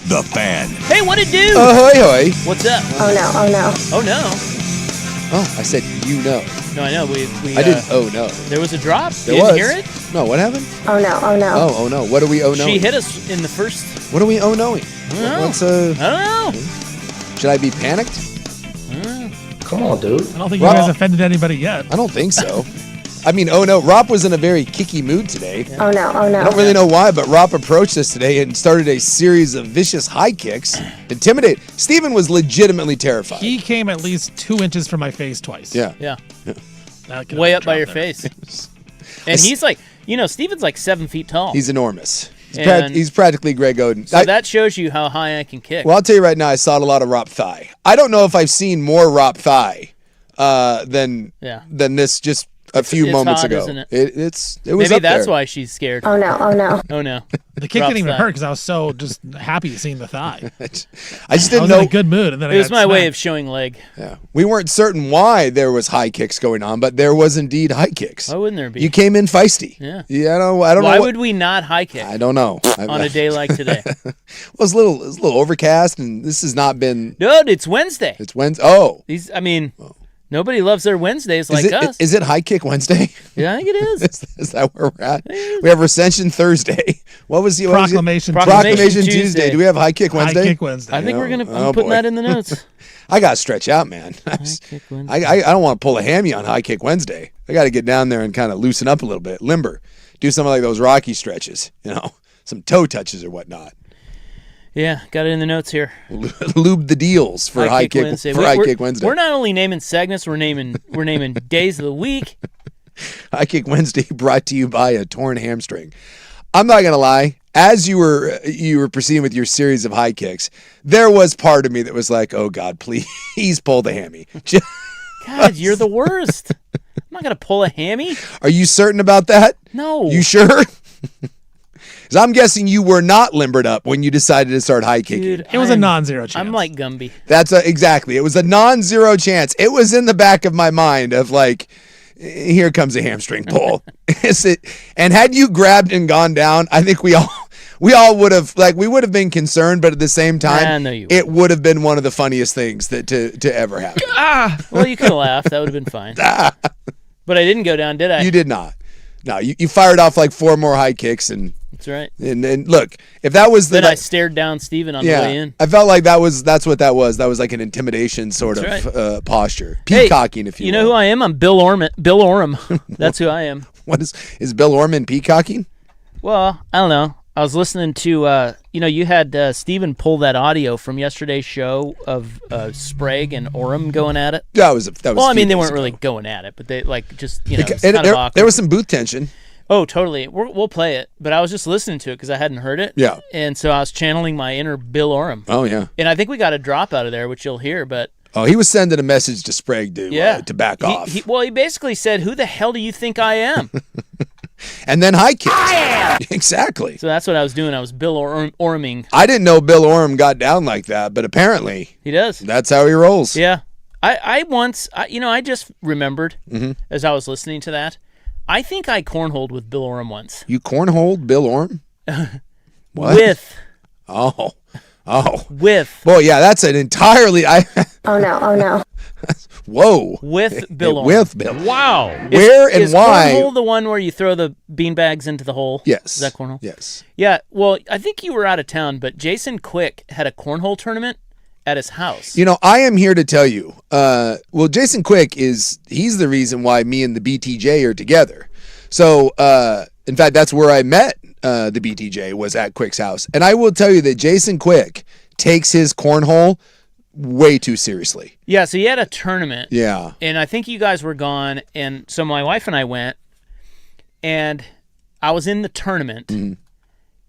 The Fan. Hey, what it do? Ahoy, hoy. What's up? Oh no, oh no. Oh no. Oh, I said you know. No, I know. I didn't. Oh no. There was a drop. There You was. didn't hear it? No, what happened? Oh no, oh no. Oh no. What are we oh no? She hit us in the first. What are we oh knowing? I don't know. What's I don't know. Should I be panicked? Come on, dude. I don't think you guys offended anybody yet. I don't think so. I mean, oh no, Rop was in a very kicky mood today. Yeah. Oh no, oh no. I don't really know why, but Rop approached us today and started a series of vicious high kicks. Intimidate. Steven was legitimately terrified. He came at least 2 inches from my face twice. Yeah. Yeah. That could Way have up by your dropped there. face. And he's like, Steven's like 7 feet tall. He's enormous. And- He's practically Greg Oden. So that shows you how high I can kick. Well, I'll tell you right now, I saw a lot of Rop thigh. I don't know if I've seen more Rop thigh than this just a few it's moments hot, ago. isn't it? It was Maybe up that's there. why she's scared. Oh no, oh no. Oh no. The kick Rob's didn't even thigh. hurt because I was so just happy seeing the thigh. I just I didn't was know. in a good mood, and then It was my way smacked. of showing leg. Yeah. We weren't certain why there was high kicks going on, but there was indeed high kicks. Why wouldn't there be? You came in feisty. Yeah. I don't know. Why what- would we not high kick I don't know. on a day like today? It was a little overcast, and this has not been. Dude, it's Wednesday. It's Wednesday. Oh, Nobody loves their Wednesdays like us. Is it High Kick Wednesday? Yeah, I think it is. Is that where we're at? We have Ascension Thursday. What was the Proclamation Proclamation Tuesday. Tuesday. Do we have High Kick Wednesday? High kick Wednesday. I think we're gonna. Oh, I'm putting boy. that in the notes. I got to stretch out, man. Kick Wednesday. I don't want to pull a hammy on High Kick Wednesday. I got to get down there and kind of loosen up a little bit, limber, do something like those Rocky stretches, some toe touches or whatnot. Yeah, got it in the notes here. Lube the deals for High Kick Wednesday. We're not only naming segments, we're naming days of the week. High Kick Wednesday brought to you by a torn hamstring. I'm not gonna lie. As you were proceeding with your series of high kicks, there was part of me that was like, "Oh God, please pull the hammy." God, you're the worst. I'm not gonna pull a hammy. Are you certain about that? No. You sure? Because I'm guessing you were not limbered up when you decided to start high kicking. Dude, It was a non-zero chance. I'm like Gumby. That's exactly. It was a non-zero chance. It was in the back of my mind of like, here comes a hamstring pull. And had you grabbed and gone down, I think we all would have we would have been concerned, but at the same time, no, you it would have been one of the funniest things that to ever happen. Well, you could have laughed. That would have been fine. But I didn't go down, did I? You did not. No, you fired off like 4 more high kicks and That's right. And look, if that was Then I stared down Steven on the way in. I felt like that's what that was. That was like an intimidation sort of posture. Peacocking, if you will. You know who I am? I'm Bill Oram. That's who I am. What is Bill Orman peacocking? Well, I don't know. I was listening to, you had Steven pull that audio from yesterday's show of Sprague and Oram going at it. That was. Well, I mean, they weren't really going at it, but they just, it's kind of awkward. There was some booth tension. Oh, totally. We'll play it, but I was just listening to it because I hadn't heard it. Yeah. And so I was channeling my inner Bill Oram. Oh, yeah. And I think we got a drop out of there, which you'll hear, but... Oh, he was sending a message to Sprague to back off. He basically said, who the hell do you think I am? And then high kicked. I am! Exactly. So that's what I was doing. I was Bill Oraming. I didn't know Bill Oram got down like that, but apparently... He does. That's how he rolls. Yeah. I just remembered as I was listening to that, I think I cornholed with Bill Oram once. You cornholed Bill Oram? What? With. Oh. With. Boy, yeah, that's an entirely... Oh, no. Whoa. With Bill Oram. With Bill. Wow. Where and is why? Cornhole the one where you throw the beanbags into the hole? Yes. Is that cornhole? Yes. Yeah, well, I think you were out of town, but Jason Quick had a cornhole tournament at his house. I am here to tell you, Jason Quick he's the reason why me and the BTJ are together. So, in fact, that's where I met the BTJ, was at Quick's house. And I will tell you that Jason Quick takes his cornhole way too seriously. Yeah, so he had a tournament. Yeah. And I think you guys were gone, and so my wife and I went, and I was in the tournament,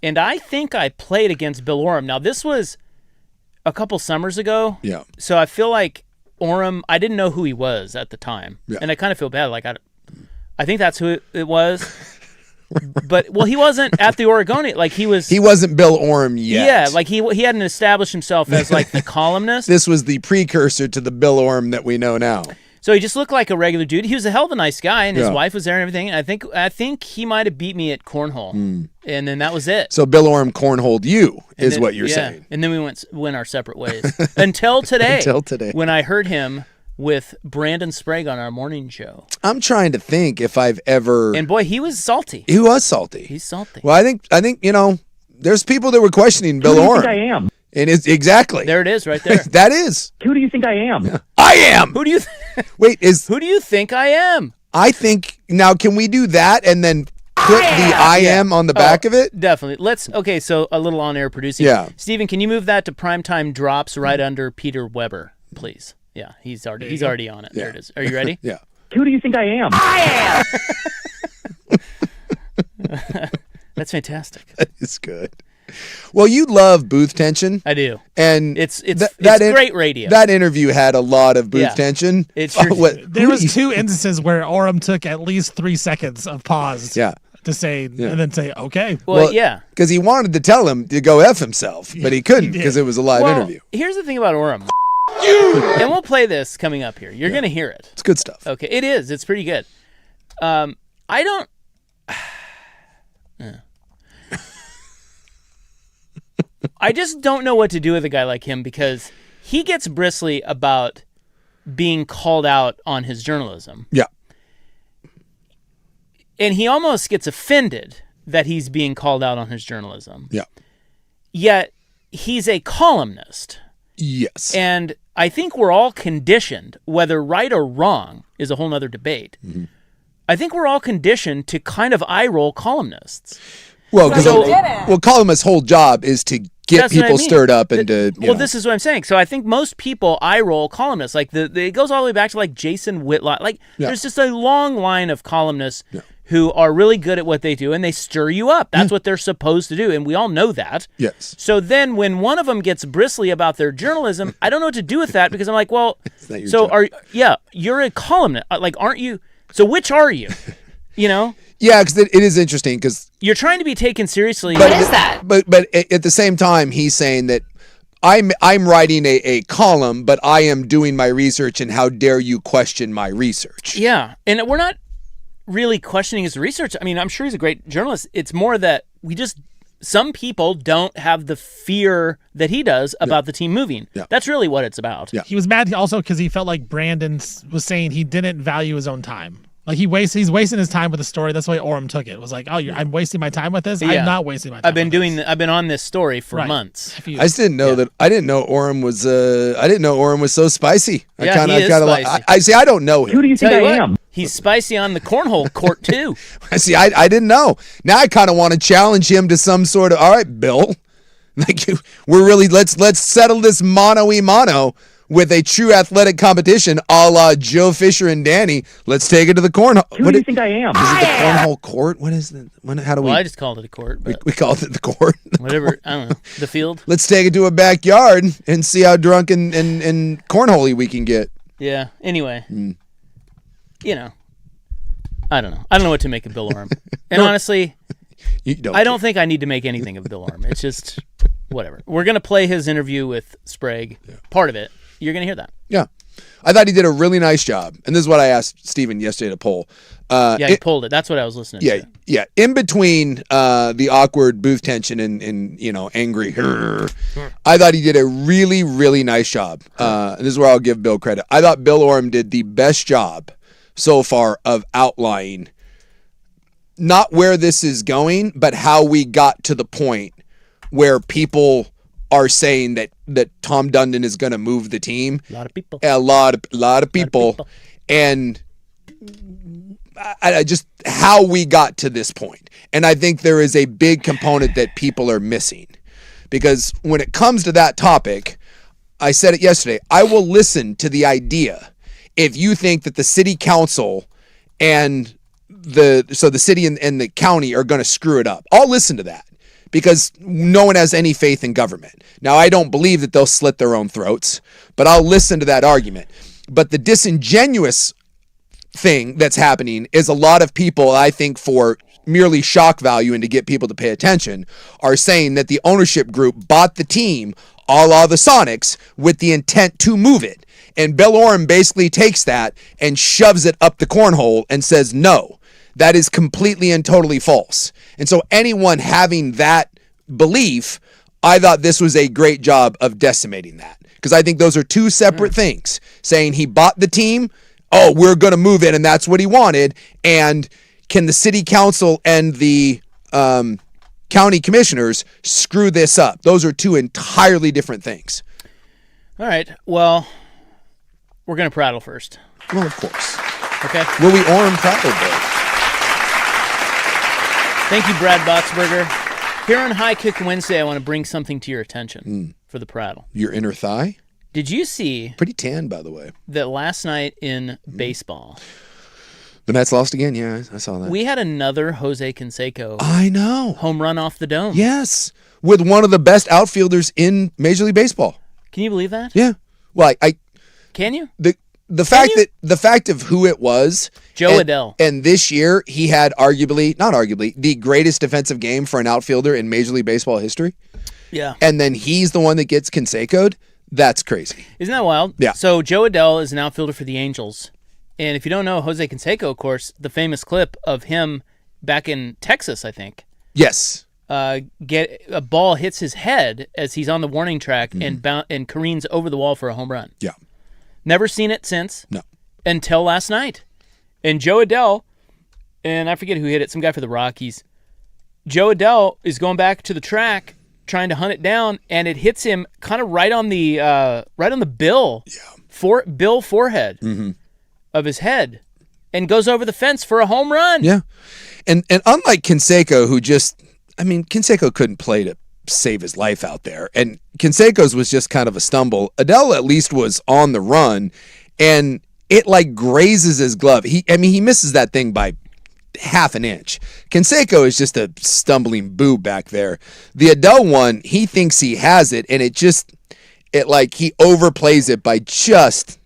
and I think I played against Bill Oram. Now, this was a couple summers ago. Yeah. So I feel like Oram, I didn't know who he was at the time. Yeah. And I kind of feel bad. Like, I think that's who it was. But, he wasn't at the Oregonian. Like, he wasn't Bill Oram yet. Yeah, like he hadn't established himself as, like, the columnist. This was the precursor to the Bill Oram that we know now. So he just looked like a regular dude. He was a hell of a nice guy, and his Yeah. wife was there and everything. And I think he might have beat me at cornhole, and then that was it. So Bill Orem cornholed you, And is then- what you're yeah. saying. And then we went our separate ways until today. Until today. when I heard him with Brandon Sprague on our morning show, I'm trying to think if I've ever. and boy, he was salty. He was salty. He's salty. Well, I think there's people that were questioning Bill Who do you Orem. think I am? And it's exactly. There it is, right there. That is. Who do you think I am? I am. Who do you Wait, who do you think I am? I think now can we do that and then put the I am on the back of it? Definitely. Okay, so a little on-air producing. Yeah. Steven, can you move that to Primetime Drops right under Peter Weber, please? Yeah, he's already on it. Yeah. There it is. Are you ready? Yeah. Who do you think I am? That's fantastic. It's good. Well, you love booth tension. I do. And It's that great radio. That interview had a lot of booth Yeah. tension. It sure did. There was 2 instances where Orem took at least 3 seconds of pause Yeah. to say, and then say, okay. Well, yeah. Because he wanted to tell him to go F himself, but he couldn't did. because it was a live Well, interview. here's the thing about Orem. And we'll play this coming up here. You're going to hear it. It's good stuff. Okay, it is. It's pretty good. I don't. I just don't know what to do with a guy like him because he gets bristly about being called out on his journalism. Yeah. And he almost gets offended that he's being called out on his journalism. Yeah. Yet he's a columnist. Yes. And I think we're all conditioned, whether right or wrong is a whole nother debate. Mm-hmm. I think we're all conditioned to kind of eye roll columnists. Well, because So- columnist whole job is to get That's what I people mean. stirred up and to you know. This is what I'm saying. So I think most people eye roll columnists. Like it goes all the way back to like Jason Whitlock. Like there's just a long line of columnists who are really good at what they do, and they stir you up. That's what they're supposed to do, and we all know that. Yes. So then when one of them gets bristly about their journalism, I don't know what to do with that because I'm like, well, not your so job. you're a columnist. Like, aren't you? So which are you? You know? Yeah, because it is interesting because You're trying to be taken seriously. But at the same time, he's saying that I'm writing a column, but I am doing my research, and how dare you question my research? Yeah, and we're not really questioning his research. I mean, I'm sure he's a great journalist. It's more that some people don't have the fear that he does about the team moving. Yeah. That's really what it's about. Yeah. He was mad also because he felt like Brandon was saying he didn't value his own time. Like he's wasting his time with the story. That's the way Orem took it. It was like, oh, I'm wasting my time with this. Yeah. I'm not wasting my time. I've been on this story for Right. months. If you- I just didn't know that. I didn't know Orem was. I didn't know Orem was so spicy. Yeah, he is spicy. I see. I don't know him. Who do you think Tell you I what, am? he's spicy on the cornhole court too. I see. I didn't know. Now I kind of want to challenge him to some sort of. All right, Bill. Like we're really let's settle this mano with a true athletic competition, a la Joe Fisher and Danny. Let's take it to the cornhole. Who do you think I am? Is it the cornhole court? What is the? How do Well, I we? just called it a court, but We called it the court. whatever. I don't know. The field. Let's take it to a backyard and see how drunk and cornholey we can get. Yeah. Anyway, you know, I don't know. I don't know what to make of Bill Orem. And honestly, I don't think I need to make anything of Bill Orem. It's just whatever. We're gonna play his interview with Sprague. Part of it. You're gonna hear that. Yeah. I thought he did a really nice job. And this is what I asked Steven yesterday to poll. Yeah, he pulled it. That's what I was listening to. Yeah. In between the awkward booth tension and angry, I thought he did a really, really nice job. And this is where I'll give Bill credit. I thought Bill Orem did the best job so far of outlining not where this is going, but how we got to the point where people are saying that Tom Dundon is going to move the team. A lot of people. A lot of people. And I just how we got to this point. And I think there is a big component that people are missing. Because when it comes to that topic, I said it yesterday, I will listen to the idea if you think that the city council and the city and the county are going to screw it up. I'll listen to that. Because no one has any faith in government. Now, I don't believe that they'll slit their own throats, but I'll listen to that argument. But the disingenuous thing that's happening is a lot of people, I think, for merely shock value and to get people to pay attention, are saying that the ownership group bought the team, a la the Sonics, with the intent to move it. And Bill Oram basically takes that and shoves it up the cornhole and says, no, that is completely and totally false. And so anyone having that belief, I thought this was a great job of decimating that. Because I think those are two separate things. Saying he bought the team, oh, we're going to move it, and that's what he wanted. And can the city council and the county commissioners screw this up? Those are two entirely different things. All right. Well, we're going to prattle first. Well, of course. Okay. Will we Orem prattle, Bill? Thank you, Brad Boxberger. Here on High Kick Wednesday, I want to bring something to your attention for the prattle. Your inner thigh? Did you see Pretty tan, by the way. that last night in baseball, The Mets lost again? Yeah, I saw that. we had another Jose Canseco I know. home run off the dome? Yes. With one of the best outfielders in Major League Baseball. Can you believe that? Yeah. Well, Can you? the fact of who it was, Joe Adell. and this year he had not arguably, the greatest defensive game for an outfielder in Major League Baseball history. Yeah. And then he's the one that gets Canseco'd. That's crazy. Isn't that wild? Yeah. So Joe Adell is an outfielder for the Angels. And if you don't know Jose Canseco, of course, the famous clip of him back in Texas, I think, Yes. get a ball hits his head as he's on the warning track and careens over the wall for a home run. Yeah. Never seen it since. No. Until last night. And Joe Adell, and I forget who hit it, some guy for the Rockies. Joe Adell is going back to the track trying to hunt it down, and it hits him kind of right on the bill, bill forehead of his head, and goes over the fence for a home run. Yeah. And unlike Canseco, Canseco couldn't play to save his life out there. And Canseco's was just kind of a stumble. Adele at least was on the run, and it like grazes his glove. He misses that thing by half an inch. Canseco is just a stumbling boob back there. The Adele one, he thinks he has it, and he overplays it by just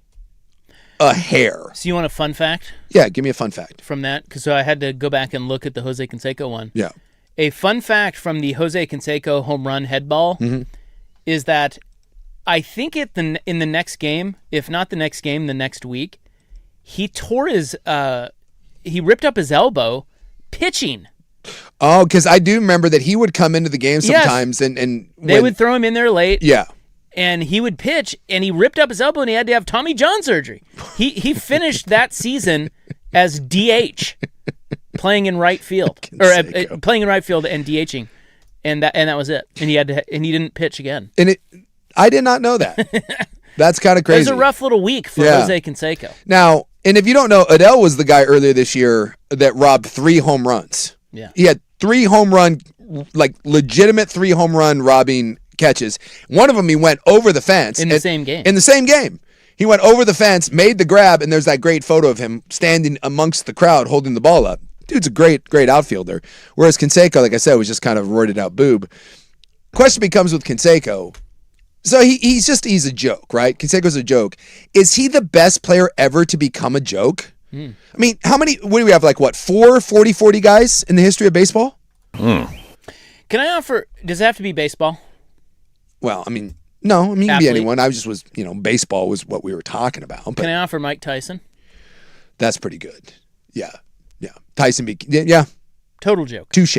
a hair. So you want a fun fact Yeah, give me a fun fact. from that? Because I had to go back and look at the Jose Canseco one. Yeah. A fun fact from the Jose Canseco home run head ball is that I think in the next game, if not the next game, the next week, he ripped up his elbow pitching. Oh, because I do remember that he would come into the game sometimes, and They would throw him in there late. Yeah. And he would pitch, and he ripped up his elbow, and he had to have Tommy John surgery. He finished that season as DH, playing in right field, playing in right field and DHing, and that was it. And he didn't pitch again. And I did not know that. That's kind of crazy. It was a rough little week for Jose Canseco. Now, and if you don't know, Adele was the guy earlier this year that robbed 3 home runs. Yeah. He had 3 home run, like legitimate 3 home run robbing catches. One of them he went over the fence. In the same game. In the same game. He went over the fence, made the grab, and there's that great photo of him standing amongst the crowd holding the ball up. Dude's a great outfielder. Whereas Canseco, like I said, was just kind of roided out boob. Question becomes with Canseco. So he's a joke, right? Canseco's a joke. Is he the best player ever to become a joke? I mean, what do we have, 4 40-40 guys in the history of baseball? Can I offer, does it have to be baseball? Well, no, it can be Athlete. anyone. Baseball was what we were talking about. But Can I offer Mike Tyson? that's pretty good. Yeah. Tyson, yeah, Total joke. touche.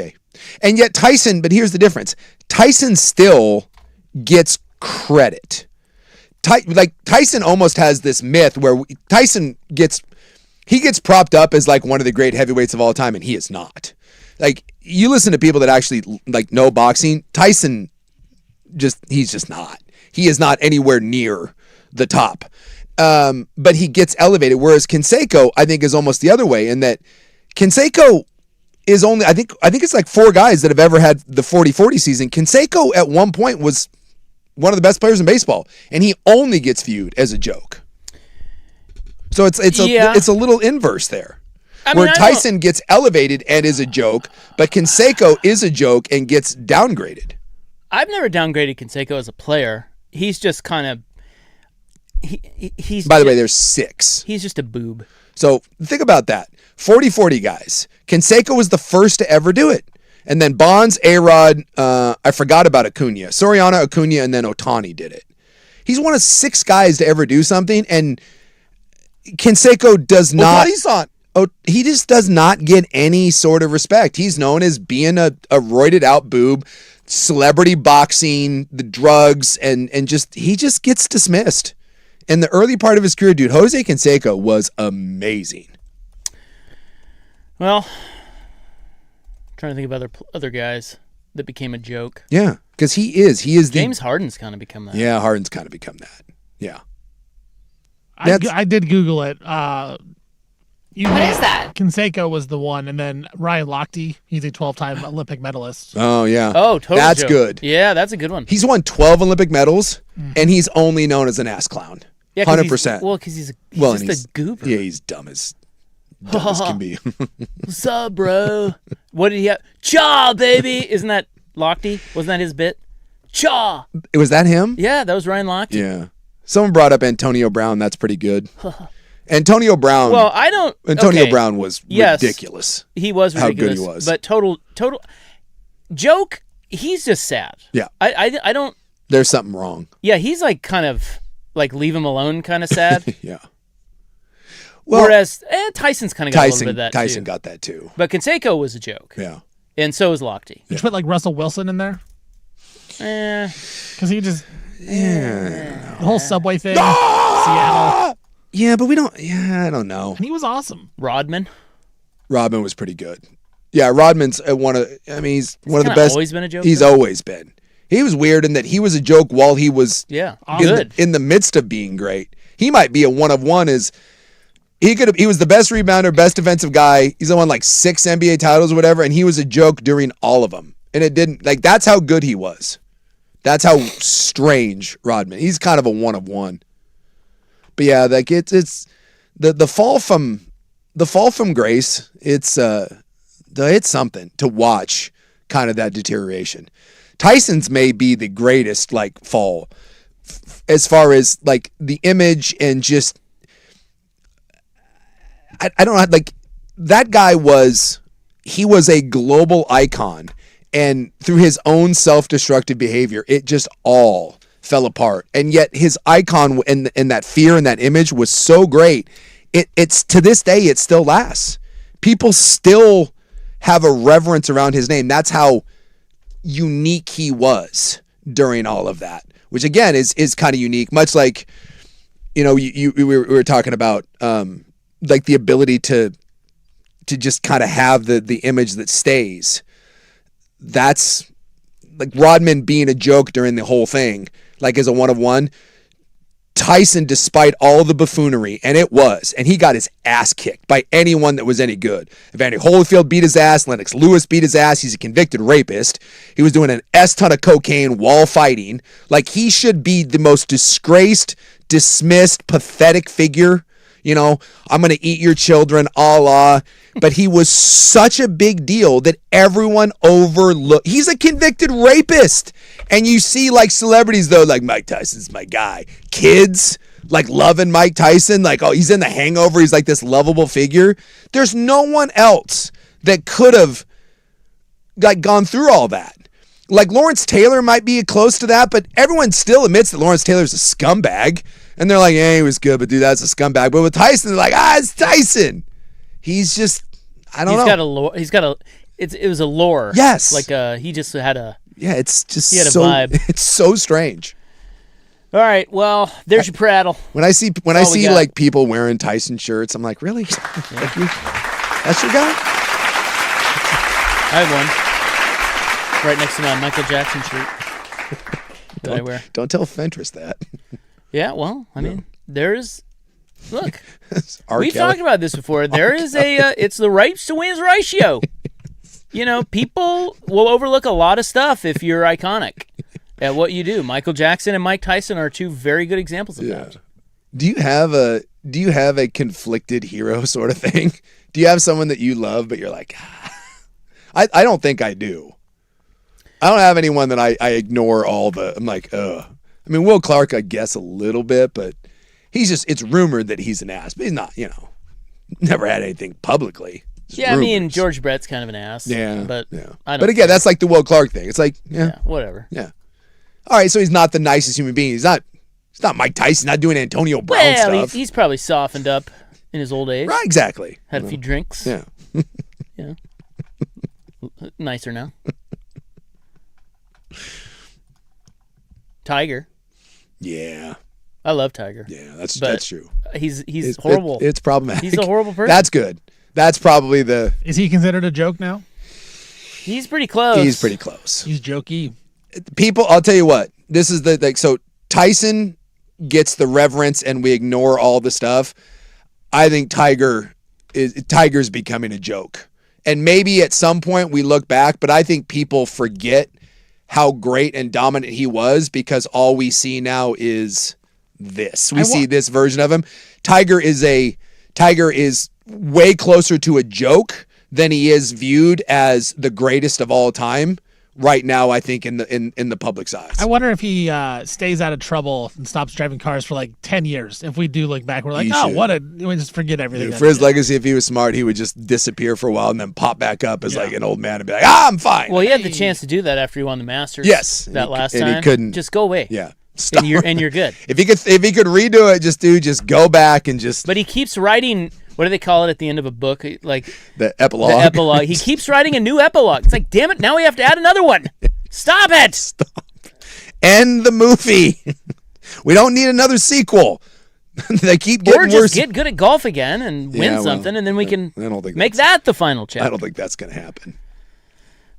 And yet Tyson, but here's the difference. Tyson still gets credit. Tyson almost has this myth where Tyson gets propped up as one of the great heavyweights of all time, and he is not. You listen to people that actually know boxing, Tyson he's just not. He is not anywhere near the top. But he gets elevated, whereas Canseco, I think, is almost the other way in that Canseco is only, I think it's 4 guys that have ever had the 40-40 season. Canseco at one point was one of the best players in baseball, and he only gets viewed as a joke. So it's a little inverse there. Where Tyson gets elevated and is a joke, but Canseco is a joke and gets downgraded. I've never downgraded Canseco as a player. He's just kind of he's. By the way, there's 6. He's just a boob. So think about that. 40-40 guys. Canseco was the first to ever do it. And then Bonds, A-Rod, I forgot about Acuna. Soriano, Acuna, and then Ohtani did it. He's one of 6 guys to ever do something, and Canseco does not. Oh, he just does not get any sort of respect. He's known as being a roided out boob, celebrity boxing, the drugs, and he just gets dismissed. In the early part of his career, dude, Jose Canseco was amazing. Well, trying to think of other guys that became a joke. Yeah, because he is James Harden's kind of become that. Yeah, Harden's kind of become that. Yeah. I did Google it. What is that? Canseco was the one, and then Ryan Lochte. He's a 12-time Olympic medalist. Oh, yeah. Oh, totally. That's joke. good. Yeah, that's a good one. He's won 12 Olympic medals, and he's only known as an ass clown. Yeah, 100%. Well, because he's just a goober. Yeah, he's dumb as can be. What's up, bro? What did he have? Cha, baby. Isn't that Lochte? Wasn't that his bit? Cha. Was that him? Yeah, that was Ryan Lochte. Yeah. Someone brought up Antonio Brown. That's pretty good. Antonio Brown. Well, I don't. Antonio Brown was ridiculous. He was ridiculous. How good he was. But total joke. He's just sad. Yeah. I don't. There's something wrong. Yeah, he's like kind of like leave him alone kind of sad. Yeah. Well, whereas Tyson's kind of got a little bit of that Tyson too. got that too. But Canseco was a joke. Yeah. And so was Lochte. Did you put like Russell Wilson in there? Because he just the whole subway thing, Seattle. Yeah, but we don't. Yeah, I don't know. And he was awesome. Rodman was pretty good. Yeah, Rodman's one of. I mean, he's one of the best. Always been a joke. He's always been. He was weird in that he was a joke while he was good in the midst of being great. He might be a one of one. He was the best rebounder, best defensive guy. He's won like 6 NBA titles or whatever, and he was a joke during all of them. And it didn't that's how good he was. That's how strange Rodman. He's kind of a one of one. But yeah, like it's the fall from grace. It's something to watch. Kind of that deterioration. Tyson's may be the greatest fall as far as the image and just. I don't know, that guy was a global icon, and through his own self-destructive behavior, it just all fell apart. And yet his icon and that fear and that image was so great. It's to this day, it still lasts. People still have a reverence around his name. That's how unique he was during all of that, which again is kind of unique, much like, we were talking about, the ability to just kind of have the image that stays. That's like Rodman being a joke during the whole thing, as a one of one. Tyson, despite all the buffoonery, and he got his ass kicked by anyone that was any good. Evander Holyfield beat his ass. Lennox Lewis beat his ass. He's a convicted rapist. He was doing an ton of cocaine while fighting. He should be the most disgraced, dismissed, pathetic figure. I'm going to eat your children, Allah. But he was such a big deal that everyone overlooked. He's a convicted rapist. And you see celebrities though, Mike Tyson's my guy. Kids loving Mike Tyson. He's in The Hangover. He's this lovable figure. There's no one else that could have gone through all that. Lawrence Taylor might be close to that, but everyone still admits that Lawrence Taylor's a scumbag. And they're he was good, but dude, that's a scumbag. But with Tyson, they're it's Tyson. He's just, I don't know. It was a lore. Yes. He just had a. Yeah, it's just he had a vibe. It's so strange. All right, well, there's your prattle. When I see people wearing Tyson shirts, I'm really? That's your guy? I have one right next to my Michael Jackson shirt that I wear. Don't tell Fentress that. Yeah, well, I mean, there's. Look, we've talked about this before. There is it's the rights to wins ratio. People will overlook a lot of stuff if you're iconic at what you do. Michael Jackson and Mike Tyson are 2 very good examples of that. Do you have a conflicted hero sort of thing? Do you have someone that you love, but you're I don't think I do. I don't have anyone that I ignore all the. I'm ugh. I mean, Will Clark, I guess a little bit, but it's rumored that he's an ass, but he's not, never had anything publicly. Yeah, rumors. I mean, George Brett's kind of an ass. Yeah. But I don't. But again, that's the Will Clark thing. It's yeah, whatever. Yeah. All right, so he's not the nicest human being. He's not It's not Mike Tyson, not doing Antonio Brown Well, stuff. he's probably softened up in his old age. Right, exactly. Had a few drinks. Yeah. Yeah. Nicer now. Tiger. Yeah. I love Tiger. Yeah, that's But true. He's horrible. It's problematic. He's a horrible person. That's good. That's probably the. Is he considered a joke now? He's pretty close. He's pretty close. He's jokey. People, I'll tell you what. This is the like. So Tyson gets the reverence, and we ignore all the stuff. I think Tiger's becoming a joke, and maybe at some point we look back, but I think people forget how great and dominant he was because all we see now is this. We see this version of him. Tiger is way closer to a joke than he is viewed as the greatest of all time right now, I think, in the public's eyes. I wonder if he stays out of trouble and stops driving cars for like 10 years. If we do look back, we're like, we just forget everything. Dude, for his legacy, if he was smart, he would just disappear for a while and then pop back up as like an old man and be like, I'm fine. Well, he had the chance to do that after he won the Masters. Yes. That last and time. he couldn't. Just go away. Yeah. Stop. And you're good. If he could redo it, just go back and just. But he keeps writing. What do they call it at the end of a book? Like the epilogue. The epilogue. He keeps writing a new epilogue. It's like, damn it! Now we have to add another one. Stop it! Stop. End the movie. We don't need another sequel. They keep getting worse. Or just get good at golf again and win something, and then we can make that the final chapter. I don't think that's going to happen.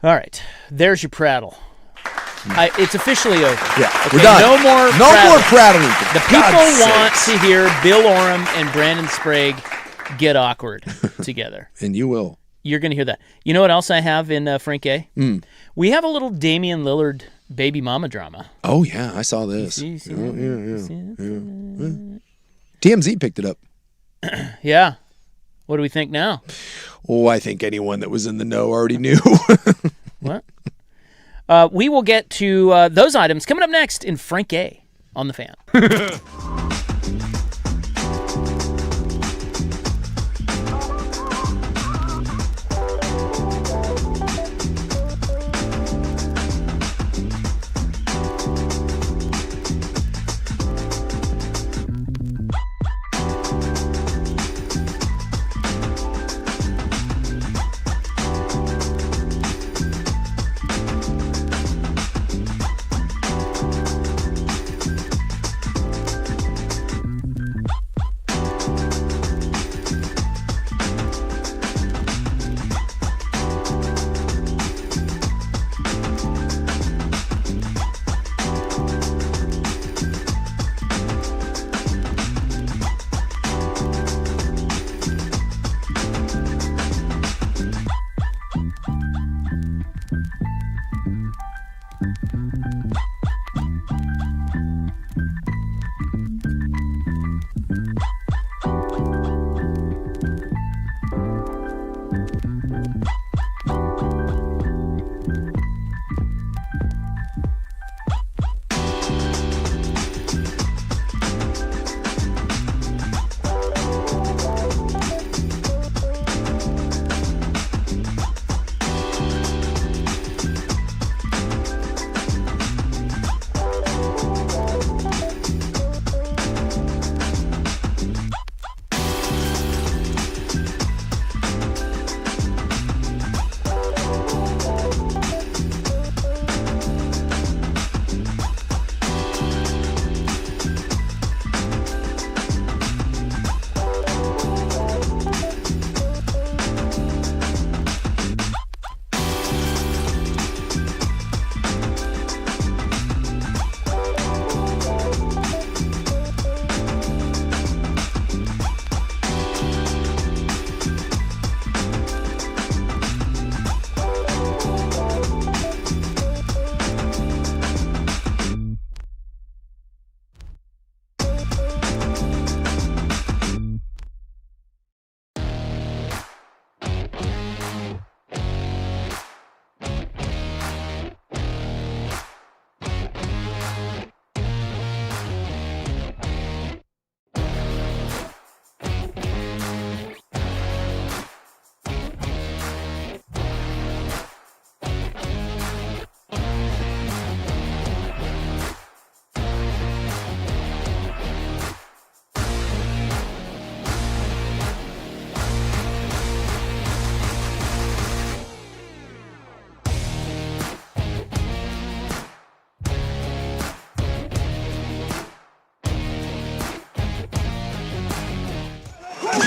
All right, there's your prattle. It's officially over. Yeah, okay, we're done. No more prattling. The people want to hear Bill Oram and Brandon Sprague get awkward together. And you will. You're going to hear that. You know what else I have in Frank A? We have a little Damian Lillard baby mama drama. Oh, yeah. I saw this. TMZ picked it up. Yeah. What do we think now? Oh, I think anyone that was in the know already knew. What? We will get to those items coming up next in Frank A on the Fan.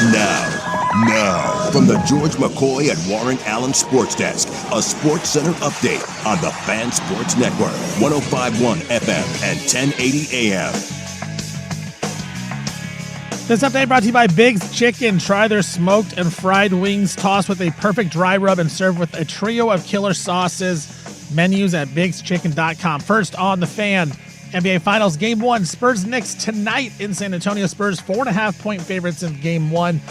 Now, from the George McCoy and Warren Allen Sports Desk, a Sports Center update on the Fan Sports Network, 105.1 FM and 1080 AM. This update brought to you by Big's Chicken. Try their smoked and fried wings tossed with a perfect dry rub and served with a trio of killer sauces. Menus at bigschicken.com. First on the Fan, NBA Finals Game 1, Spurs-Knicks tonight in San Antonio. Spurs 4.5-point favorites in Game 1.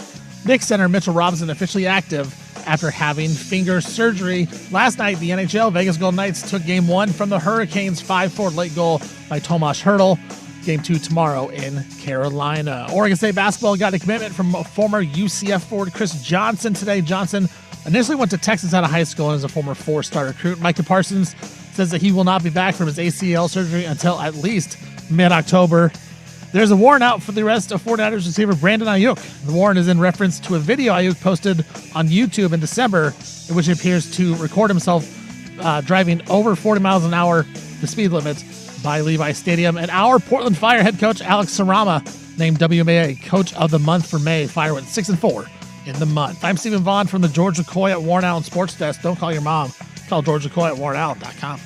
Knicks center Mitchell Robinson officially active after having finger surgery. Last night, the NHL Vegas Golden Knights took Game 1 from the Hurricanes, 5-4 late goal by Tomas Hertl. Game 2 tomorrow in Carolina. Oregon State basketball got a commitment from former UCF forward Chris Johnson today. Johnson initially went to Texas out of high school and is a former 4-star recruit. Micah Parsons says that he will not be back from his ACL surgery until at least mid-October. There's a warrant out for the arrest of 49ers receiver Brandon Ayuk. The warrant is in reference to a video Ayuk posted on YouTube in December, in which he appears to record himself driving over 40 miles an hour, the speed limit, by Levi Stadium. And our Portland Fire head coach Alex Sarama named WMAA Coach of the Month for May. Fire went 6-4 in the month. I'm Stephen Vaughn from the George McCoy at Warren Allen Sports Desk. Don't call your mom. Call George McCoy at warrenallen.com.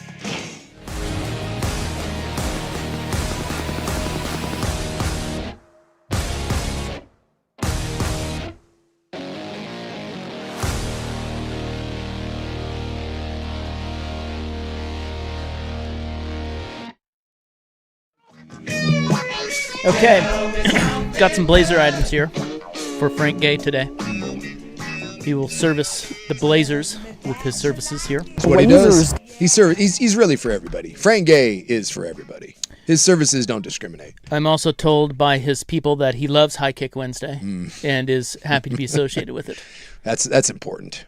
Okay, got some Blazer items here for Frank Gay today. He will service the Blazers with his services here. That's what he does. He's really for everybody. Frank Gay is for everybody. His services don't discriminate. I'm also told by his people that he loves High Kick Wednesday and is happy to be associated with it. That's important.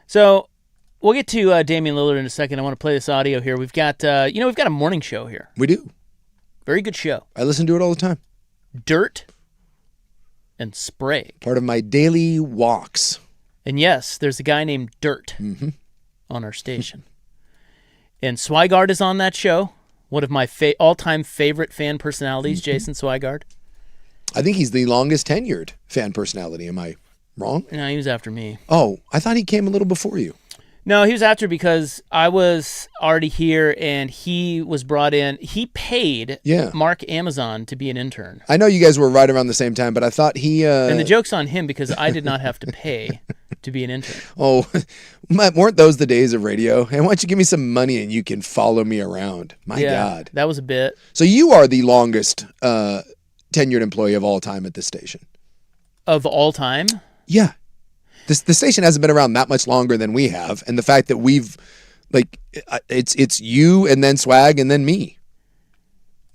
So we'll get to Damian Lillard in a second. I want to play this audio here. We've got we've got a morning show here. We do. Very good show. I listen to it all the time. Dirt and Sprague. Part of my daily walks. And yes, there's a guy named Dirt on our station. And Swigard is on that show. One of my all-time favorite fan personalities, Jason Swigard. I think he's the longest tenured fan personality. Am I wrong? No, he was after me. Oh, I thought he came a little before you. No, he was after because I was already here and he was brought in. He paid Mark Amazon to be an intern. I know you guys were right around the same time, but I thought he... And the joke's on him because I did not have to pay to be an intern. Oh, weren't those the days of radio? Hey, why don't you give me some money and you can follow me around? My God. That was a bit. So you are the longest tenured employee of all time at this station. Of all time? Yeah. The station hasn't been around that much longer than we have, and the fact that we've, it's you and then Swag and then me.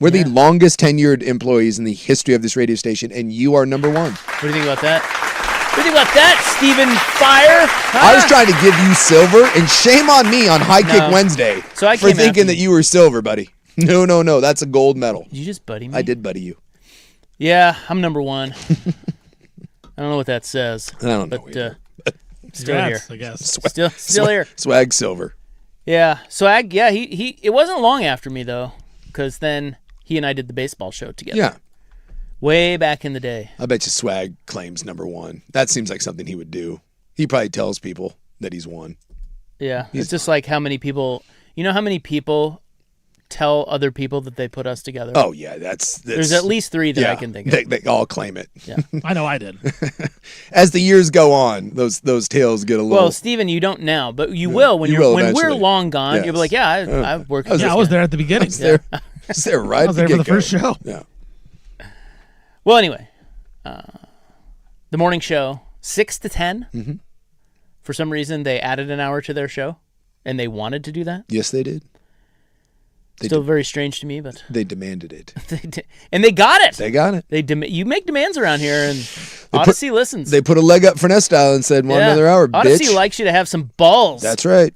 We're the longest tenured employees in the history of this radio station, and you are number one. What do you think about that? What do you think about that, Stephen Fire? Huh? I was trying to give you silver, and shame on me on High Kick Wednesday for thinking that you were silver, buddy. No, that's a gold medal. Did you just buddy me? I did buddy you. Yeah, I'm number one. I don't know what that says. I don't know either. Still here, I guess. Still here. Swag silver. Yeah, Swag. Yeah, he. It wasn't long after me though, because then he and I did the baseball show together. Yeah. Way back in the day. I bet you Swag claims number one. That seems like something he would do. He probably tells people that he's won. Yeah, it's just like how many people. You know how many people tell other people that they put us together? Oh yeah, that's there's at least 3 that I can think of. They all claim it. Yeah, I know I did. As the years go on, those tales get a little. Well, Steven, you don't now, but you will when we're long gone. Yes. You'll be like, yeah, I've worked. I was there at the beginning. I was there right. I was there for the first show. Yeah. Well, anyway, the morning show 6 to 10. Mm-hmm. For some reason, they added an hour to their show, and they wanted to do that. Yes, they did. Still very strange to me, but they demanded it, and they got it. They got it. You make demands around here, and Odyssey listens. They put a leg up Finesse style and said, "Want another hour, Odyssey bitch." likes you to have some balls. That's right.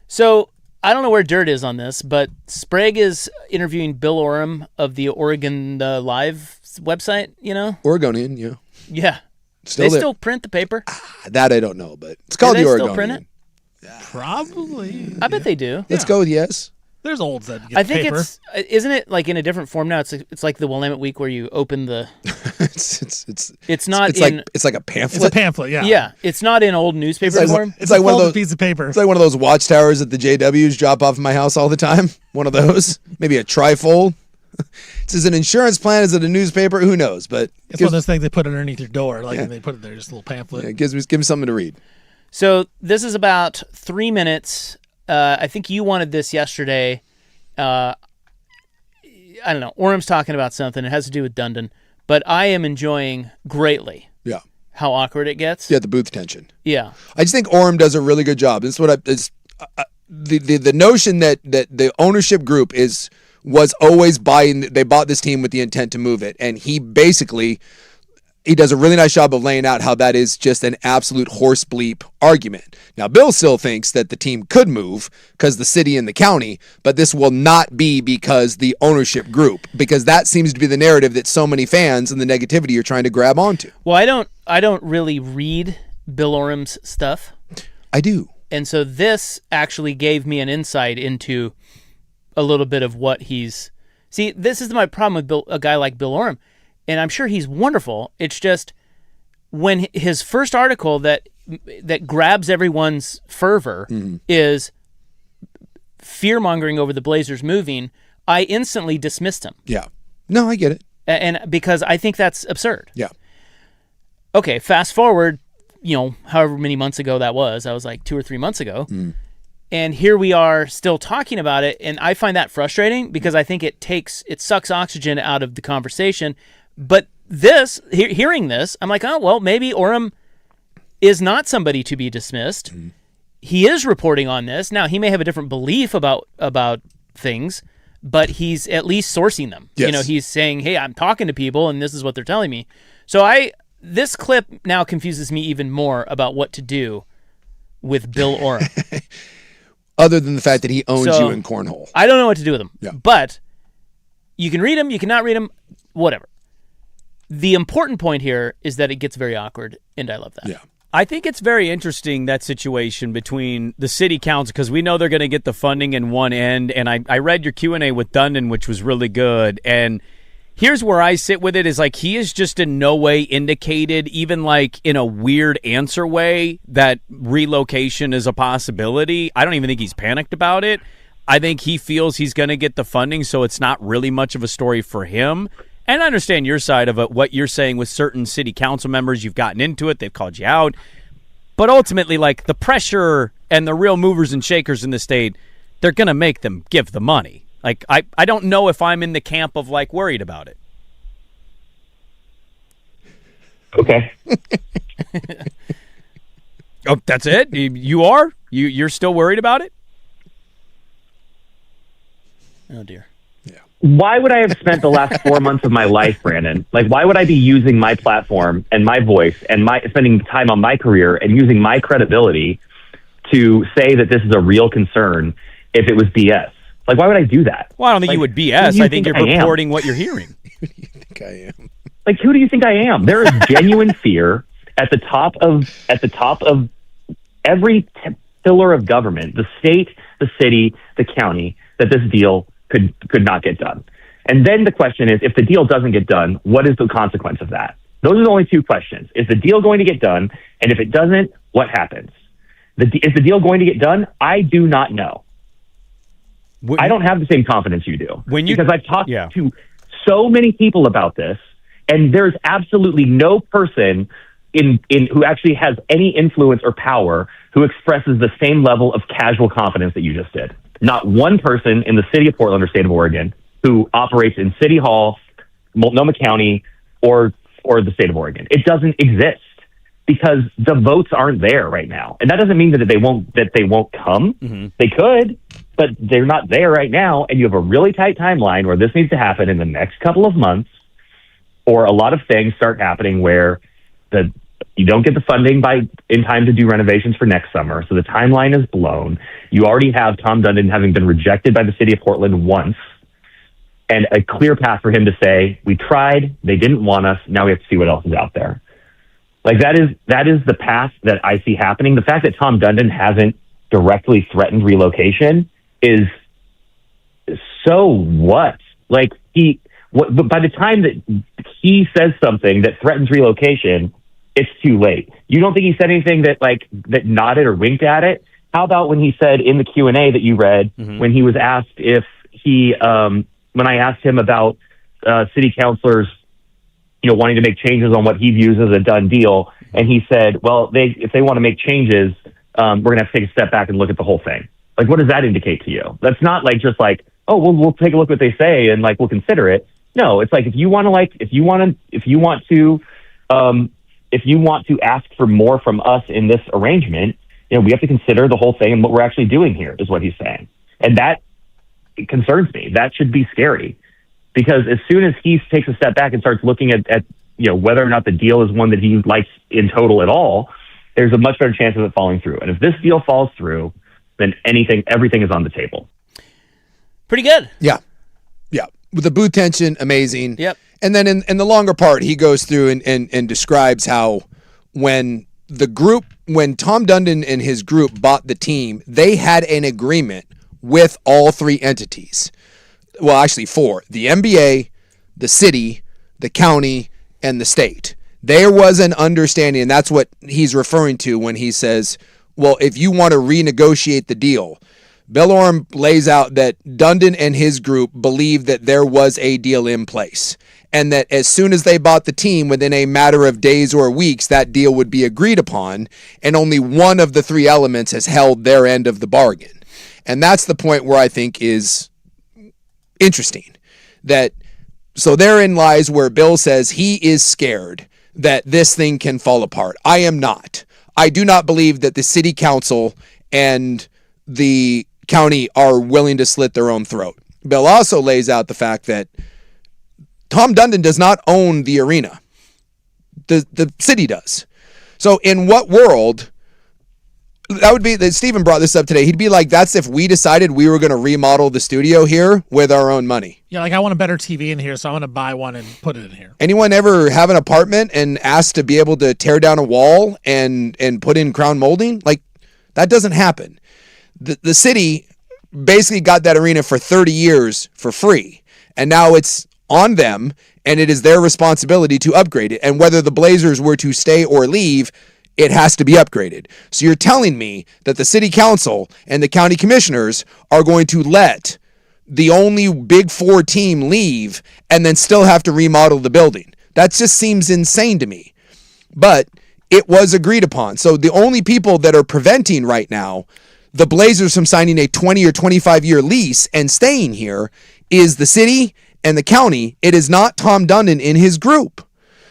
So I don't know where Dirt is on this, but Sprague is interviewing Bill Oram of the Oregon Live website. You know, Oregonian, yeah. Yeah. Still they still print the paper. That I don't know, but it's called the Oregonian. Still print it? Probably. I bet they do. Let's go with yes. There's olds that get I think paper. isn't it like in a different form now? It's like the Willamette Week where you open the. It's not it's in. like it's like a pamphlet. It's a pamphlet, yeah. Yeah, it's not in old newspaper It's like, form. it's like one of folded those piece of paper. It's like one of those watchtowers that the JWs drop off in my house all the time. One of those, maybe a trifold. This is an insurance plan. Is it a newspaper? Who knows? But It's one of those things they put underneath your door, like and they put it there, just a little pamphlet. it gives me something to read. So this is about 3 minutes. I think you wanted this yesterday. I don't know. Orem's talking about something. It has to do with Dundon, but I am enjoying greatly. Yeah. How awkward it gets. Yeah, the booth tension. Yeah. I just think Orem does a really good job. This is what the notion that the ownership group was always buying. They bought this team with the intent to move it, and he does a really nice job of laying out how that is just an absolute horse bleep argument. Now, Bill still thinks that the team could move because the city and the county, but this will not be because the ownership group, because that seems to be the narrative that so many fans and the negativity are trying to grab onto. Well, I don't really read Bill Orem's stuff. I do. And so this actually gave me an insight into a little bit of what he's... See, this is my problem with a guy like Bill Orem. And I'm sure he's wonderful. It's just when his first article that grabs everyone's fervor is fear-mongering over the Blazers moving, I instantly dismissed him. Yeah. No, I get it. And because I think that's absurd. Yeah. Okay, fast forward, however many months ago that was like 2 or 3 months ago. And here we are still talking about it. And I find that frustrating because I think it sucks oxygen out of the conversation. But hearing this, I'm like, oh, well, maybe Orem is not somebody to be dismissed. He is reporting on this. Now, he may have a different belief about things, but he's at least sourcing them. Yes. He's saying, hey, I'm talking to people, and this is what they're telling me. So this clip now confuses me even more about what to do with Bill Orem. Other than the fact that he owns you in cornhole. I don't know what to do with him. Yeah. But you can read him, you cannot read him, whatever. The important point here is that it gets very awkward, and I love that. Yeah. I think it's very interesting, that situation between the city council, because we know they're going to get the funding in one end, and I read your Q&A with Dundon, which was really good, and here's where I sit with it is like he is just in no way indicated, even like in a weird answer way, that relocation is a possibility. I don't even think he's panicked about it. I think he feels he's going to get the funding, so it's not really much of a story for him. And I understand your side of it, what you're saying with certain city council members. You've gotten into it. They've called you out. But ultimately, like the pressure and the real movers and shakers in the state, they're going to make them give the money. Like, I don't know if I'm in the camp of like worried about it. Okay. Oh, that's it? You are? You're still worried about it? Oh, dear. Why would I have spent the last 4 months of my life, Brandon? Like, why would I be using my platform and my voice and spending time on my career and using my credibility to say that this is a real concern if it was BS? Like, why would I do that? Well, I don't think like, you would BS. I think you're reporting what you're hearing. Who do you think I am? Like, who do you think I am? There is genuine fear at the top of every pillar of government, the state, the city, the county, that this deal could not get done. And then the question is, if the deal doesn't get done, what is the consequence of that? Those are the only two questions. Is the deal going to get done? And if it doesn't, what happens? Is the deal going to get done? I do not know. I don't have the same confidence you do. Because I've talked to so many people about this, and there's absolutely no person in who actually has any influence or power who expresses the same level of casual confidence that you just did. Not one person in the city of Portland or state of Oregon who operates in City Hall, Multnomah County, or the state of Oregon. It doesn't exist because the votes aren't there right now. And that doesn't mean that they won't come. Mm-hmm. They could, but they're not there right now. And you have a really tight timeline where this needs to happen in the next couple of months, or a lot of things start happening where you don't get the funding in time to do renovations for next summer. So the timeline is blown. You already have Tom Dundon having been rejected by the city of Portland once, and a clear path for him to say, we tried, they didn't want us, now we have to see what else is out there. Like that is the path that I see happening. The fact that Tom Dundon hasn't directly threatened relocation is so what? Like but by the time that he says something that threatens relocation, it's too late. You don't think he said anything that nodded or winked at it? How about when he said in the Q&A that you read, when he was asked if he, when I asked him about city councilors, wanting to make changes on what he views as a done deal, and he said, well, if they want to make changes, we're going to have to take a step back and look at the whole thing. Like, what does that indicate to you? That's not just oh, we'll take a look at what they say and we'll consider it. No, it's like if you want to ask for more from us in this arrangement, we have to consider the whole thing and what we're actually doing here, is what he's saying. And that concerns me. That should be scary, because as soon as he takes a step back and starts looking at whether or not the deal is one that he likes in total at all, there's a much better chance of it falling through. And if this deal falls through, then everything is on the table. Pretty good. Yeah. With the booth tension, amazing. Yep. And then in the longer part, he goes through and describes how when Tom Dundon and his group bought the team, they had an agreement with all three entities. Well, actually four: the NBA, the city, the county, and the state. There was an understanding, and that's what he's referring to when he says, well, if you want to renegotiate the deal, Bill Oram lays out that Dundon and his group believed that there was a deal in place, and that as soon as they bought the team, within a matter of days or weeks, that deal would be agreed upon, and only one of the three elements has held their end of the bargain. And that's the point where I think is interesting. So therein lies where Bill says he is scared that this thing can fall apart. I am not. I do not believe that the city council and the county are willing to slit their own throat. Bill also lays out the fact that Tom Dundon does not own the arena. The city does. So in what world, that would be, that Stephen brought this up today, he'd be like, that's if we decided we were going to remodel the studio here with our own money. Yeah, I want a better TV in here, so I want to buy one and put it in here. Anyone ever have an apartment and ask to be able to tear down a wall and put in crown molding? That doesn't happen. The city basically got that arena for 30 years for free, and now it's on them, and it is their responsibility to upgrade it. And whether the Blazers were to stay or leave, it has to be upgraded. So you're telling me that the city council and the county commissioners are going to let the only Big Four team leave and then still have to remodel the building? That just seems insane to me. But it was agreed upon. So the only people that are preventing right now the Blazers from signing a 20 or 25-year lease and staying here is the city and the county. It is not Tom Dundon in his group.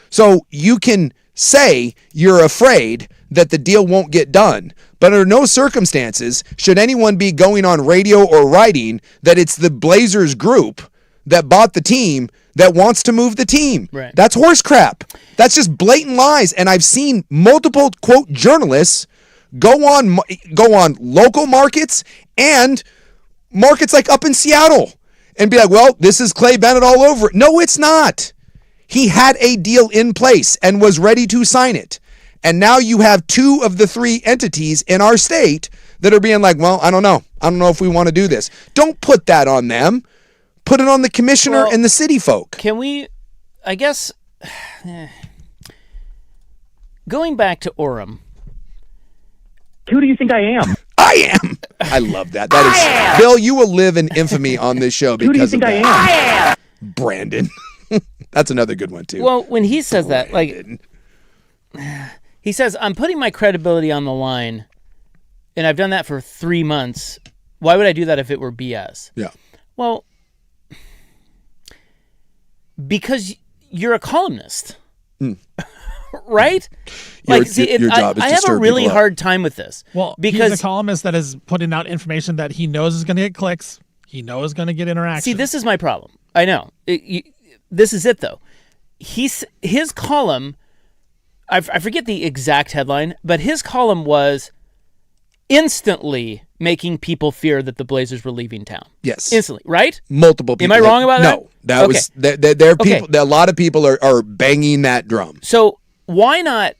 So you can say you're afraid that the deal won't get done, but under no circumstances should anyone be going on radio or writing that it's the Blazers group that bought the team that wants to move the team. Right. That's horse crap. That's just blatant lies. And I've seen multiple, quote, journalists go on local markets and markets like up in Seattle and be like, well, this is Clay Bennett all over it. No, it's not. He had a deal in place and was ready to sign it. And now you have two of the three entities in our state that are being like, well, I don't know. I don't know if we want to do this. Don't put that on them. Put it on the commissioner and the city folk. Can we, I guess, going back to Oram. Who do you think I am? I am. I love that. That is, Bill, you will live in infamy on this show because Who do you think of I that. am? Brandon. That's another good one, too. Well, when he says that, he says, I'm putting my credibility on the line, and I've done that for 3 months. Why would I do that if it were BS? Yeah. Well, because you're a columnist. Right? Your job is I to have a stir really people up. hard time with this. Well, because he's a columnist that is putting out information that he knows is going to get clicks. He knows is going to get interaction. See, this is my problem. I know. This is it, though. His column, I forget the exact headline, but his column was instantly making people fear that the Blazers were leaving town. Yes. Instantly, right? Multiple people. Am I wrong about that? No. That was there are people. A lot of people are banging that drum. So why not?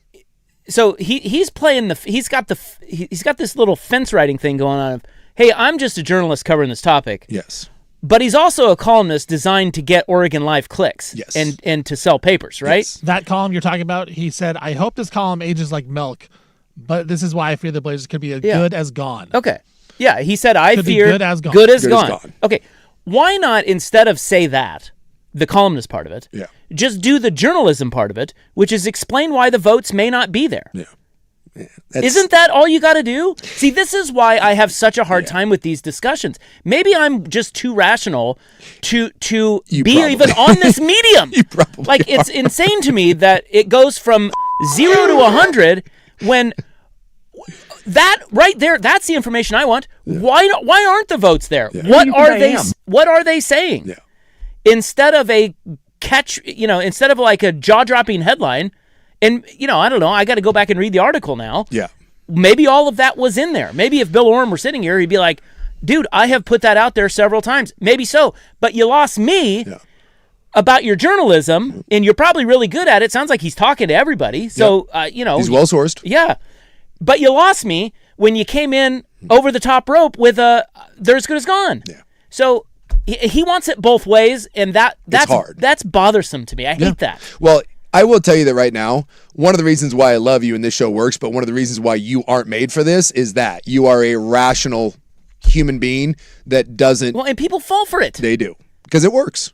So he's playing he's got this little fence riding thing going on of, hey, I'm just a journalist covering this topic. Yes. But he's also a columnist designed to get Oregon Live clicks and to sell papers, right? Yes. That column you're talking about, he said, I hope this column ages like milk, but this is why I fear the Blazers could be as good as gone. Okay. Yeah, he said, I Could be fear good as gone. good as gone. Okay, why not, instead of say that, the columnist part of it, just do the journalism part of it, which is explain why the votes may not be there. Yeah. Isn't that all you got to do? See, this is why I have such a hard time with these discussions. Maybe I'm just too rational to be even on this medium. You probably like, it's insane to me that it goes from 0 to 100 when that right there, that's the information I want. Why aren't the votes there? What are they saying? Yeah. Instead of instead of like a jaw-dropping headline. And, I don't know. I got to go back and read the article now. Yeah. Maybe all of that was in there. Maybe if Bill Oram were sitting here, he'd be like, dude, I have put that out there several times. Maybe so. But you lost me about your journalism, and you're probably really good at it. Sounds like he's talking to everybody. So, he's well-sourced. Yeah. But you lost me when you came in over the top rope with they're as good as gone. Yeah. So he wants it both ways, and that's hard. That's bothersome to me. I hate that. Well, I will tell you that right now, one of the reasons why I love you and this show works, but one of the reasons why you aren't made for this is that you are a rational human being that doesn't... Well, and people fall for it. They do. Because it works.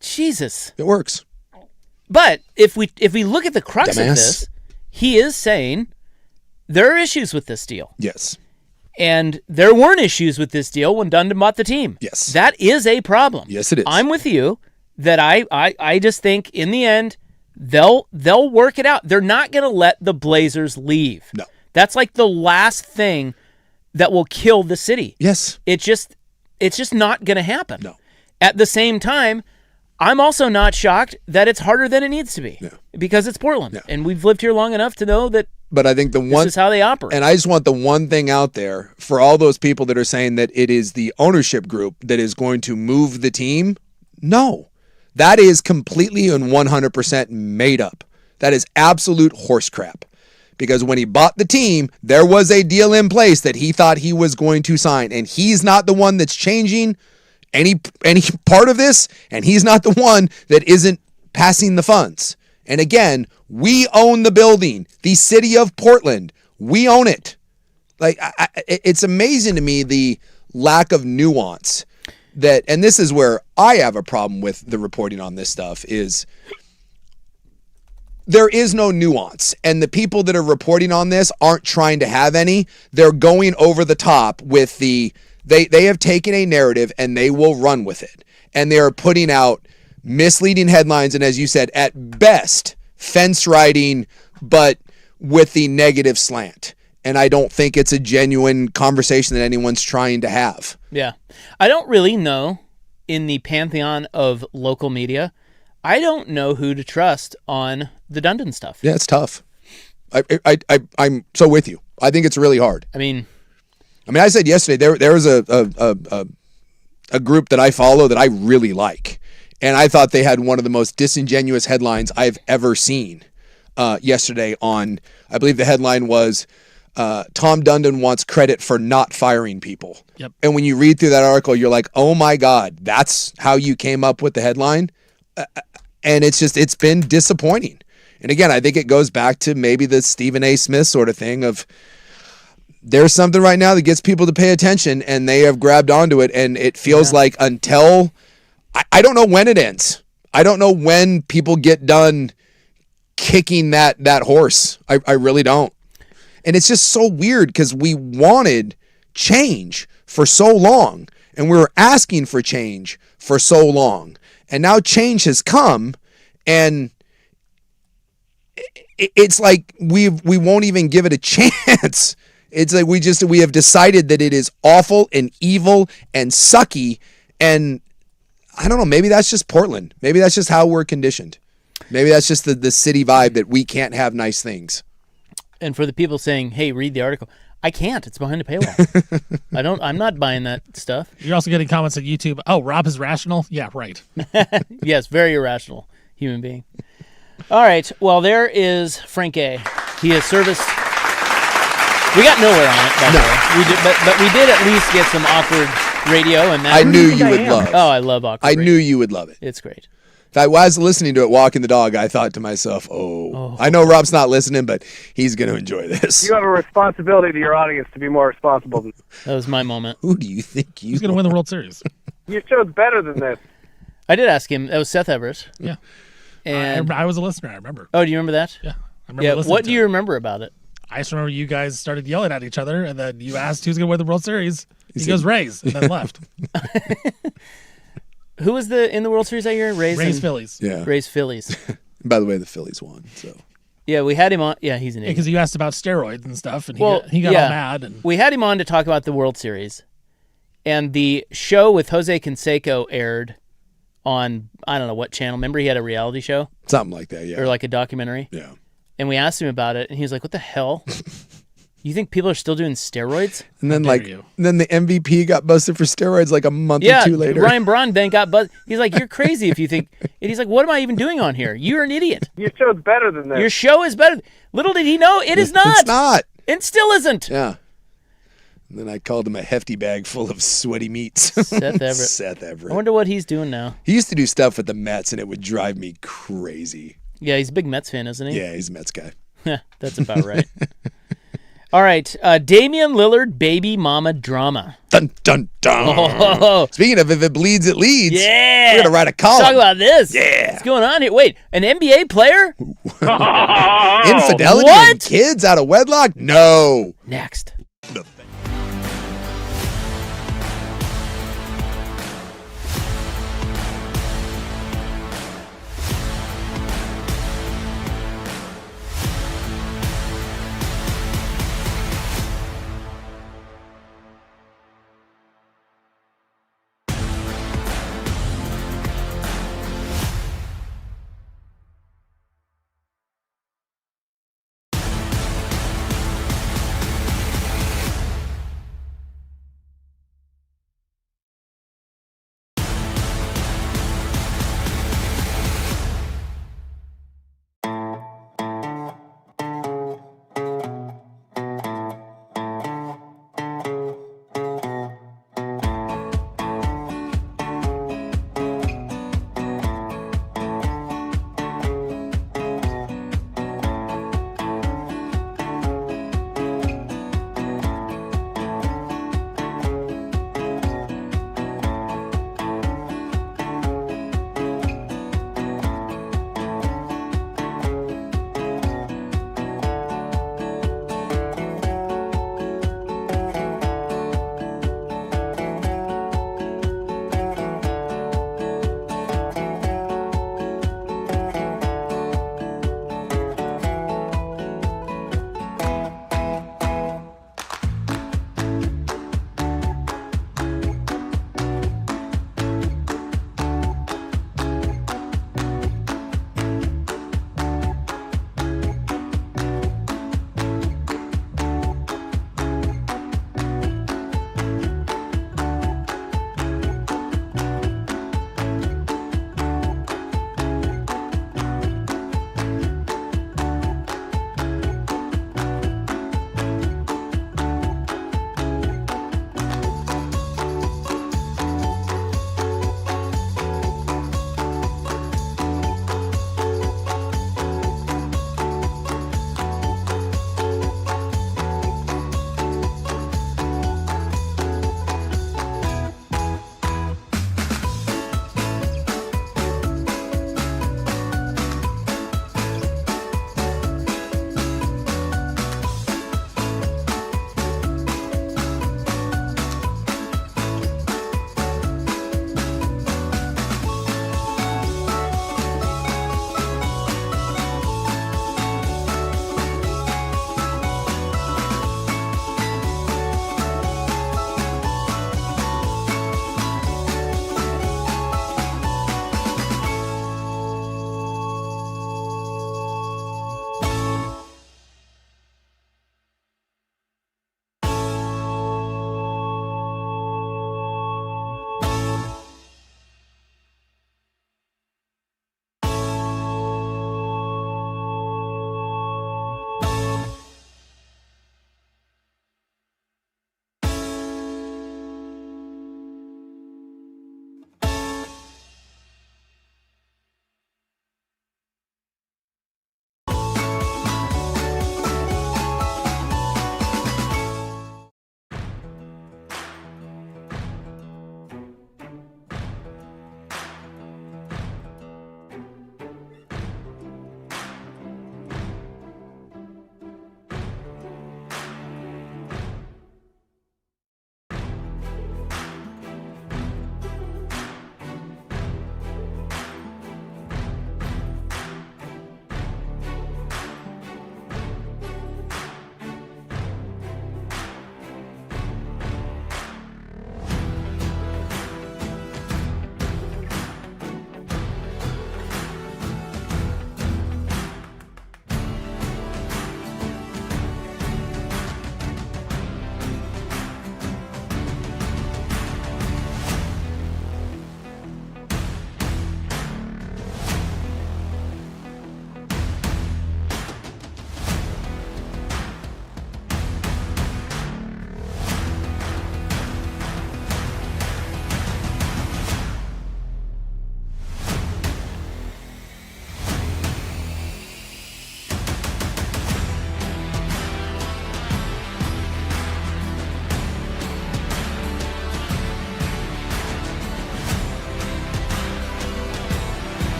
Jesus. It works. But if we look at the crux of this, he is saying there are issues with this deal. Yes. And there weren't issues with this deal when Dundon bought the team. Yes. That is a problem. Yes, it is. I'm with you that I just think in the end... They'll work it out. They're not going to let the Blazers leave. No. That's like the last thing that will kill the city. Yes. It's just not going to happen. No. At the same time, I'm also not shocked that it's harder than it needs to be because it's Portland. And we've lived here long enough to know that but I think this is how they operate. And I just want the one thing out there for all those people that are saying that it is the ownership group that is going to move the team. No. That is completely and 100% made up. That is absolute horse crap. Because when he bought the team, there was a deal in place that he thought he was going to sign. And he's not the one that's changing any part of this. And he's not the one that isn't passing the funds. And again, we own the building. The city of Portland. We own it. Like, it's amazing to me the lack of nuance. And this is where I have a problem with the reporting on this stuff is there is no nuance. And the people that are reporting on this aren't trying to have any. They're going over the top with they have taken a narrative and they will run with it. And they are putting out misleading headlines. And as you said, at best, fence riding, but with the negative slant. And I don't think it's a genuine conversation that anyone's trying to have. Yeah. I don't really know in the pantheon of local media, I don't know who to trust on the Dundon stuff. Yeah, it's tough. I'm so with you. I think it's really hard. I mean, I said yesterday, there was a group that I follow that I really like. And I thought they had one of the most disingenuous headlines I've ever seen yesterday on, I believe the headline was, Tom Dundon wants credit for not firing people. Yep. And when you read through that article, you're like, oh my God, that's how you came up with the headline? And it's been disappointing. And again, I think it goes back to maybe the Stephen A. Smith sort of thing of there's something right now that gets people to pay attention and they have grabbed onto it. And it feels like until, I don't know when it ends. I don't know when people get done kicking that horse. I really don't. And it's just so weird because we wanted change for so long and we were asking for change for so long. And now change has come and it's like we won't even give it a chance. It's like we have decided that it is awful and evil and sucky. And I don't know, maybe that's just Portland. Maybe that's just how we're conditioned. Maybe that's just the city vibe that we can't have nice things. And for the people saying, hey, read the article, I can't. It's behind a paywall. I'm not buying that stuff. You're also getting comments on YouTube. Oh, Rob is rational? Yeah, right. Yes, very irrational human being. All right. Well, there is Frank A. He has serviced. We got nowhere on it, by the way. We did, but we did at least get some awkward radio and that. I knew think you I would am? love. Oh, I love awkward. I radio. knew you would love it. It's great. In fact, while I was listening to it walking the dog, I thought to myself, I know Rob's not listening, but he's going to enjoy this. You have a responsibility to your audience to be more responsible than That was my moment. Who do you think Who's going to win the World Series? your show's better than this. I did ask him. That was Seth Everett. Yeah. And I was a listener. I remember. oh, do you remember that? Yeah. I remember Yeah. listening What to do it. you remember about it? I just remember you guys started yelling at each other, and then you asked who's going to win the World Series. He goes Rays, and then left. Who was in the World Series that year? Rays and- Phillies. Yeah. Rays Phillies. By the way, the Phillies won. So Yeah, we had him on. Yeah, he's an idiot. Because you asked about steroids and stuff, and Well, he got yeah. all mad. And We had him on to talk about the World Series, and the show with Jose Canseco aired on I don't know what channel. Remember, he had a reality show something like that. Yeah. or like a documentary, yeah. and we asked him about it, and he was like, "What the hell? You think people are still doing steroids?" And then dare you. then the MVP got busted for steroids like a month Yeah, or two later. Ryan Braun then got buzzed. He's like, "You're crazy if you think." And he's like, "What am I even doing on here? You're an idiot. Your show's better than this. Your show is better." Little did he know, it is not. It's not. It still isn't. Yeah. And then I called him a hefty bag full of sweaty meats. Seth Everett. Seth I Everett. wonder what he's doing now. He used to do stuff with the Mets, and it would drive me crazy. Yeah, he's a big Mets fan, isn't he? Yeah, he's a Mets guy. Yeah, that's about right. All right, Damian Lillard, baby mama drama. Dun, dun, dun. Oh, Speaking of if it bleeds, it leads. yeah. We're going to write a column. Talk about this. Yeah. What's going on here? Wait, an NBA player? Infidelity What? and kids out of wedlock? No. Next.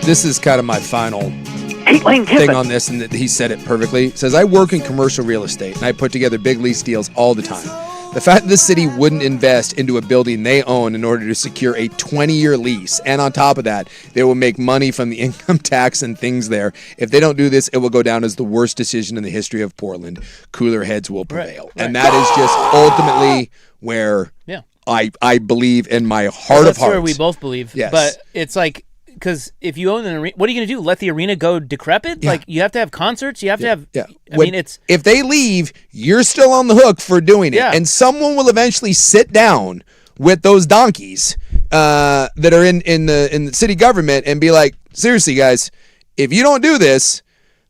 this is kind of my final thing on this, and that he said it perfectly. It says, I work in commercial real estate, and I put together big lease deals all the time. The fact that the city wouldn't invest into a building they own in order to secure a 20-year lease, and on top of that, they will make money from the income tax and things there. If they don't do this, it will go down as the worst decision in the history of Portland. Cooler heads will prevail. Right. And that is just ultimately where I believe in my heart of hearts. That's where we both believe. Yes. But it's like, because if you own an arena, what are you going to do? Let the arena go decrepit? Yeah. Like, you have to have concerts. You have to have. Yeah. I mean, it's. If they leave, you're still on the hook for doing it, and someone will eventually sit down with those donkeys that are in the city government and be like, seriously, guys, if you don't do this,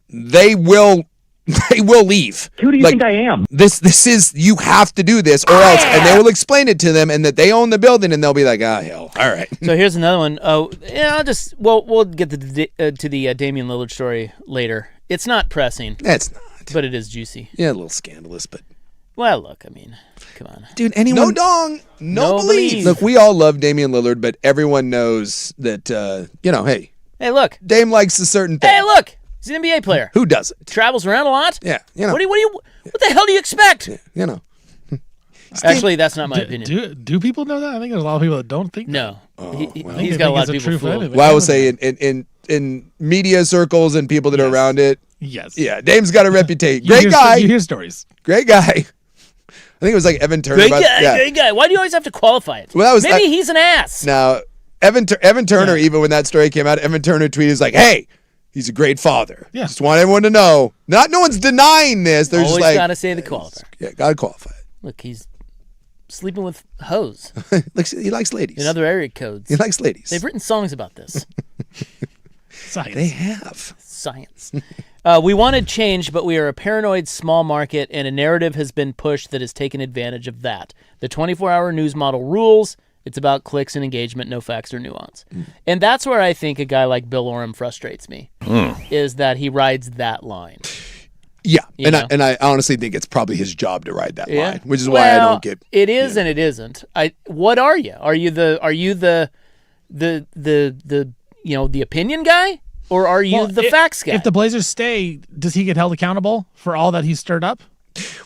they will leave. Who do you think I am? This is, you have to do this or else. And they will explain it to them, and that they own the building, and they'll be like, hell, all right. So here's another one. Oh, yeah, we'll get to the Damian Lillard story later. It's not pressing. It's not. But it is juicy. Yeah, a little scandalous, but. Well, look, I mean, come on. Dude, anyone. No dong, no believe. Look, we all love Damian Lillard, but everyone knows that, hey. Hey, look. Dame likes a certain thing. Hey, look. He's an NBA player. Who doesn't? Travels around a lot. Yeah, What the hell do you expect? Yeah, Actually, that's not my opinion. Do people know that? I think there's a lot of people that don't think that. No. Well. He's got a lot of people fooled. Well, I will say in media circles and people that are around it. Yes. Yeah, Dame's got a reputation. Great guy. You hear stories. Great guy. I think it was like Evan Turner. Great guy. Why do you always have to qualify it? Well, Maybe he's an ass. Now, Evan Turner, even when that story came out, Evan Turner tweeted like, hey, he's a great father. Yeah. Just want everyone to know. No one's denying this. They're always just like, got to say the qualifier. Yeah, got to qualify it. Look, he's sleeping with hoes. He likes ladies. In other area codes. He likes ladies. They've written songs about this. Science. They have. Science. We wanted change, but we are a paranoid small market, and a narrative has been pushed that has taken advantage of that. The 24-hour news model rules. It's about clicks and engagement, no facts or nuance. And that's where I think a guy like Bill Oram frustrates me, is that he rides that line. Yeah, and I honestly think it's probably his job to ride that line, which is why I don't get. It is and it isn't. What are you? Are you the opinion guy, or are you the facts guy? If the Blazers stay, does he get held accountable for all that he stirred up?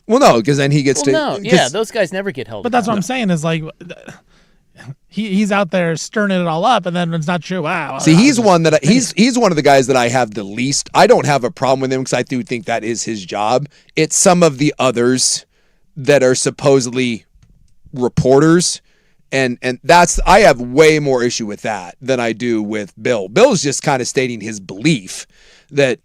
Well, no, because then he gets to. No, those guys never get held. But that's what I'm saying is like. He's out there stirring it all up, and then it's not true. Wow. See, he's one that he's one of the guys that I have the least. I don't have a problem with him because I do think that is his job. It's some of the others that are supposedly reporters, and that's I have way more issue with that than I do with Bill. Bill's just kind of stating his belief that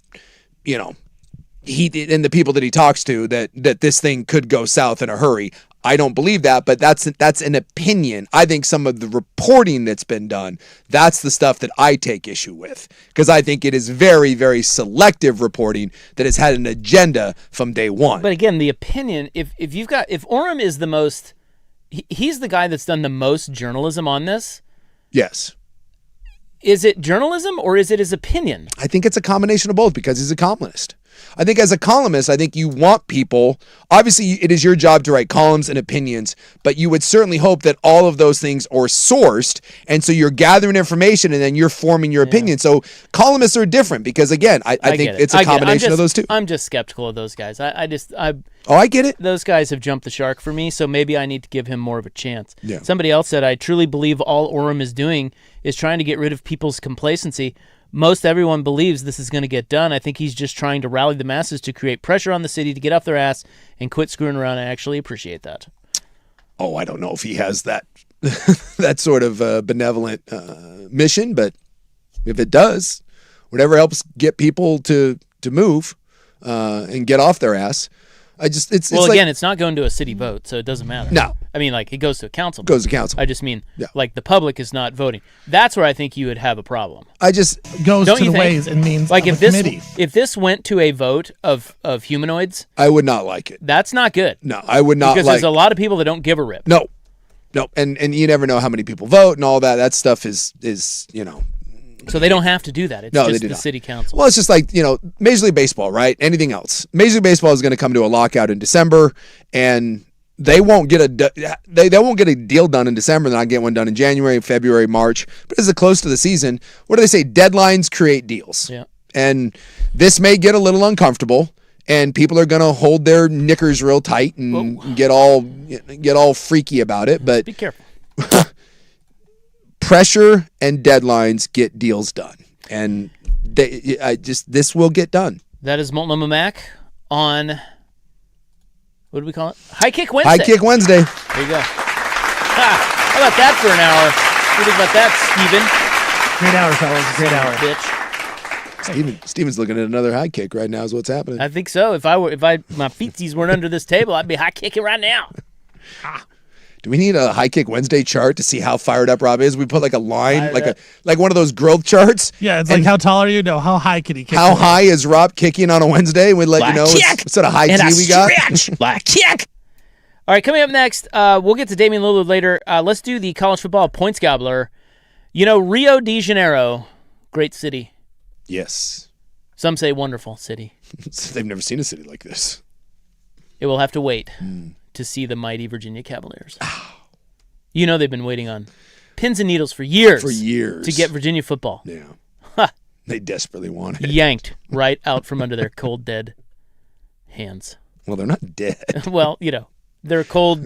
he and the people that he talks to that this thing could go south in a hurry. I don't believe that, but that's an opinion. I think some of the reporting that's been done, that's the stuff that I take issue with, because I think it is very, very selective reporting that has had an agenda from day one. But again, the opinion, if Oram is the most, he's the guy that's done the most journalism on this. Yes. Is it journalism or is it his opinion? I think it's a combination of both because he's a columnist. I think as a columnist, I think you want people, obviously it is your job to write columns and opinions, but you would certainly hope that all of those things are sourced, and so you're gathering information and then you're forming your opinion. So columnists are different because, again, I think it's a combination of those two. I'm just skeptical of those guys. I get it. Those guys have jumped the shark for me, so maybe I need to give him more of a chance. Yeah. Somebody else said, I truly believe all Oram is doing is trying to get rid of people's complacency. Most everyone believes this is going to get done. I think he's just trying to rally the masses to create pressure on the city to get off their ass and quit screwing around. I actually appreciate that. Oh, I don't know if he has that that sort of benevolent mission, but if it does, whatever helps get people to move and get off their ass. It's again, it's not going to a city vote, so it doesn't matter. No. I mean, like, it goes to a council. Goes to council. I just mean, like, the public is not voting. That's where I think you would have a problem. Goes to the ways and means like of committee. If this went to a vote of humanoids, I would not like it. That's not good. No, I would not because there's a lot of people that don't give a rip. No, and you never know how many people vote and all that. That stuff is So they don't have to do that. It's just the city council. Well, it's just like, Major League Baseball, right? Anything else. Major League Baseball is going to come to a lockout in December, and they won't get they won't get a deal done in December. They're not getting one done in January, February, March. But as it close to the season, what do they say? Deadlines create deals. Yeah. And this may get a little uncomfortable, and people are going to hold their knickers real tight and get all freaky about it. But be careful. Pressure and deadlines get deals done, and this will get done. That is Multnomah Mac on, what do we call it? High Kick Wednesday. High Kick Wednesday. There you go. How about that for an hour? What do you think about that, Steven? Great hour, fellas. Great hour. Bitch. Steven's looking at another high kick right now is what's happening. I think so. If my feetsies weren't under this table, I'd be high kicking right now. Do we need a High Kick Wednesday chart to see how fired up Rob is? We put like a line, like one of those growth charts. Yeah, it's like how tall are you? No, how high can he kick? How high is Rob kicking on a Wednesday? We'd let you know what sort of high key we got. Like kick. All right, coming up next, we'll get to Damian Lillard later. Let's do the college football points gobbler. You know, Rio de Janeiro, great city. Yes. Some say wonderful city. They've never seen a city like this. It will have to wait to see the mighty Virginia Cavaliers. You know they've been waiting on pins and needles for years. To get Virginia football. Yeah. They desperately want it. Yanked right out from under their cold, dead hands. Well, they're not dead. Well, you know, they're cold.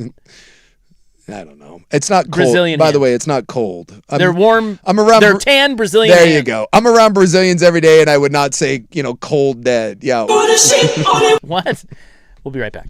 I don't know. It's not cold. Brazilian By hand. the way, it's not cold. They're warm. I'm around. They're tan Brazilian. There hand. you go. I'm around Brazilians every day, and I would not say, cold dead. Yeah. What? We'll be right back.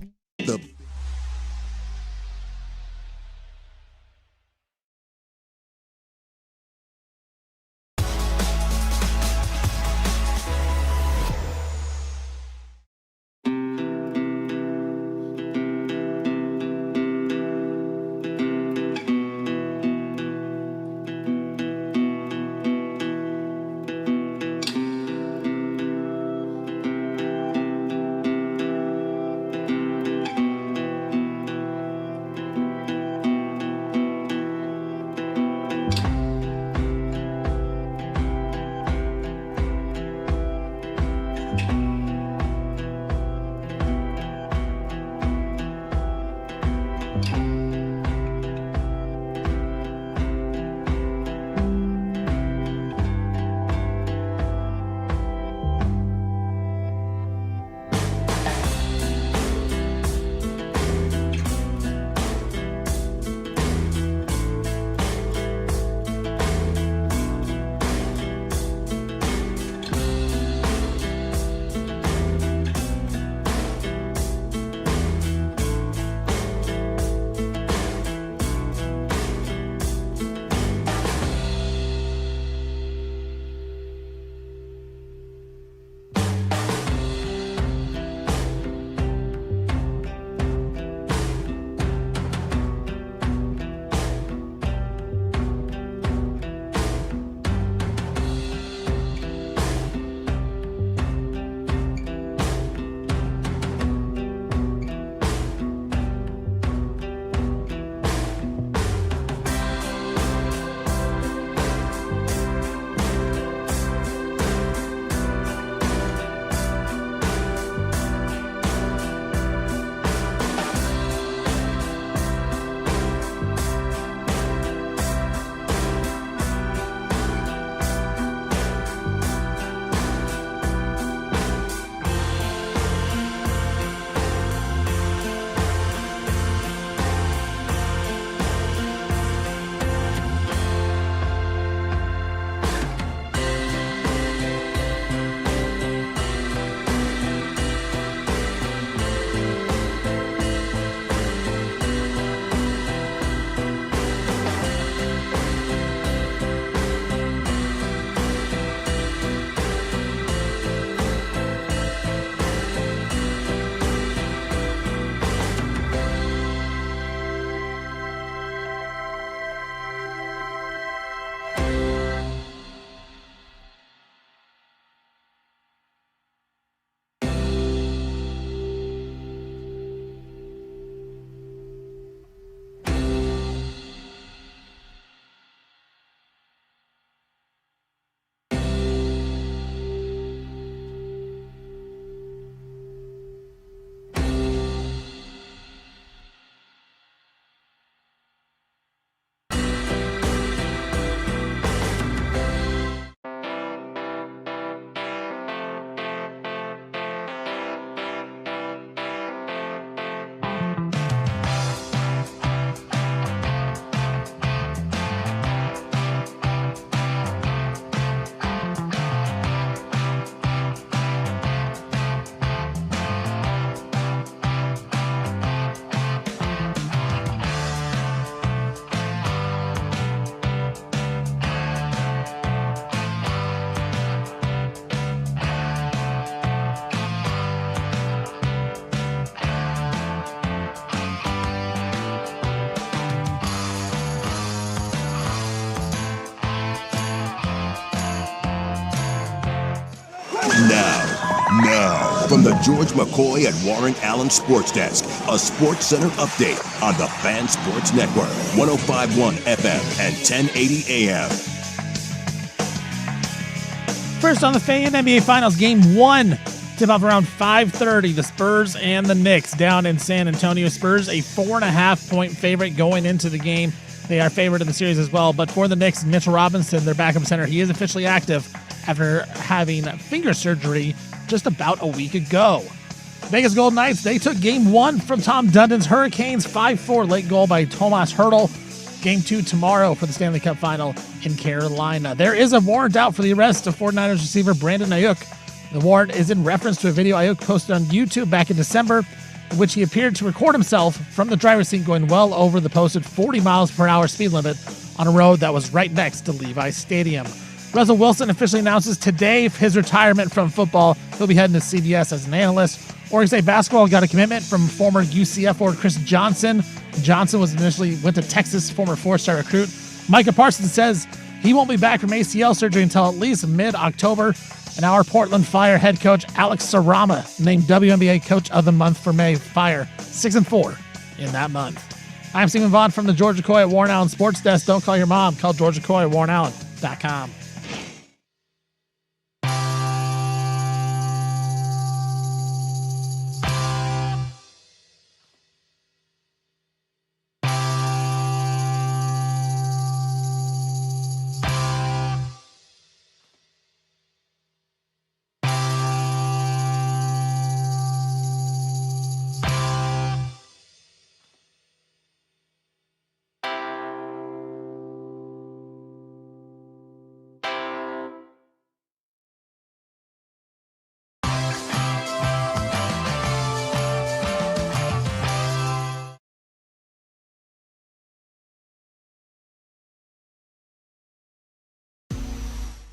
Now, from the George McCoy and Warren Allen Sports Desk, a Sports Center update on the Fan Sports Network, 105.1 FM and 1080 AM. First on the Fan, NBA Finals Game 1. Tip off around 5:30. The Spurs and the Knicks down in San Antonio. Spurs a 4.5-point favorite going into the game. They are favored in the series as well. But for the Knicks, Mitchell Robinson, their backup center, he is officially active after having finger surgery just about a week ago. Vegas Golden Knights, they took Game 1 from Tom Dundon's Hurricanes. 5-4 late goal by Tomas Hertl. Game 2 tomorrow for the Stanley Cup Final in Carolina. There is a warrant out for the arrest of 49ers receiver Brandon Ayuk. The warrant is in reference to a video Ayuk posted on YouTube back in December, in which he appeared to record himself from the driver's seat going well over the posted 40 miles per hour speed limit on a road that was right next to Levi's Stadium. Russell Wilson officially announces today his retirement from football. He'll be heading to CBS as an analyst. Oregon State basketball got a commitment from former UCF forward Chris Johnson. Johnson went to Texas, former four-star recruit. Micah Parsons says he won't be back from ACL surgery until at least mid-October. And our Portland Fire head coach Alex Sarama named WNBA Coach of the Month for May. Fire 6-4 in that month. I'm Stephen Vaughn from the George McCoy at Warren Allen Sports Desk. Don't call your mom. Call George McCoy at WarrenAllen.com.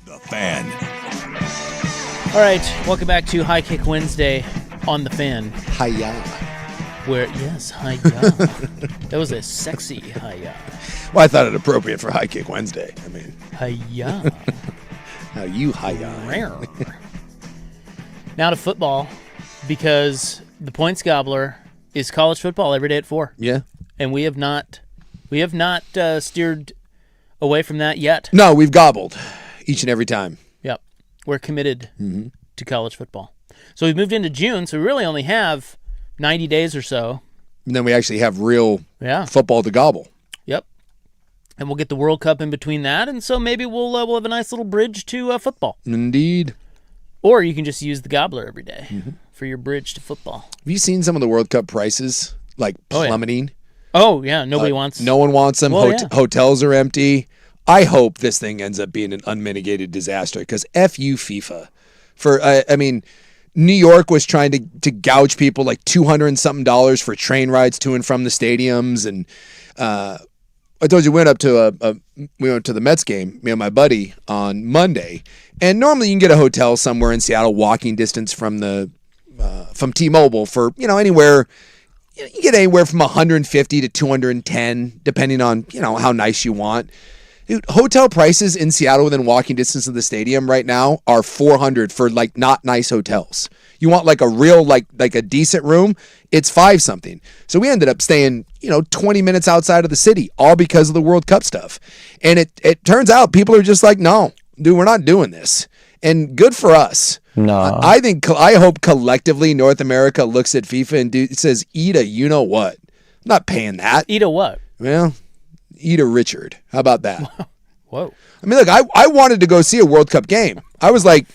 The Fan. All right, welcome back to High Kick Wednesday on the Fan. Hiya. Hiya. That was a sexy hiya. Well, I thought it appropriate for High Kick Wednesday. I mean, Hiya. how you hiya. Rare. Now to football, because the points gobbler is college football every day at 4. Yeah. And we have not steered away from that yet. No, we've gobbled each and every time. Yep. We're committed to college football. So we've moved into June, so we really only have 90 days or so. And then we actually have real football to gobble. Yep. And we'll get the World Cup in between that, and so maybe we'll have a nice little bridge to football. Indeed. Or you can just use the gobbler every day for your bridge to football. Have you seen some of the World Cup prices, like plummeting? Oh, yeah. Nobody wants. No one wants them. Well, Hotels are empty. I hope this thing ends up being an unmitigated disaster because F you FIFA. New York was trying to gouge people like $200 and something for train rides to and from the stadiums. And I told you we went to the Mets game, me and my buddy, on Monday. And normally you can get a hotel somewhere in Seattle, walking distance from T-Mobile for anywhere. You get anywhere from 150 to 210, depending on how nice you want. Dude, hotel prices in Seattle within walking distance of the stadium right now are $400 for like not nice hotels. You want like a real like a decent room, it's $5 something. So we ended up staying 20 minutes outside of the city, all because of the World Cup stuff. And it turns out people are just like, no, dude, we're not doing this. And good for us. No, I hope collectively North America looks at FIFA and says, eat a you know what. I'm not paying that. Eat a what? Well, eat a Richard. How about that? Whoa. I mean, look, I wanted to go see a World Cup game. I was like,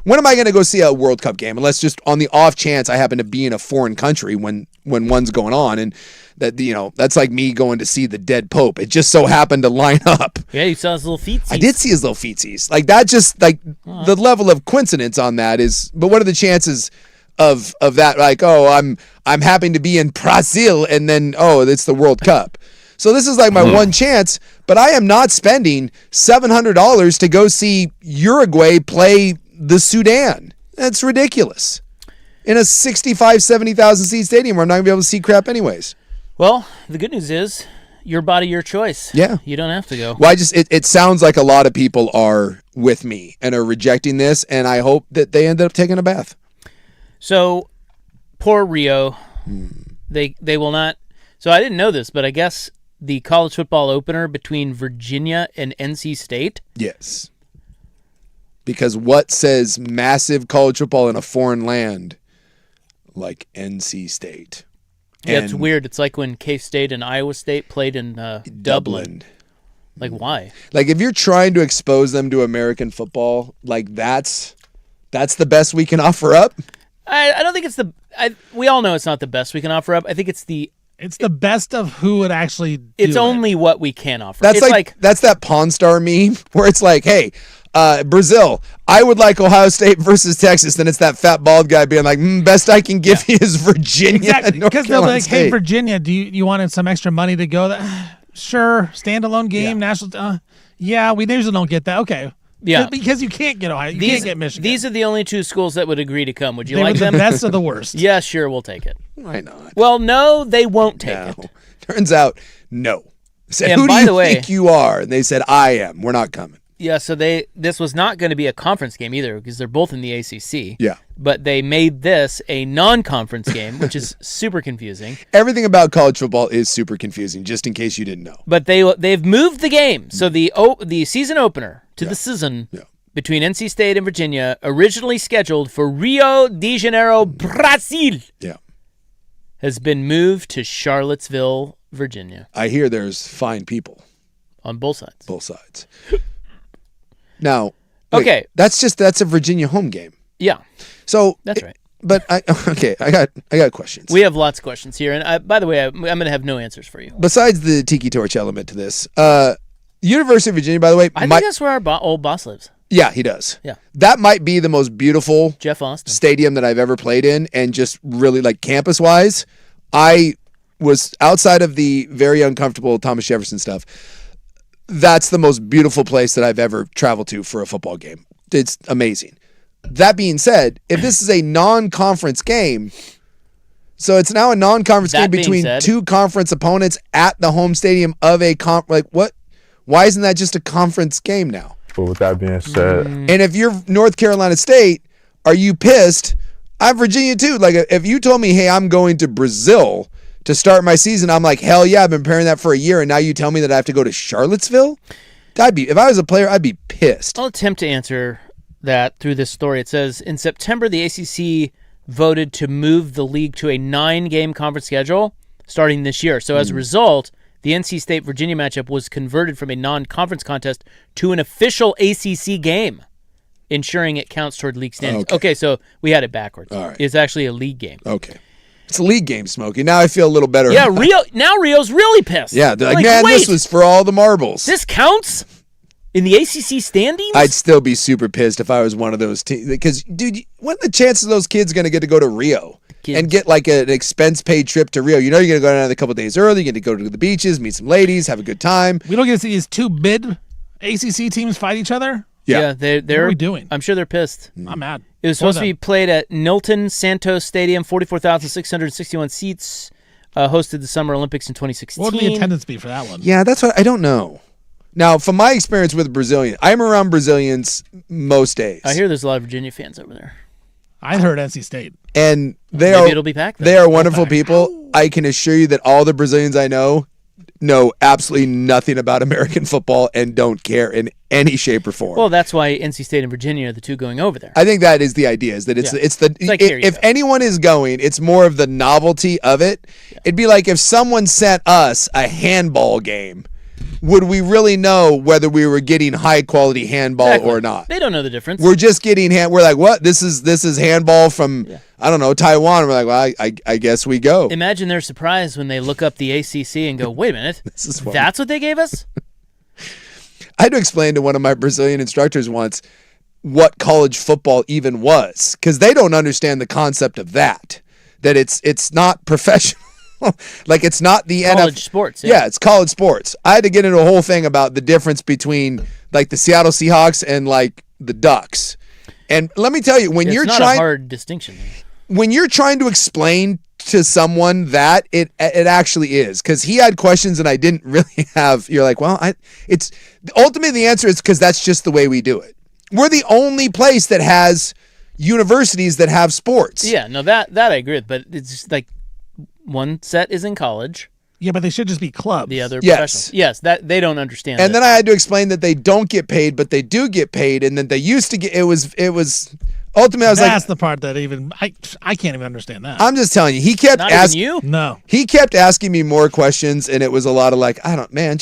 when am I going to go see a World Cup game? Unless just on the off chance I happen to be in a foreign country when one's going on. And that's like me going to see the dead Pope. It just so happened to line up. Yeah, you saw his little feetsies. I did see his little feetsies. Like that just like the level of coincidence on that is, but what are the chances of that? Like, oh, I'm happy to be in Brazil and then, oh, it's the World Cup. So this is like my one chance, but I am not spending $700 to go see Uruguay play the Sudan. That's ridiculous. In a 65, 70,000 seat stadium where I'm not going to be able to see crap anyways. Well, the good news is your body, your choice. Yeah. You don't have to go. Well, it sounds like a lot of people are with me and are rejecting this, and I hope that they end up taking a bath. So, poor Rio. They will not. So I didn't know this, but I guess the college football opener between Virginia and NC State. Yes. Because what says massive college football in a foreign land like NC State? Yeah, it's weird. It's like when K-State and Iowa State played in Dublin. Like, why? Like, if you're trying to expose them to American football, like, that's the best we can offer up? I don't think it's we all know it's not the best we can offer up. I think it's the best of who would actually do It's only what we can offer. That's it's that's that Pawn Star meme where it's like, hey, Brazil, I would like Ohio State versus Texas. Then it's that fat bald guy being like, best I can give you is Virginia. Exactly. Because they'll be like, State. hey, Virginia, do you wanted some extra money to go there? Sure. Standalone game, national. Yeah, we usually don't get that. Okay. Yeah. Because you can't get Ohio. You can't get Michigan. These are the only two schools that would agree to come. Would you They like were them? the best of the worst. Yeah, sure, we'll take it. Why not? Well, no, they won't take it. Turns out, no. I said, And who by do the you way- think you are? And they said, I am. We're not coming. Yeah, so this was not going to be a conference game either because they're both in the ACC. Yeah. But they made this a non-conference game, which is super confusing. Everything about college football is super confusing, just in case you didn't know. But they've moved the game. So the season opener to the season between NC State and Virginia, originally scheduled for Rio de Janeiro, Brazil, has been moved to Charlottesville, Virginia. I hear there's fine people. On both sides. Both sides. Now, wait, that's a Virginia home game. Yeah. So that's right. But I got questions. We have lots of questions here, and by the way, I'm going to have no answers for you. Besides the Tiki Torch element to this, University of Virginia, by the way, I think that's where our old boss lives. Yeah, he does. Yeah. That might be the most beautiful Jeff Austin stadium that I've ever played in, and just really like campus wise, I was outside of the very uncomfortable Thomas Jefferson stuff. That's the most beautiful place that I've ever traveled to for a football game. It's amazing. That being said, if this is a non-conference game, so it's now a non-conference game between two conference opponents at the home stadium of a what? Why isn't that just a conference game now? But with that being said, and if you're North Carolina State, are you pissed? I'm Virginia too. Like, if you told me, hey, I'm going to Brazil to start my season, I'm like, hell yeah, I've been preparing that for a year, and now you tell me that I have to go to Charlottesville? If I was a player, I'd be pissed. I'll attempt to answer that through this story. It says, in September, the ACC voted to move the league to a 9-game conference schedule starting this year. So as a result, the NC State-Virginia matchup was converted from a non-conference contest to an official ACC game, ensuring it counts toward league standings. Okay, so we had it backwards. All right. It's actually a league game. Okay. It's a league game, Smokey. Now I feel a little better. Yeah, Rio's really pissed. Yeah, they're like, man, wait, this was for all the marbles. This counts in the ACC standings? I'd still be super pissed if I was one of those teams. Because, dude, what are the chances of those kids going to get to go to Rio and get like an expense-paid trip to Rio? You know you're going to go down a couple days early. You're going to go to the beaches, meet some ladies, have a good time. We don't get to see these two mid ACC teams fight each other? Yeah, they're What are we doing? I'm sure they're pissed. I'm mad. It was supposed to be played at Nilton Santos Stadium, 44,661 seats, hosted the Summer Olympics in 2016. What would the attendance be for that one? Yeah, that's what I don't know. Now, from my experience with Brazilians, I'm around Brazilians most days. I hear there's a lot of Virginia fans over there. I heard NC State. And Maybe it'll be packed then. They are wonderful people. I can assure you that all the Brazilians I know absolutely nothing about American football and don't care in any shape or form. Well, that's why NC State and Virginia are the two going over there. I think that is the idea, is that if anyone is going, it's more of the novelty of it. Yeah. It'd be like if someone sent us a handball game. Would we really know whether we were getting high quality handball or not? They don't know the difference. We're just getting we're like, what? This is handball from I don't know, Taiwan. We're like, well, I guess we go. Imagine their surprise when they look up the ACC and go, wait a minute, that's what they gave us? I had to explain to one of my Brazilian instructors once what college football even was, because they don't understand the concept of that it's not professional. Like, it's not the college sports. Yeah, it's college sports. I had to get into a whole thing about the difference between like the Seattle Seahawks and like the Ducks. And let me tell you, when it's you're not trying, a hard distinction. When you're trying to explain to someone that it actually is, because he had questions and I didn't really have. You're like, well, it's ultimately the answer is because that's just the way we do it. We're the only place that has universities that have sports. Yeah, no, that I agree with, but it's just like one set is in college. Yeah, but they should just be clubs. The other Yes. professional. Yes, that they don't understand. And it. then I had to explain that they don't get paid, but they do get paid, and that they used to get. It was ultimately I was That's like, the part that even I can't even understand that. I'm just telling you, he kept Not even asking. you. No. He kept asking me more questions, and it was a lot of like, I don't know,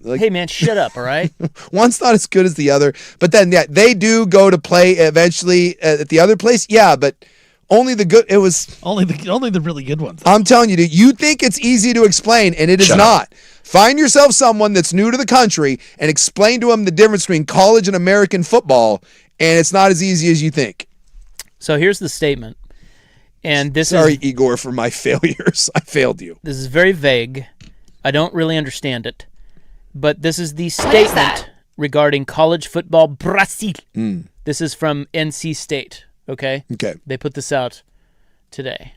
like, Hey man, shut up, all right? one's not as good as the other. But then, yeah, they do go to play eventually at the other place. Yeah, but only the good. It was Only the really good ones. I'm telling you, dude, you think it's easy to explain, and it is not. Find yourself someone that's new to the country and explain to them the difference between college and American football, and it's not as easy as you think. So here's the statement. And this Sorry, is Igor, for my failures. I failed you. this is very vague. I don't really understand it. But this is the statement regarding college football Brazil. This is from NC State, okay? Okay. They put this out today.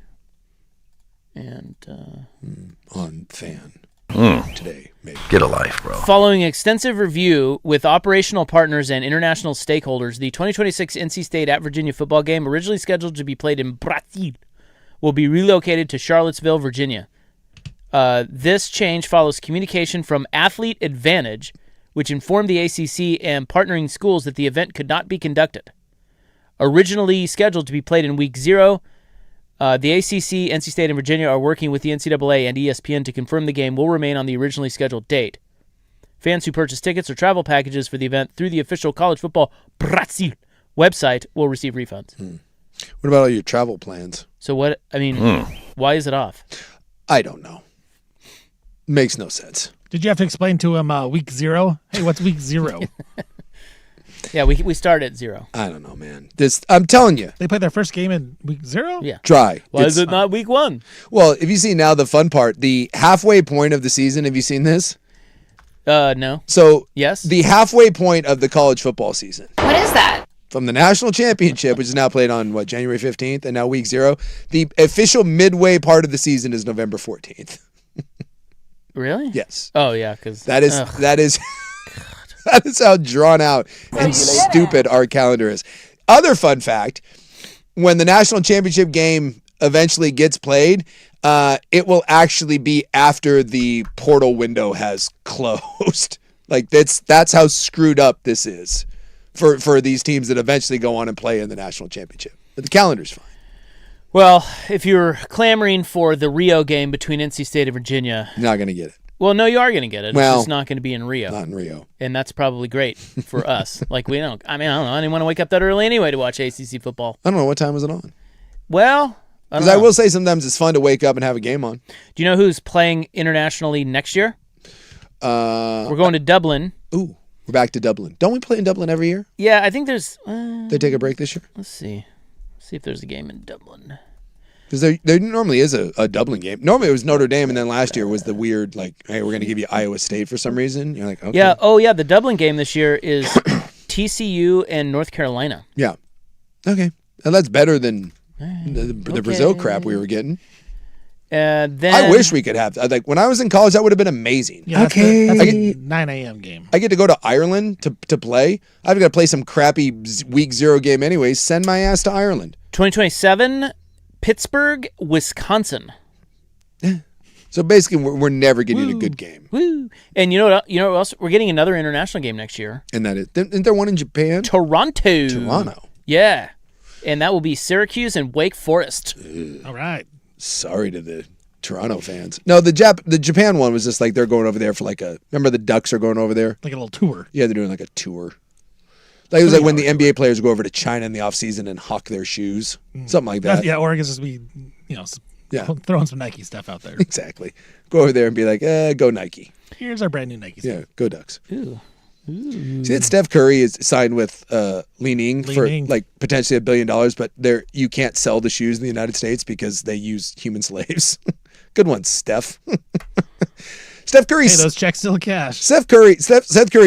And On fan. Today, maybe. Get a life, bro. following extensive review with operational partners and international stakeholders, the 2026 NC State at Virginia football game, originally scheduled to be played in Brazil, will be relocated to Charlottesville, Virginia. This change follows communication from Athlete Advantage, which informed the ACC and partnering schools that the event could not be conducted. Originally scheduled to be played in Week 0, the ACC, NC State, and Virginia are working with the NCAA and ESPN to confirm the game will remain on the originally scheduled date. Fans who purchase tickets or travel packages for the event through the official College Football Brazil website will receive refunds. What about all your travel plans? So what, I mean, why is it off? I don't know. Makes no sense. Did you have to explain to him week 0? Hey, what's week 0? Yeah, we start at 0. I don't know, man. I'm telling you. They played their first game in week 0? Yeah. Try. Why is it not week 1? Well, if you see now the fun part, the halfway point of the season, have you seen this? No. So Yes? the halfway point of the college football season. What is that? From the national championship, which is now played on, January 15th, and now week 0, the official midway part of the season is November 14th. Really? Yes. Oh, yeah, because... That is that is how drawn out and stupid our calendar is. Other fun fact, when the national championship game eventually gets played, it will actually be after the portal window has closed. Like that's how screwed up this is for these teams that eventually go on and play in the national championship. But the calendar's fine. Well, if you're clamoring for the Rio game between NC State and Virginia... You're not going to get it. Well, no, you are going to get it. Well, it's just not going to be in Rio. Not in Rio. And that's probably great for us. Like, I don't know. I didn't want to wake up that early anyway to watch ACC football. I don't know. What time was it on? Well, I don't Because I know. will say sometimes it's fun to wake up and have a game on. Do you know who's playing internationally next year? We're going to Dublin. Ooh, we're back to Dublin. Don't we play in Dublin every year? Yeah, I think there's... They take a break this year? let's see. See if there's a game in Dublin. Because there normally is a Dublin game. Normally it was Notre Dame, and then last year was the weird, like, hey, we're going to give you Iowa State for some reason. You're like, okay. Yeah. Oh, yeah. The Dublin game this year is TCU and North Carolina. Yeah. Okay. And that's better than the Brazil crap we were getting. Then I wish we could have. Like, when I was in college, that would have been amazing. Yeah, that's the 9 a.m. game. I get to go to Ireland to play. I've got to play some crappy week 0 game anyways. Send my ass to Ireland. 2027, Pittsburgh, Wisconsin. So basically, we're never getting a good game. Woo! And you know what else? We're getting another international game next year. And that is, isn't there one in Japan? Toronto. Yeah. And that will be Syracuse and Wake Forest. All right. Sorry to the Toronto fans. No, the Japan one was just like they're going over there for like remember the Ducks are going over there? Like a little tour. Yeah, they're doing like a tour. Like it was like when the NBA players go over to China in the offseason and hawk their shoes. Something like that. Yeah, or I guess just be, throwing some Nike stuff out there. Exactly. Go over there and be like, go Nike. Here's our brand new Nike stuff. Yeah, go Ducks. Ooh. See that Steph Curry is signed with Li Ning for like potentially $1 billion, but you can't sell the shoes in the United States because they use human slaves. Good one, Steph. Steph Curry. Hey, those checks still cash. Seth Curry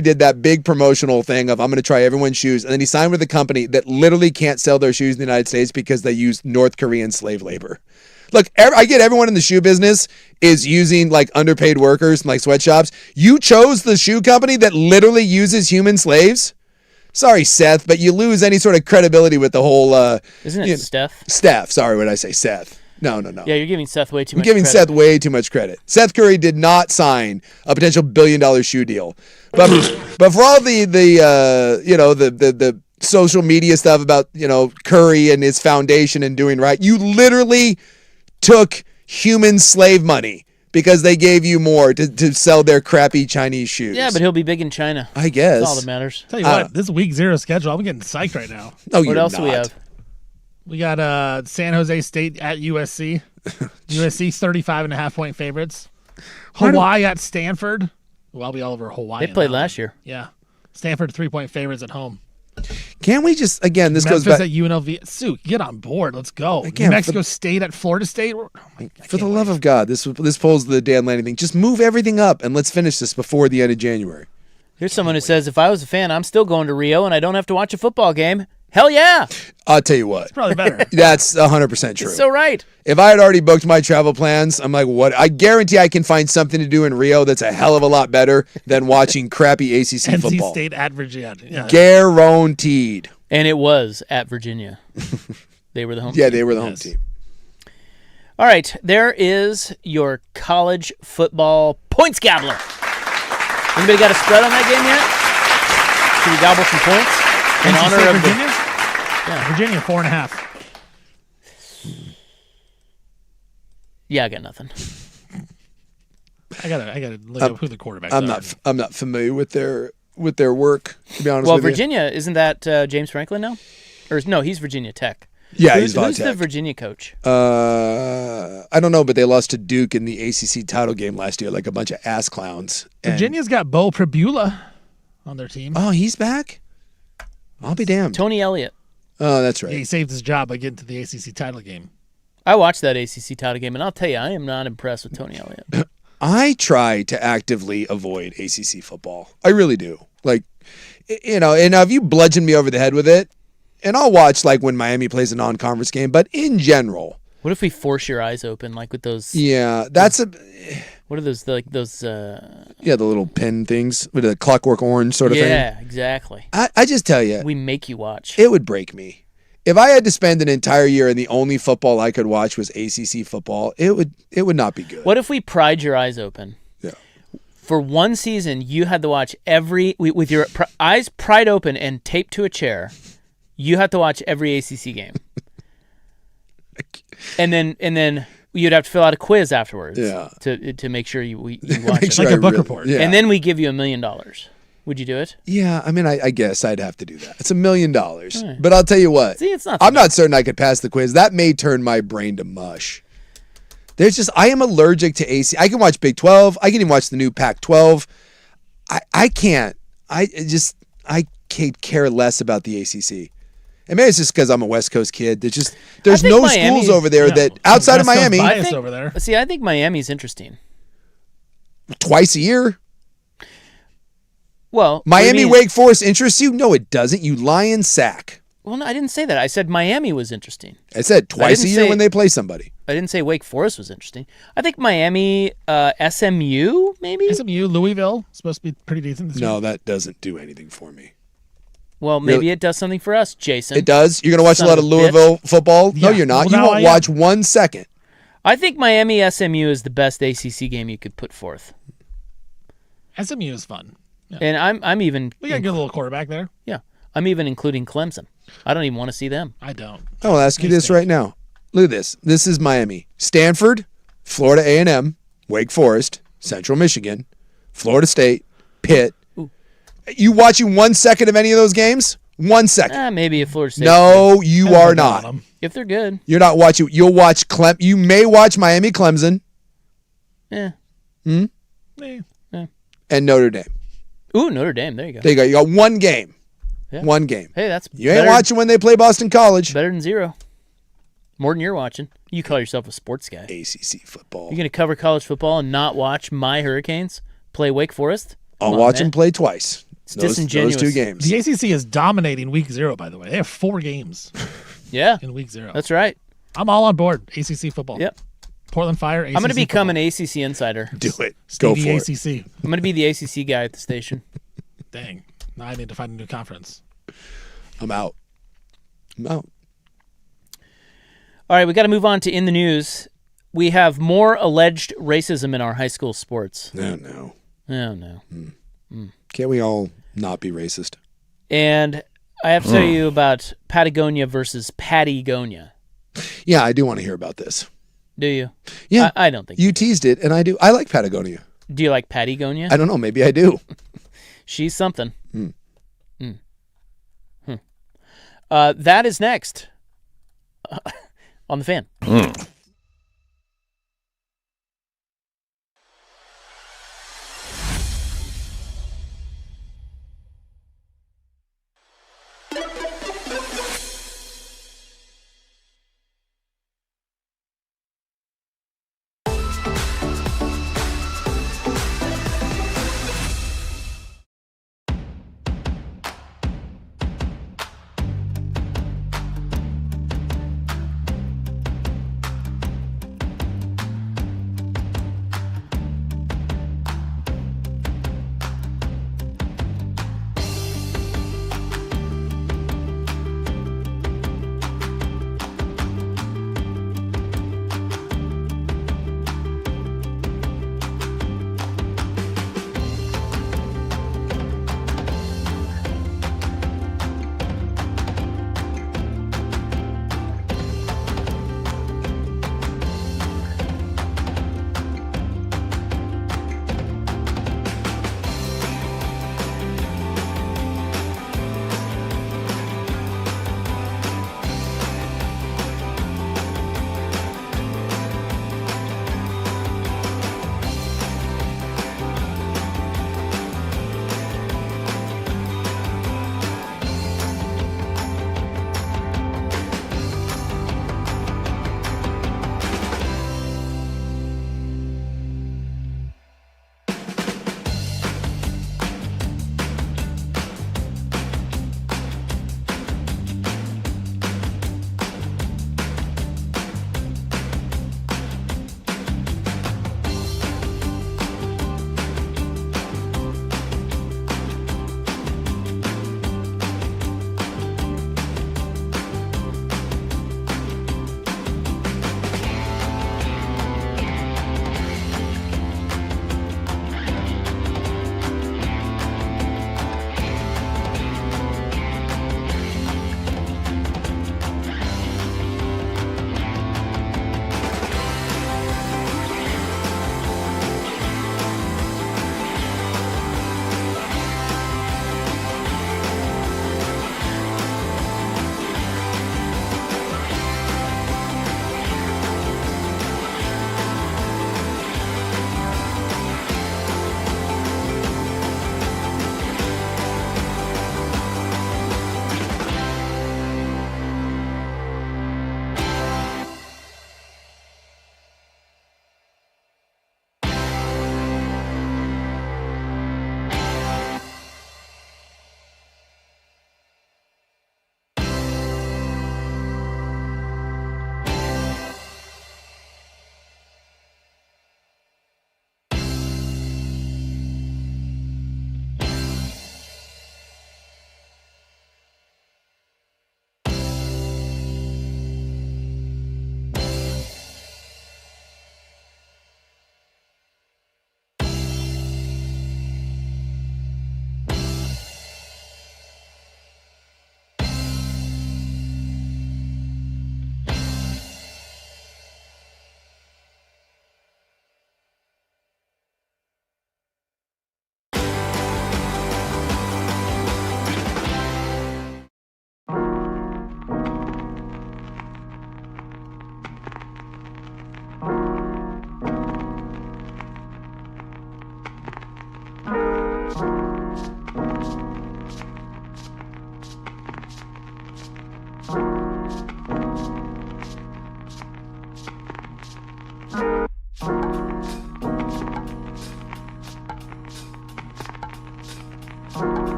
did that big promotional thing of I'm going to try everyone's shoes, and then he signed with a company that literally can't sell their shoes in the United States because they use North Korean slave labor. Look, I get everyone in the shoe business is using like underpaid workers and like sweatshops. You chose the shoe company that literally uses human slaves. Sorry, Seth, but you lose any sort of credibility with the whole. Isn't it Steph? Steph. Sorry, what did I say? Seth. No. Yeah, you're giving Seth way too much I'm giving credit. Seth way too much credit. Seth Curry did not sign a potential $1 billion shoe deal. But for all the social media stuff about, Curry and his foundation and doing right, you literally took human slave money because they gave you more to sell their crappy Chinese shoes. Yeah, but he'll be big in China. I guess. That's all that matters. Tell you what, this week 0 schedule, I'm getting psyched right now. No, what else do we have? We got San Jose State at USC. USC 35.5-point favorites. Hawaii at Stanford. Well, I'll be all over Hawaii. They played last year. Yeah. Stanford 3-point favorites at home. Can't we just, again, this Memphis goes back. at UNLV. Sue, get on board. Let's go. Again, New Mexico State at Florida State. For the love of God, this pulls the Dan Lanning thing. Just move everything up and let's finish this before the end of January. Here's someone who says, if I was a fan, I'm still going to Rio and I don't have to watch a football game. Hell yeah. I'll tell you what. It's probably better. That's 100% true. It's so right. If I had already booked my travel plans, I'm like, what? I guarantee I can find something to do in Rio that's a hell of a lot better than watching crappy ACC NC football. State at Virginia. Yeah. Guaranteed. And it was at Virginia. They were the home team. Yeah, they were the home team. All right, there is your college football points gobbler. Anybody got a spread on that game yet? Should we gobble some points in NC honor State, of Virginia? Yeah, Virginia 4.5. Yeah, I got nothing. I gotta look up who the quarterbacks are. I'm not familiar with their work, to be honest Well, with you. Virginia, isn't that James Franklin now? Or no, he's Virginia Tech. Yeah, he's Who's the Tech. Virginia coach? I don't know, but they lost to Duke in the ACC title game last year, like a bunch of ass clowns. And- Virginia's got Bo Pribula on their team. Oh, he's back? I'll be damned. Tony Elliott. Oh, that's right. He saved his job by getting to the ACC title game. I watched that ACC title game, and I'll tell you, I am not impressed with Tony Elliott. I try to actively avoid ACC football. I really do. Like, and if you bludgeon me over the head with it, and I'll watch like when Miami plays a non-conference game, but in general. What if we force your eyes open, like with those? Yeah, that's What are those, like those? Yeah, the little pin things with the Clockwork Orange sort of thing. Yeah, exactly. I just tell you. We make you watch. It would break me. If I had to spend an entire year and the only football I could watch was ACC football, it would not be good. What if we pried your eyes open? Yeah. For one season, you had to watch with your eyes pried open and taped to a chair. You had to watch every ACC game, and then you'd have to fill out a quiz afterwards. Yeah. To make sure you watch it. Like a book report. Yeah. And then we give you $1 million. Would you do it? Yeah, I mean, I guess I'd have to do that. It's $1 million. Right. But I'll tell you what. See, it's not. I'm not certain I could pass the quiz. That may turn my brain to mush. I am allergic to AC. I can watch Big 12. I can even watch the new Pac-12. I can't. I could care less about the ACC. And maybe it's just because I'm a West Coast kid. There's no schools over there that outside of Miami. Over there. See, I think Miami's interesting. Twice a year. Well, Miami Wake Forest interests you? No, it doesn't. You lion sack. Well, no, I didn't say that. I said Miami was interesting. I said twice a year when they play somebody. I didn't say Wake Forest was interesting. I think Miami, SMU, maybe? SMU, Louisville, supposed to be pretty decent this year. No, that doesn't do anything for me. Well, maybe it does something for us, Jason. It does? You're going to watch a lot of Louisville football? No, you're not. You won't watch 1 second. I think Miami SMU is the best ACC game you could put forth. SMU is fun. Yeah. And I'm even... We got a good little quarterback there. Yeah. I'm even including Clemson. I don't even want to see them. I don't. I'll ask you this right now. Look at this. This is Miami. Stanford, Florida A&M, Wake Forest, Central Michigan, Florida State, Pitt. Ooh. You watching 1 second of any of those games? 1 second. Maybe if Florida State. No, you are not. If they're good. You're not watching. You'll watch You may watch Miami Clemson. Yeah. And Notre Dame. Ooh, Notre Dame. There you go. There you go. You got one game. Yeah. One game. Hey, that's You ain't watching when they play Boston College. Better than zero. More than you're watching. You call yourself a sports guy. ACC football. You're going to cover college football and not watch my Hurricanes play Wake Forest? I'll watch them play twice. It's disingenuous. Those 2 games. The ACC is dominating week 0, by the way. They have 4 games. Yeah. In week 0. That's right. I'm all on board. ACC football. Yep. Portland Fire. ACC I'm going to become football. an ACC insider. Do it. Go Stevie for it. ACC. I'm going to be the ACC guy at the station. Dang. Now I need to find a new conference. I'm out. All right, we got to move on to In the News. We have more alleged racism in our high school sports. No. Oh, no. Can't we all not be racist? And I have to tell you about Patagonia versus Patagonia. Yeah, I do want to hear about this. Do you? Yeah. I don't think you teased it, and I do. I like Patagonia. Do you like Patagonia? I don't know. Maybe I do. She's something. That is next on the Fan.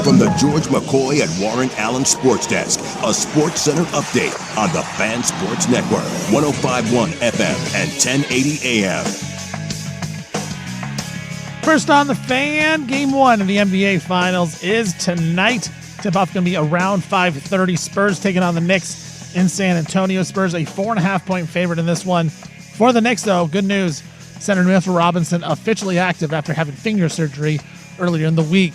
From the George McCoy and Warren Allen Sports Desk, a Sports Center update on the Fan Sports Network, 105.1 FM and 1080 AM. First on the Fan, Game 1 of the NBA Finals is tonight. Tip-off going to be around 5:30. Spurs taking on the Knicks in San Antonio. Spurs a 4.5-point favorite in this one. For the Knicks, though, good news. Center Mitchell Robinson officially active after having finger surgery earlier in the week.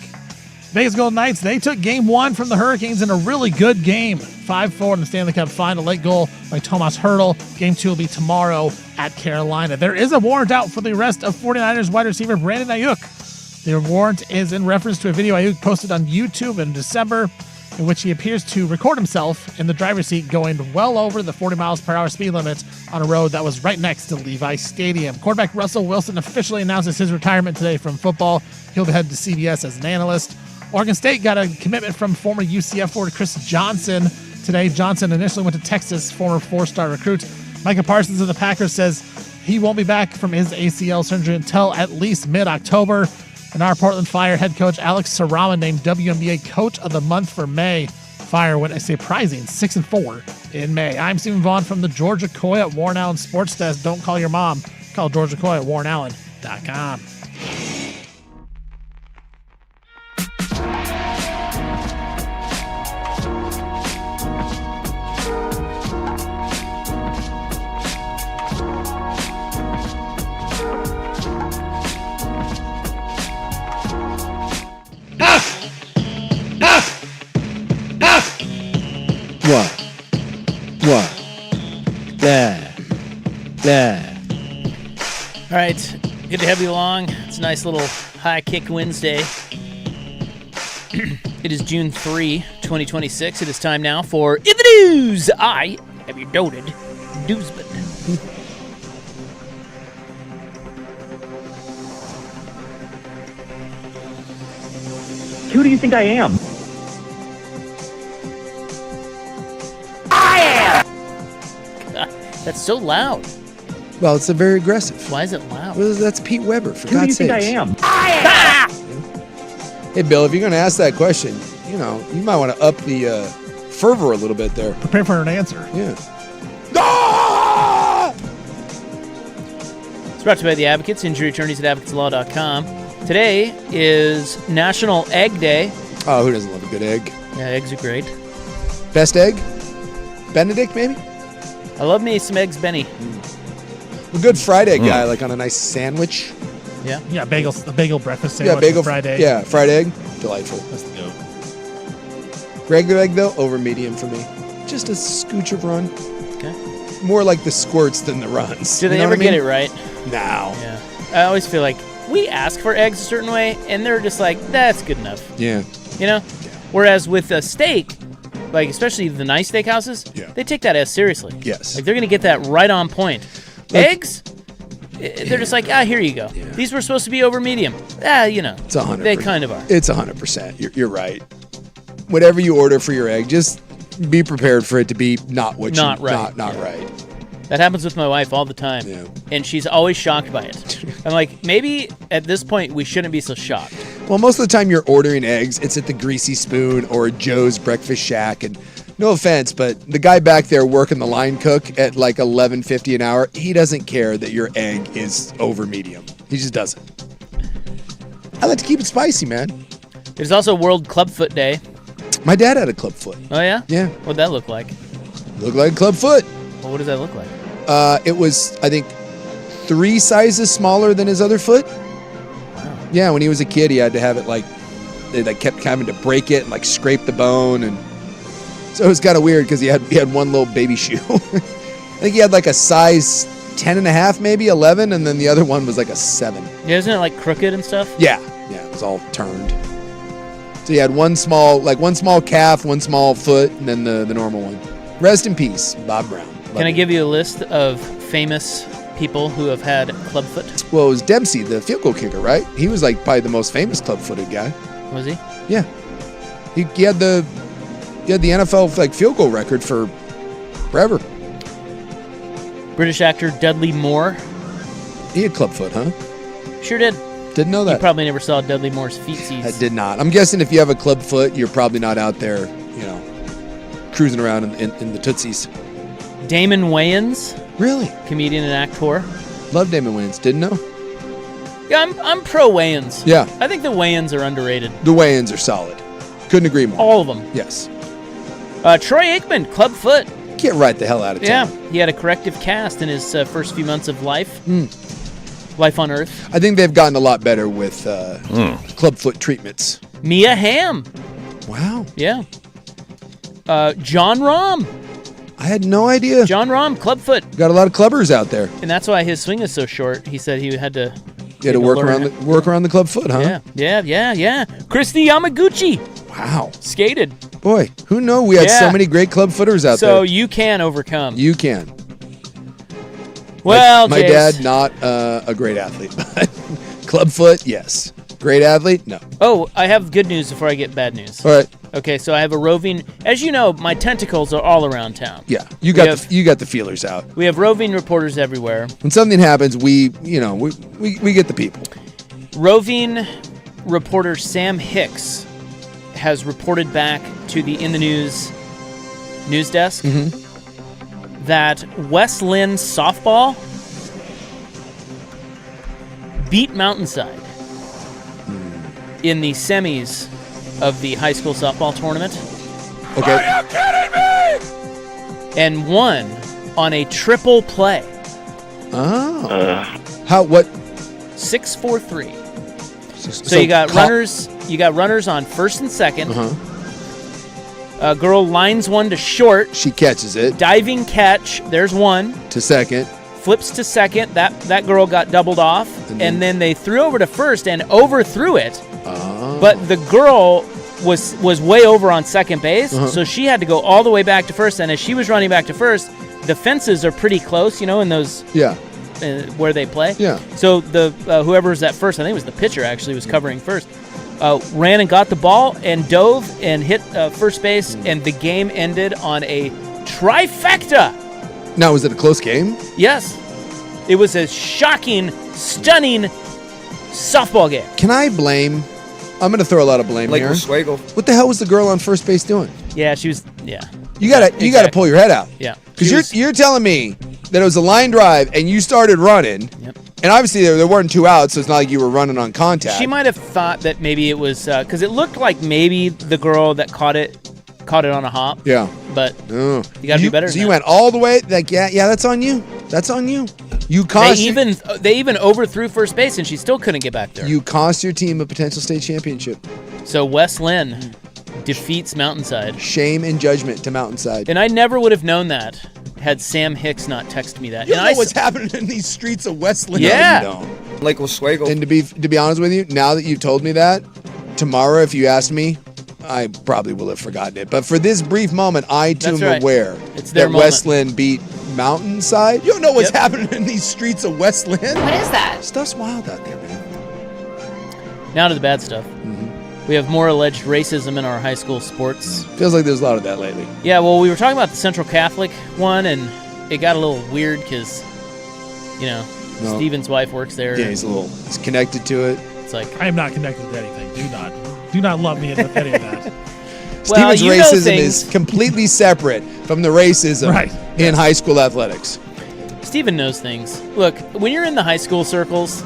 Vegas Golden Knights, they took Game 1 from the Hurricanes in a really good game. 5-4 in the Stanley Cup Final. Late goal by Tomas Hertl. Game 2 will be tomorrow at Carolina. There is a warrant out for the arrest of 49ers wide receiver Brandon Ayuk. The warrant is in reference to a video Ayuk posted on YouTube in December in which he appears to record himself in the driver's seat going well over the 40 miles per hour speed limit on a road that was right next to Levi Stadium. Quarterback Russell Wilson officially announces his retirement today from football. He'll be headed to CBS as an analyst. Oregon State got a commitment from former UCF forward Chris Johnson today. Johnson initially went to Texas, former 4-star recruit. Micah Parsons of the Packers says he won't be back from his ACL surgery until at least mid-October. And our Portland Fire head coach Alex Sarama named WNBA Coach of the Month for May. Fire went a surprising 6-4 in May. I'm Stephen Vaughn from the Georgia Coy at Warren Allen Sports Desk. Don't call your mom. Call Georgia Coy at warrenallen.com. What? Yeah. All right, good to have you along. It's a nice little high kick Wednesday. It is June 3, 2026. It is time now for In the News. I am your noted newsman. Who do you think I am? That's so loud. Well, it's a very aggressive. Why is it loud? Well, that's Pete Weber, for Who do you God's think sakes. I am? Hey, Bill, if you're going to ask that question, you might want to up the fervor a little bit there. Prepare for an answer. Yeah. It's brought to you by the Advocates, injury attorneys at advocateslaw.com. Today is National Egg Day. Oh, who doesn't love a good egg? Yeah, eggs are great. Best egg? Benedict, maybe? I love me some eggs, Benny. A good fried egg guy, like on a nice sandwich. Yeah. Yeah, a bagel breakfast sandwich. Yeah, bagel, fried egg. Yeah, fried egg. Delightful. That's the goat. Regular egg, though, over medium for me. Just a scooch of run. Okay. More like the squirts than the runs. Do they ever get it right? No. Yeah. I always feel like we ask for eggs a certain way, and they're just like, that's good enough. Yeah. You know? Yeah. Whereas with a steak, like especially the nice steakhouses, they take that as seriously. Yes. Like they're going to get that right on point. Eggs, they're just like, here you go. Yeah. These were supposed to be over medium. It's 100%. They kind of are. It's 100%. You're right. Whatever you order for your egg, just be prepared for it to be not right. Not right. That happens with my wife all the time. Yeah. And she's always shocked by it. I'm like, maybe at this point we shouldn't be so shocked. Well, most of the time you're ordering eggs, it's at the Greasy Spoon or Joe's Breakfast Shack. And no offense, but the guy back there working the line cook at like $11.50 an hour, he doesn't care that your egg is over medium. He just doesn't. I like to keep it spicy, man. There's also World Clubfoot Day. My dad had a clubfoot. Oh, yeah? Yeah. What'd that look like? Looked like a clubfoot. Well, what does that look like? It was, I think, 3 sizes smaller than his other foot. Wow. Yeah, when he was a kid, he had to have it they kept having to break it and like scrape the bone, and so it was kind of weird because he had one little baby shoe. I think he had like a size 10.5, maybe 11, and then the other one was like a 7. Yeah, isn't it like crooked and stuff? Yeah, it was all turned. So he had one small calf, one small foot, and then the normal one. Rest in peace, Bob Brown. Can I give you a list of famous people who have had clubfoot? Well, it was Dempsey, the field goal kicker, right? He was like probably the most famous club-footed guy. Was he? Yeah, he had the NFL like field goal record for forever. British actor Dudley Moore. He had clubfoot, huh? Sure did. Didn't know that. You probably never saw Dudley Moore's feetsies. I did not. I'm guessing if you have a club foot, you're probably not out there, cruising around in the Tootsies. Damon Wayans. Really? Comedian and actor. Love Damon Wayans. Didn't know. Yeah, I'm pro Wayans. Yeah. I think the Wayans are underrated. The Wayans are solid. Couldn't agree more. All of them. Yes. Troy Aikman, club foot. Get right the hell out of town. Yeah, he had a corrective cast in his first few months of life. Life on Earth. I think they've gotten a lot better with clubfoot treatments. Mia Hamm. Wow. Yeah. John Rahm. I had no idea. John Rahm, clubfoot. Got a lot of clubbers out there. And that's why his swing is so short. He said he had to... You had to work around the clubfoot, huh? Yeah. Christy Yamaguchi. Wow. Skated. Boy, who knew we had so many great club footers out there. So you can overcome. You can. Well, my dad, not a great athlete, but clubfoot, yes. Great athlete, no. Oh, I have good news before I get bad news. All right. Okay, so I have a roving. As you know, my tentacles are all around town. Yeah, you got the feelers out. We have roving reporters everywhere. When something happens, we get the people. Roving reporter Sam Hicks has reported back to the In the News news desk that West Lynn softball beat Mountainside in the semis of the high school softball tournament. Okay. Are you kidding me? And won on a triple play. Oh. What? 6-4-3. So you got runners. You got runners on first and second. A girl lines one to short. She catches it. Diving catch. There's one. To second. Flips to second. That girl got doubled off. And then they threw over to first and overthrew it. But the girl was way over on second base. So she had to go all the way back to first. And as she was running back to first, the fences are pretty close, in those... Yeah. Where they play. Yeah. So the whoever was at first, I think it was the pitcher actually, was covering first, ran and got the ball and dove and hit first base, and the game ended on a trifecta. Now, was it a close game? Yes. It was a shocking, stunning softball game. Can I blame? I'm going to throw a lot of blame here. What the hell was the girl on first base doing? Yeah, she was. Yeah. You gotta pull your head out. Yeah. Because you're telling me that it was a line drive and you started running. Yep. And obviously there weren't two outs, so it's not like you were running on contact. She might have thought that maybe it was because it looked like maybe the girl that caught it on a hop. Yeah. But you got to be better. So you went all the way. Like yeah, that's on you. That's on you. You cost. They even overthrew first base, and she still couldn't get back there. You cost your team a potential state championship. So West Lynn defeats Mountainside. Shame and judgment to Mountainside. And I never would have known that had Sam Hicks not texted me that. You know what's happening in these streets of West Lynn. Yeah. No, you don't. Lake Oswego. And to be honest with you, now that you've told me that, tomorrow if you ask me, I probably will have forgotten it. But for this brief moment, I too am aware that West Lynn beat Mountainside. You don't know what's happening in these streets of West Lynn. What is that? Stuff's wild out there, man. Now to the bad stuff. We have more alleged racism in our high school sports. Feels like there's a lot of that lately. Yeah, well, we were talking about the Central Catholic one, and it got a little weird because, Steven's wife works there. Yeah, he's connected to it. It's like I am not connected to anything. Do not lump me in with any of that. Steven's racism is completely separate from the racism in high school athletics. Steven knows things. Look, when you're in the high school circles,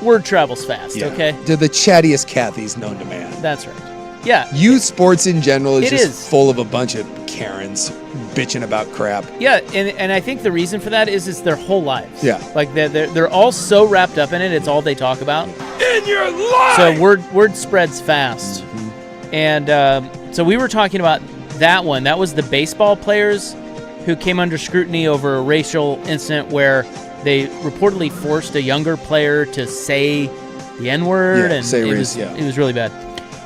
word travels fast, okay? They're the chattiest Cathys known to man. That's right. Yeah. Youth sports in general is It just is. full of a bunch of Karens bitching about crap. Yeah, and I think the reason for that is their whole lives. Yeah. Like they're all so wrapped up in it, it's all they talk about. In your life! So word spreads fast. And so we were talking about that one. That was the baseball players who came under scrutiny over a racial incident where they reportedly forced a younger player to say the N-word. Yeah, and say it race, was really bad.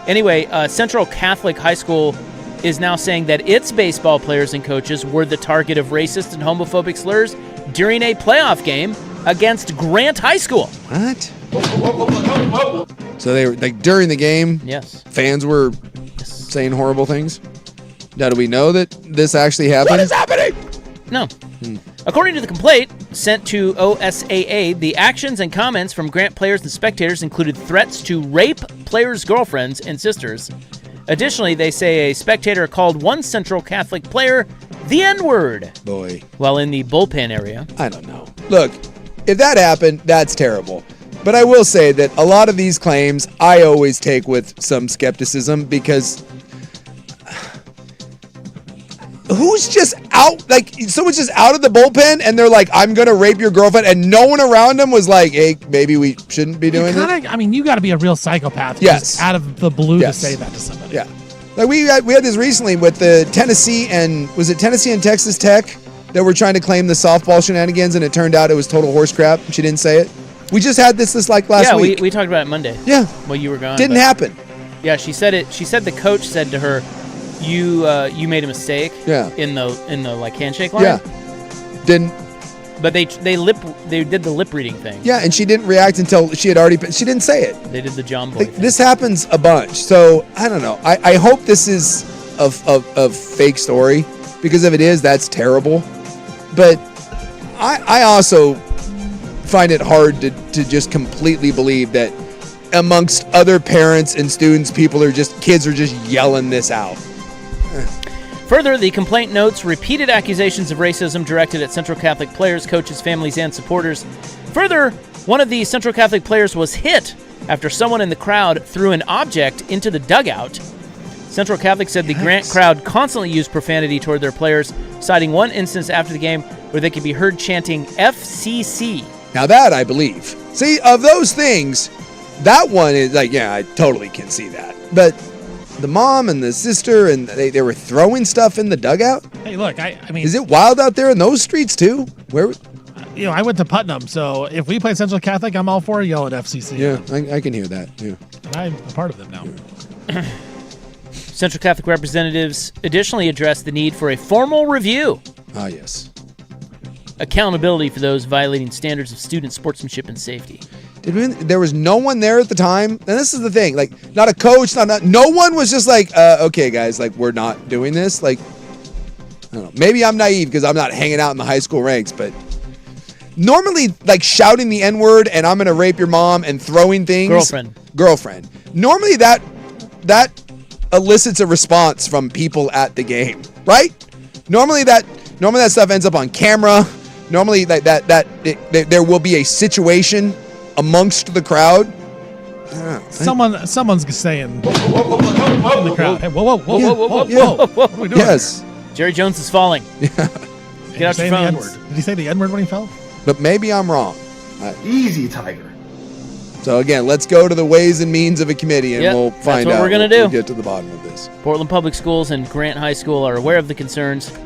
Anyway, Central Catholic High School is now saying that its baseball players and coaches were the target of racist and homophobic slurs during a playoff game against Grant High School. What? So they were like during the game. Yes. Fans were saying horrible things. Now, do we know that this actually happened? What is happening? No. According to the complaint sent to OSAA, the actions and comments from Grant players and spectators included threats to rape players' girlfriends and sisters. Additionally, they say a spectator called one Central Catholic player the N-word. Boy. While in the bullpen area. I don't know. Look, if that happened, that's terrible. But I will say that a lot of these claims I always take with some skepticism because who's just out, like someone's just out of the bullpen and they're like, I'm going to rape your girlfriend, and no one around them was like, hey, maybe we shouldn't be doing this? I mean, you got to be a real psychopath yes. out of the blue yes. to say that to somebody. Yeah. Like we had this recently with the Tennessee and Texas Tech that were trying to claim the softball shenanigans, and it turned out it was total horse crap. She didn't say it. We just had this like last week. Yeah, we talked about it Monday. Yeah. While you were gone. Didn't happen. Yeah, she said it. She said the coach said to her, "You made a mistake." Yeah. In the like handshake line. Yeah. Didn't. But they did the lip reading thing. Yeah, and she didn't react until she didn't say it. They did the John Boy thing. This happens a bunch. So I don't know. I hope this is a fake story, because if it is, that's terrible. But I also find it hard to just completely believe that amongst other parents and students, kids are just yelling this out. Further, the complaint notes repeated accusations of racism directed at Central Catholic players, coaches, families, and supporters. Further, one of the Central Catholic players was hit after someone in the crowd threw an object into the dugout. Central Catholic said the Grant crowd constantly used profanity toward their players, citing one instance after the game where they could be heard chanting FCC. Now that I believe. See, of those things, that one is like, yeah, I totally can see that. But the mom and the sister, and they were throwing stuff in the dugout? Hey, look, I mean... Is it wild out there in those streets, too? Where? I went to Putnam, so if we play Central Catholic, I'm all for yell at FCC. Yeah, I can hear that, yeah. I'm a part of them now. Yeah. Central Catholic representatives additionally addressed the need for a formal review. Ah, yes. Accountability for those violating standards of student sportsmanship and safety. There was no one there at the time, and this is the thing, like, not a coach, no one was just like, okay, guys, like, we're not doing this. Like, I don't know, maybe I'm naive because I'm not hanging out in the high school ranks, but normally, like, shouting the N-word and I'm going to rape your mom and throwing things. Girlfriend. Normally that elicits a response from people at the game, right? Normally that stuff ends up on camera. Normally there will be a situation amongst the crowd. Someone's saying in the crowd, hey, whoa. What are we doing? Yes. Jerry Jones is falling. Yeah. Get out your phones. Did he say the N-word when he fell? But maybe I'm wrong. Easy, Tiger. So again, let's go to the ways and means of a committee, and we'll find out. That's what we're going to do. We'll get to the bottom of this. Portland Public Schools and Grant High School are aware of the concerns.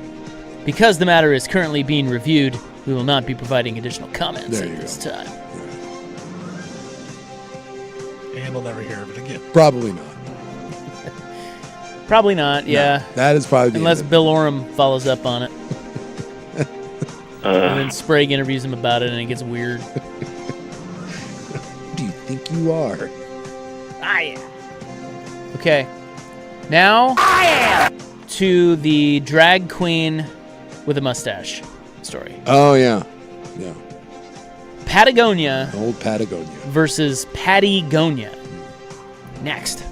Because the matter is currently being reviewed, we will not be providing additional comments at this time. And we'll never hear of it again. Probably not. Probably not, yeah. No, that is probably unless Bill Oram follows up on it. And then Sprague interviews him about it, and it gets weird. Who do you think you are? I am. Okay. Now, to the drag queen with a mustache story. Oh, yeah. Yeah. Patagonia. Old Patagonia. Versus Patagonia. Next.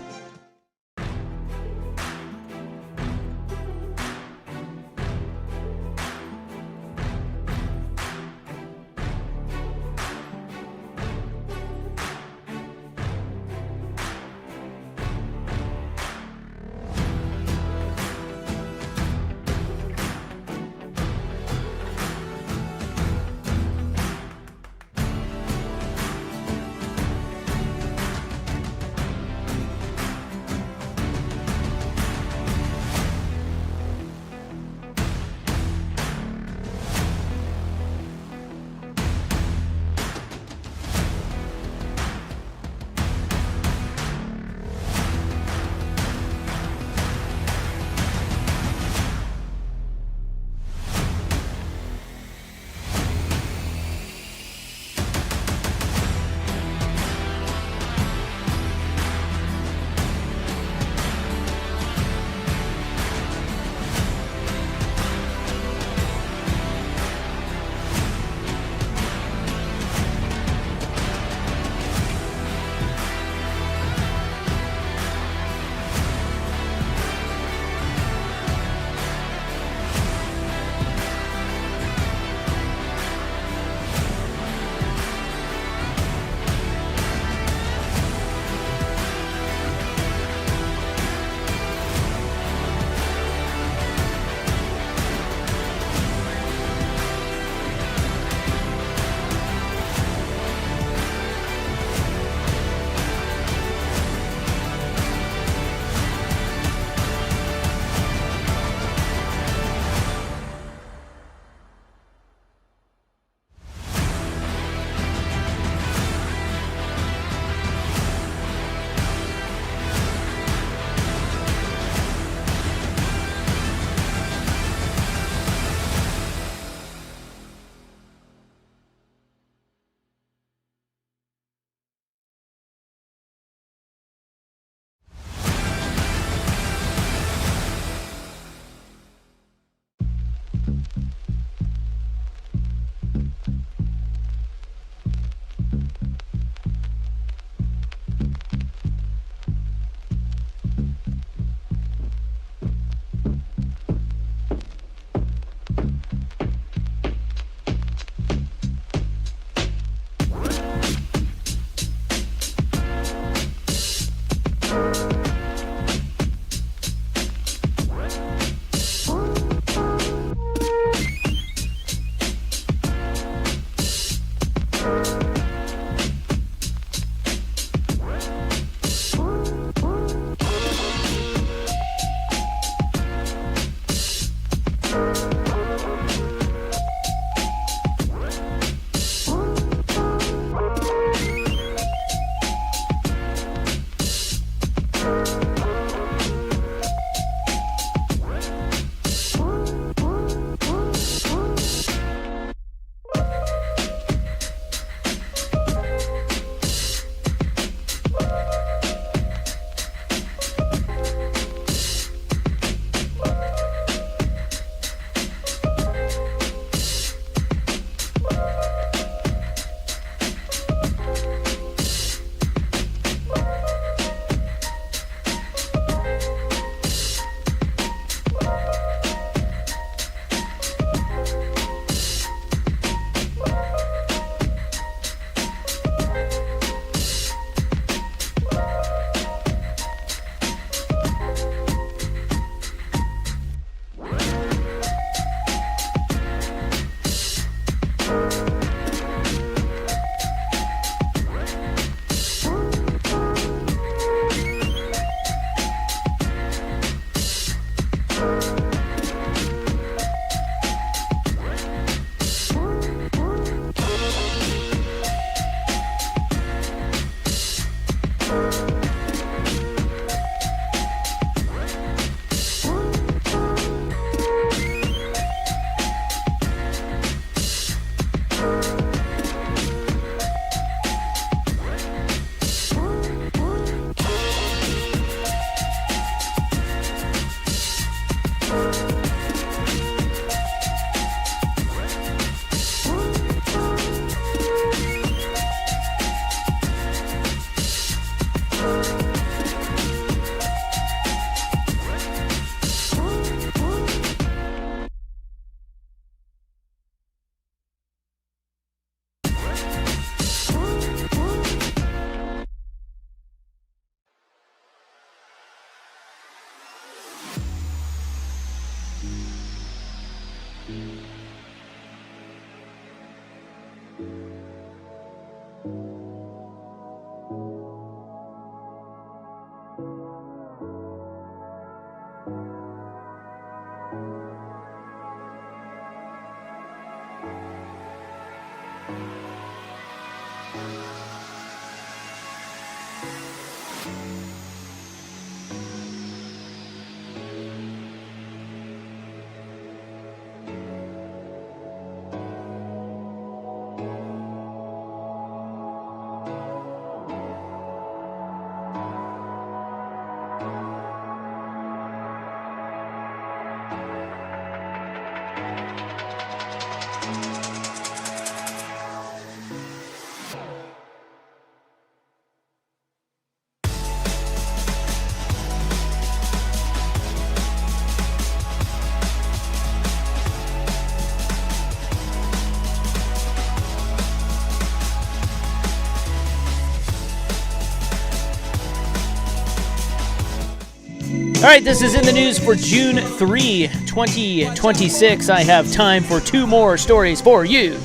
All right, this is in the news for June 3, 2026. I have time for 2 more stories for you.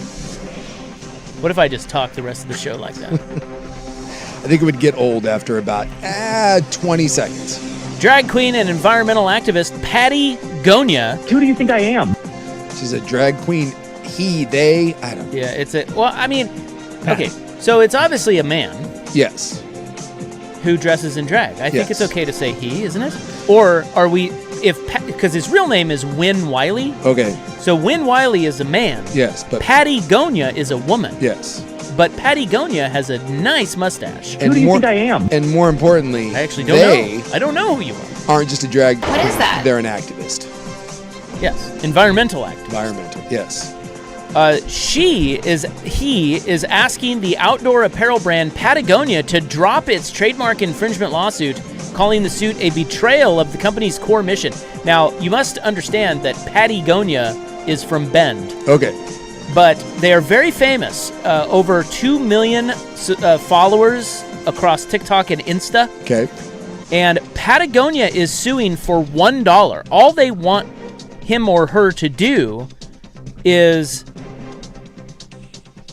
What if I just talk the rest of the show like that? I think it would get old after about 20 seconds. Drag queen and environmental activist Patty Gonia. Who do you think I am? She's a drag queen. He, they, I don't know. Yeah, it's a, well, I mean, okay, so it's obviously a man. Yes. Who dresses in drag. I think Yes. it's okay to say he, isn't it? Or are we, because his real name is Wynn Wiley. Okay. So Wynn Wiley is a man. Yes, but Patty Gonia is a woman. yes. But Patty Gonia has a nice mustache. Who do you think I am? And more importantly, I actually don't know. I don't know who you are. aren't just a drag. What is that? They're an activist. Yes, environmental activist. Environmental. Yes. He is asking the outdoor apparel brand Patagonia to drop its trademark infringement lawsuit, calling the suit a betrayal of the company's core mission. Now, you must understand that Patagonia is from Bend. Okay. But they are very famous. Over 2 million followers across TikTok and Insta. Okay. And Patagonia is suing for $1. All they want him or her to do is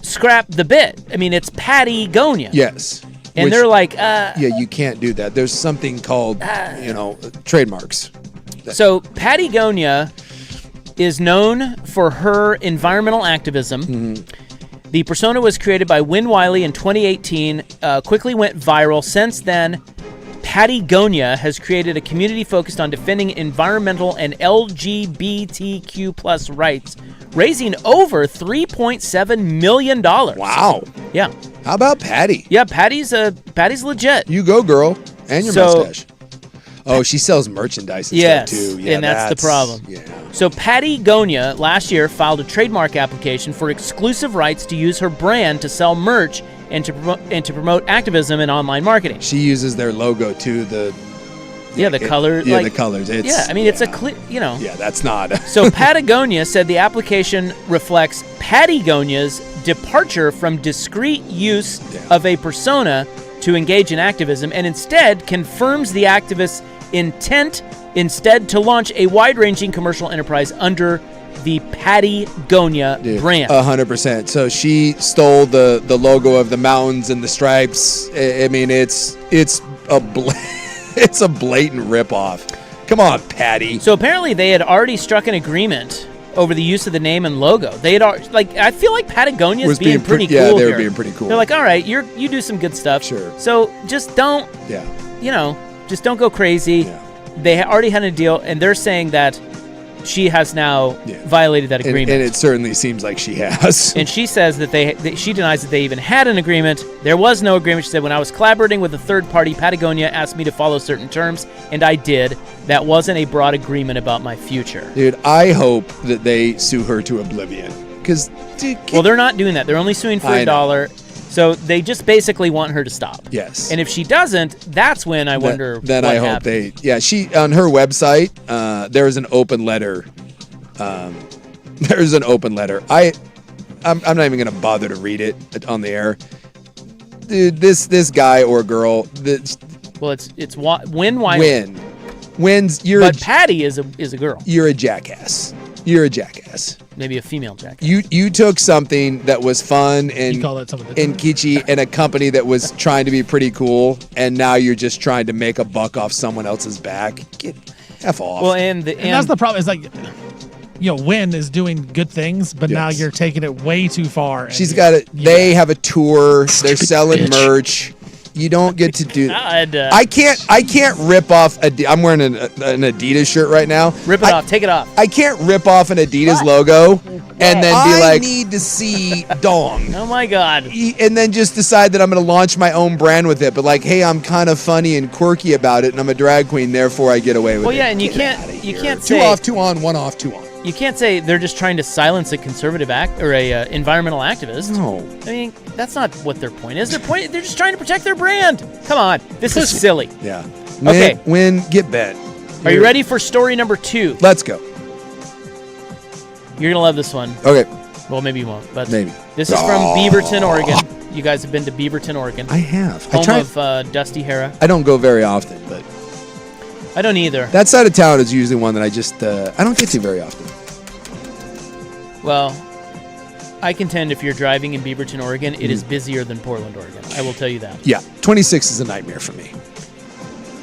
scrap the bit. I mean, it's Patagonia. Yes. And they're like, yeah, you can't do that. There's something called, trademarks. So Patagonia is known for her environmental activism. Mm-hmm. The persona was created by Wynn Wiley in 2018, quickly went viral. Since then, Patagonia has created a community focused on defending environmental and LGBTQ plus rights, raising over $3.7 million. Wow. Yeah. How about Patty? Yeah, Patty's legit. You go, girl. And your So- mustache. Oh, she sells merchandise and Yes, stuff too. Yeah, and that's the problem. Yeah. So Patagonia last year filed a trademark application for exclusive rights to use her brand to sell merch and to promote activism and online marketing. She uses their logo too. The color. Yeah, like, the colors. It's, yeah, I mean it's a clear. Yeah, that's not. So Patagonia said the application reflects Patagonia's departure from discrete use of a persona to engage in activism, and instead confirms the activist's intent to launch a wide-ranging commercial enterprise under the Patagonia brand. 100%. So she stole the logo of the mountains and the stripes. I mean, it's a it's a blatant ripoff. Come on, Patty. So apparently they had already struck an agreement over the use of the name and logo. They had I feel like Patagonia's Was being pretty cool. Yeah, they were here. being pretty cool. They're like, all right, you do some good stuff. Sure. So just don't. Yeah. Just don't go crazy. Yeah. They already had a deal, and they're saying that she has now violated that agreement. And it certainly seems like she has. And she says that she denies that they even had an agreement. There was no agreement. She said, when I was collaborating with a third party, Patagonia asked me to follow certain terms, and I did. That wasn't a broad agreement about my future. Dude, I hope that they sue her to oblivion. Because, well, they're not doing that. They're only suing for $1. So they just basically want her to stop. Yes. And if she doesn't, that's when I wonder then what I hope happens. she, on her website, there is an open letter. There's an open letter. I'm not even going to bother to read it on the air. Dude, this guy or girl. Well, it's Win. But Patty is a girl. You're a jackass. You're a jackass. Maybe a female jackass. You took something that was fun and kitschy and a company that was trying to be pretty cool, and now you're just trying to make a buck off someone else's back. Get F off. Well, and that's the problem. It's like, Win is doing good things, but now you're taking it way too far. She's got it. They have a tour. They're selling merch. You don't get to do that. I can't rip off. I'm wearing an Adidas shirt right now. Rip it off. Take it off. I can't rip off an Adidas logo and then be like, I need to see dong. Oh my God. And then just decide that I'm going to launch my own brand with it. But like, hey, I'm kind of funny and quirky about it, and I'm a drag queen, therefore I get away with it. Well, yeah, and you can't say 2 off, 2 on, 1 off, 2 on. You can't say they're just trying to silence a conservative act or a environmental activist. No. I mean, that's not what their point is. They're just trying to protect their brand. Come on. This is silly. Yeah. Okay. Win, get bet. Are you ready for story number 2? Let's go. You're going to love this one. Okay. Well, maybe you won't, but maybe. This is from Beaverton, Oregon. You guys have been to Beaverton, Oregon. I have. Home of Dusty Hera. I don't go very often, but I don't either. That side of town is usually one that I just I don't get to very often. Well, I contend if you're driving in Beaverton, Oregon, it is busier than Portland, Oregon. I will tell you that. Yeah, 26 is a nightmare for me.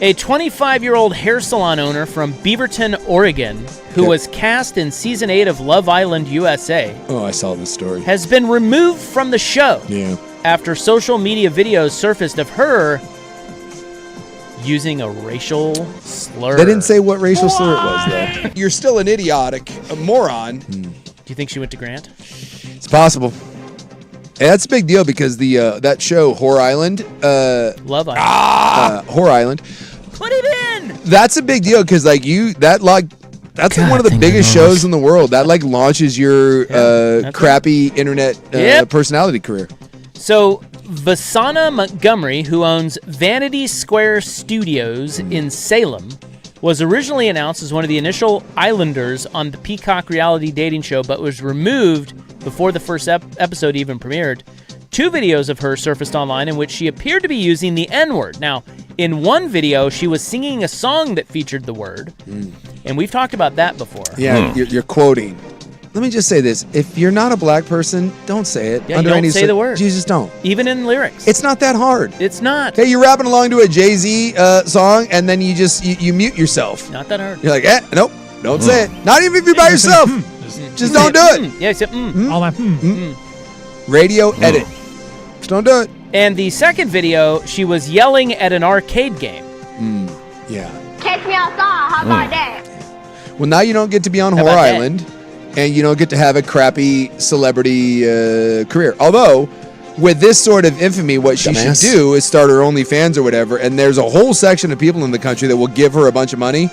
A 25-year-old hair salon owner from Beaverton, Oregon, who was cast in Season 8 of Love Island USA. Oh, I saw this story. Has been removed from the show. Yeah. After social media videos surfaced of her using a racial slur. They didn't say what racial slur it was, though. You're still an idiotic, a moron. Do you think she went to Grant? It's possible. And that's a big deal because the that show, Whore Island. Love Island. Whore Island. Put it in! That's a big deal because that's one of the biggest shows in the world. That launches your crappy internet personality career. So Vasana Montgomery, who owns Vanity Square Studios in Salem, was originally announced as one of the initial Islanders on the Peacock reality dating show, but was removed before the first episode even premiered. 2 videos of her surfaced online in which she appeared to be using the N-word. Now, in one video, she was singing a song that featured the word, and we've talked about that before. Yeah, you're quoting. Let me just say this. If you're not a black person, don't say it. Yeah, don't say the word. You just don't. Even in lyrics. It's not that hard. It's not. Hey, you're rapping along to a Jay-Z song, and then you mute yourself. Not that hard. You're like, nope, don't say it. Not even if you're by yourself. Just don't do it. Yeah, except all that Radio edit. Just don't do it. And the second video, she was yelling at an arcade game. Yeah. Catch me outside. How about that? Well, now you don't get to be on Whore Island, and you don't get to have a crappy celebrity career. Although, with this sort of infamy, what she should do is start her OnlyFans or whatever, and there's a whole section of people in the country that will give her a bunch of money.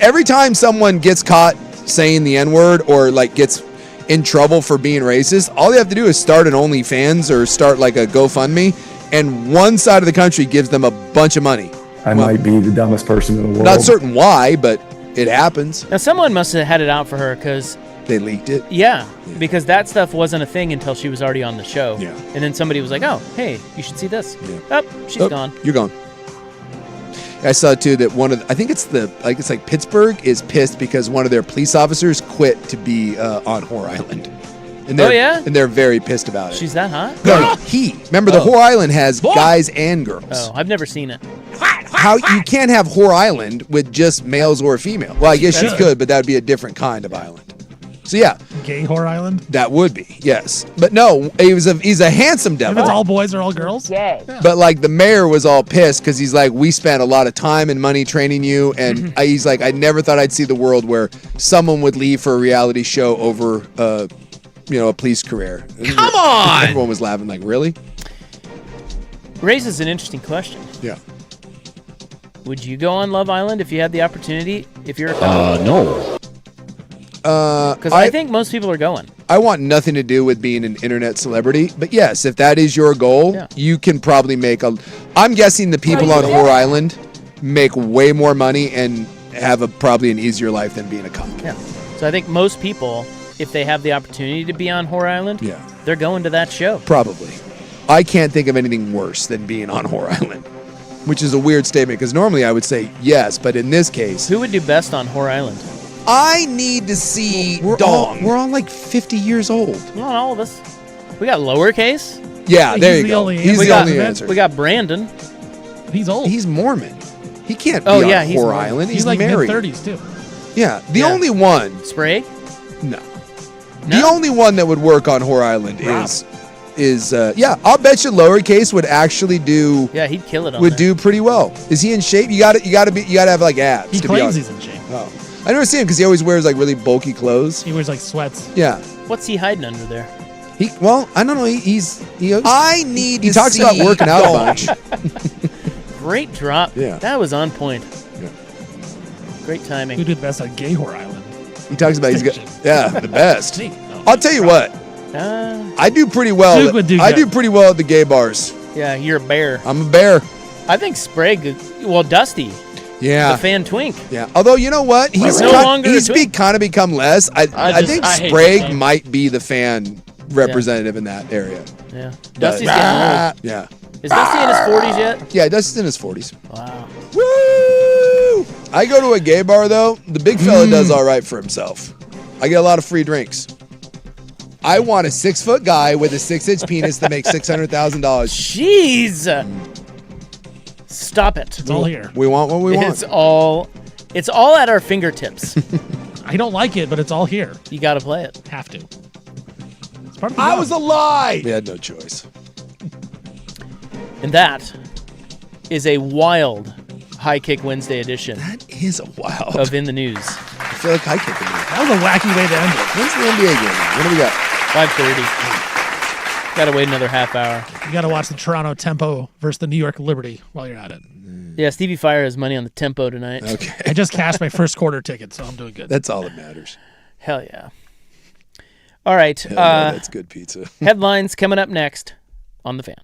Every time someone gets caught saying the N-word or gets in trouble for being racist, all they have to do is start an OnlyFans or start a GoFundMe, and one side of the country gives them a bunch of money. I might be the dumbest person in the world. Not certain why, but it happens. Now, someone must have had it out for her because they leaked it. Yeah, because that stuff wasn't a thing until she was already on the show. Yeah. And then somebody was like, "Oh, hey, you should see this." Yeah. Oh, she's gone. You're gone. I saw too that I think it's Pittsburgh is pissed because one of their police officers quit to be on Whore Island. And and they're very pissed about it. She's that hot? No, remember the Whore Island has guys and girls. Oh, I've never seen it. How you can't have Whore Island with just males or female? Well, I guess you could, but that would be a different kind of island. So yeah, Gay whore island. that would be, yes. But no, he's a handsome If devil. it's all boys or all girls. Gay. But like the mayor was all pissed because he's like, we spent a lot of time and money training you, and he's like, I never thought I'd see the world where someone would leave for a reality show over, a police career. Come on! Everyone was laughing, like, really? Raises an interesting question. Yeah. Would you go on Love Island if you had the opportunity? If you're a couple? No. Because I think most people are going. I want nothing to do with being an internet celebrity, but yes, if that is your goal, you can probably make I'm guessing the people on Whore Island make way more money and have probably an easier life than being a cop. Yeah. So I think most people, if they have the opportunity to be on Whore Island, they're going to that show. Probably. I can't think of anything worse than being on Whore Island, which is a weird statement because normally I would say yes, but in this case, who would do best on Whore Island? I need to see Dong. We're all like 50 years old. Not all of us. We got lowercase. Yeah, there you go. He's the only answer. We got Brandon. He's old. He's Mormon. He can't be on Whore Island. He's like married. mid-30s too. Yeah, the only one. Sprague? No. The only one that would work on Whore Island is I'll bet you lowercase would actually do. Yeah, he'd kill it. Would do pretty well. Is he in shape? You got to have like abs. He claims he's in shape. Oh. I never see him because he always wears like really bulky clothes. He wears like sweats. Yeah. What's he hiding under there? I don't know. He talks about working out a bunch. Great drop. Yeah. That was on point. Yeah. Great timing. Who did best on Gay Whore Island? He talks about the best. I'll tell you what. I do pretty well. I do pretty well at the gay bars. Yeah, you're a bear. I'm a bear. I think Sprague. Well, Dusty. Yeah. The fan twink. Yeah. Although, you know what? He's kind of become less. I think Sprague might be the fan representative in that area. Yeah. Dusty's getting old. Yeah. Is Dusty in his 40s yet? Yeah, Dusty's in his 40s. Wow. Woo! I go to a gay bar, though. The big fella does all right for himself. I get a lot of free drinks. I want a 6-foot guy with a 6-inch penis that makes $600,000. Jeez. Stop it. It's all here. We want what we want. It's all at our fingertips. I don't like it, but it's all here. You got to play it. Have to. It's part of the I job. was alive. We had no choice. And that is a wild High Kick Wednesday edition. That is a wild of In the News. I feel like High Kick. That was a wacky way to end it. When's the NBA game? What do we got? 5:30. Got to wait another half hour. You got to watch the Toronto Tempo versus the New York Liberty while you're at it. Yeah, Stevie Fire has money on the Tempo tonight. Okay. I just cashed my first quarter ticket, so I'm doing good. That's all that matters. Hell yeah. All right. Hell yeah, that's good pizza. Headlines coming up next on The Fan.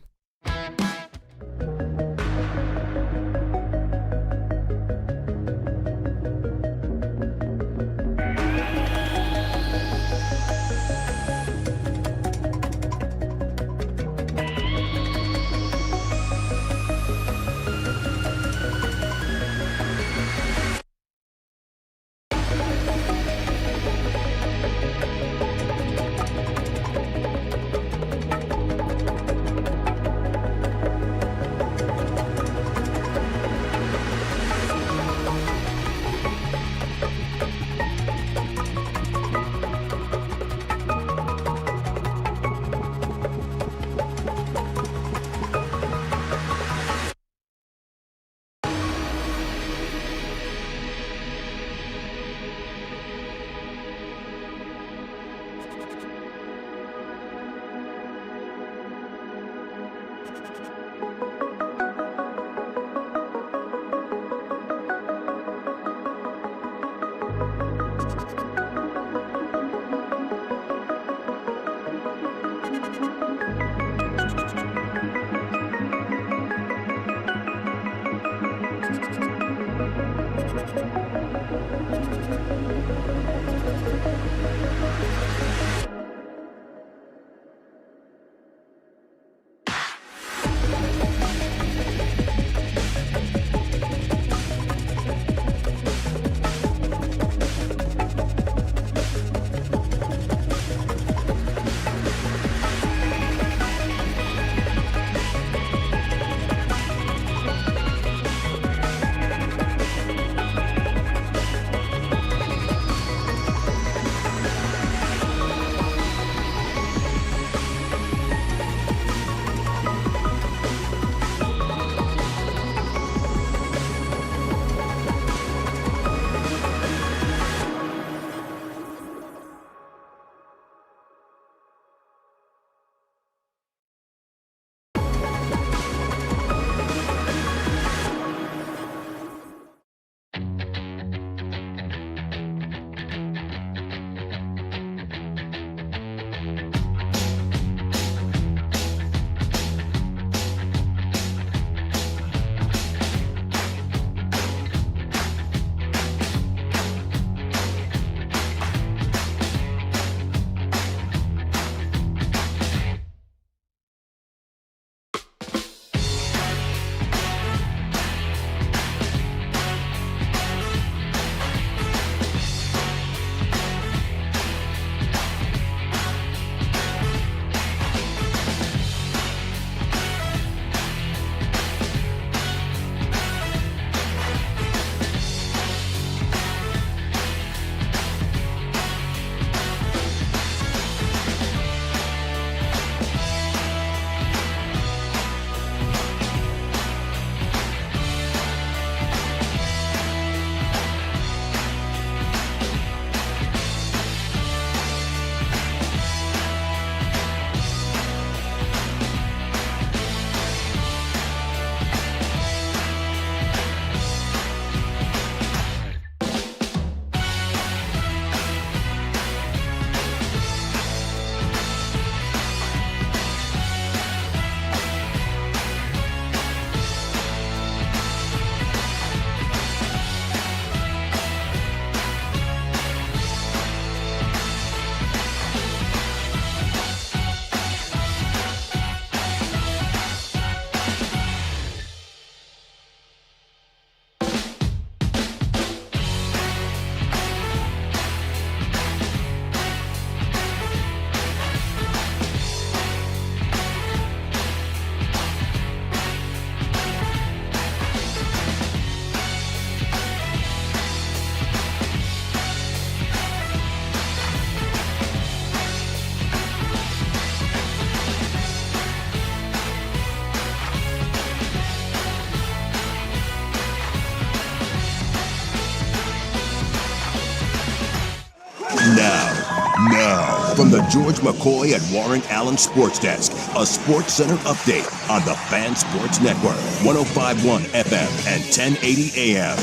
Now, from the George McCoy and Warren Allen Sports Desk, a Sports Center update on the Fan Sports Network, 105.1 FM and 1080 AM.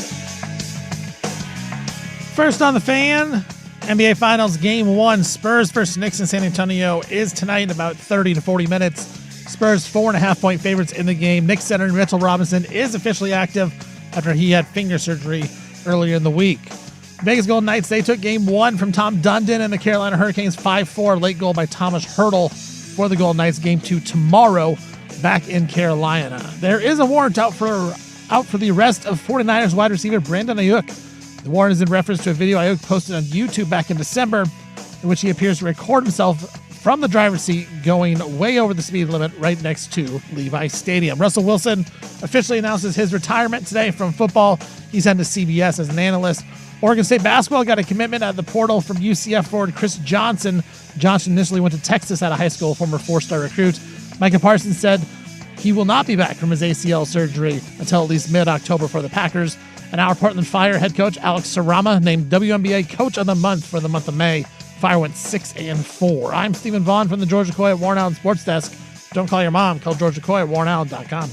First on the Fan, NBA Finals Game 1, Spurs versus Knicks in San Antonio is tonight in about 30 to 40 minutes. Spurs 4.5-point favorites in the game. Knicks center Mitchell Robinson is officially active after he had finger surgery earlier in the week. Vegas Golden Knights, they took Game 1 from Tom Dundon and the Carolina Hurricanes 5-4. Late goal by Thomas Hertel for the Golden Knights. Game 2 tomorrow back in Carolina. There is a warrant out for the arrest of 49ers wide receiver Brandon Ayuk. The warrant is in reference to a video Ayuk posted on YouTube back in December in which he appears to record himself from the driver's seat going way over the speed limit right next to Levi Stadium. Russell Wilson officially announces his retirement today from football. He's heading to CBS as an analyst. Oregon State basketball got a commitment out of the portal from UCF forward Chris Johnson. Johnson initially went to Texas out of high school, former four-star recruit. Micah Parsons said he will not be back from his ACL surgery until at least mid-October for the Packers. And our Portland Fire head coach Alex Sarama named WNBA Coach of the Month for the month of May. Fire went 6-4. I'm Stephen Vaughn from the George McCoy at Warren Allen Sports Desk. Don't call your mom. Call George McCoy at warrenallen.com.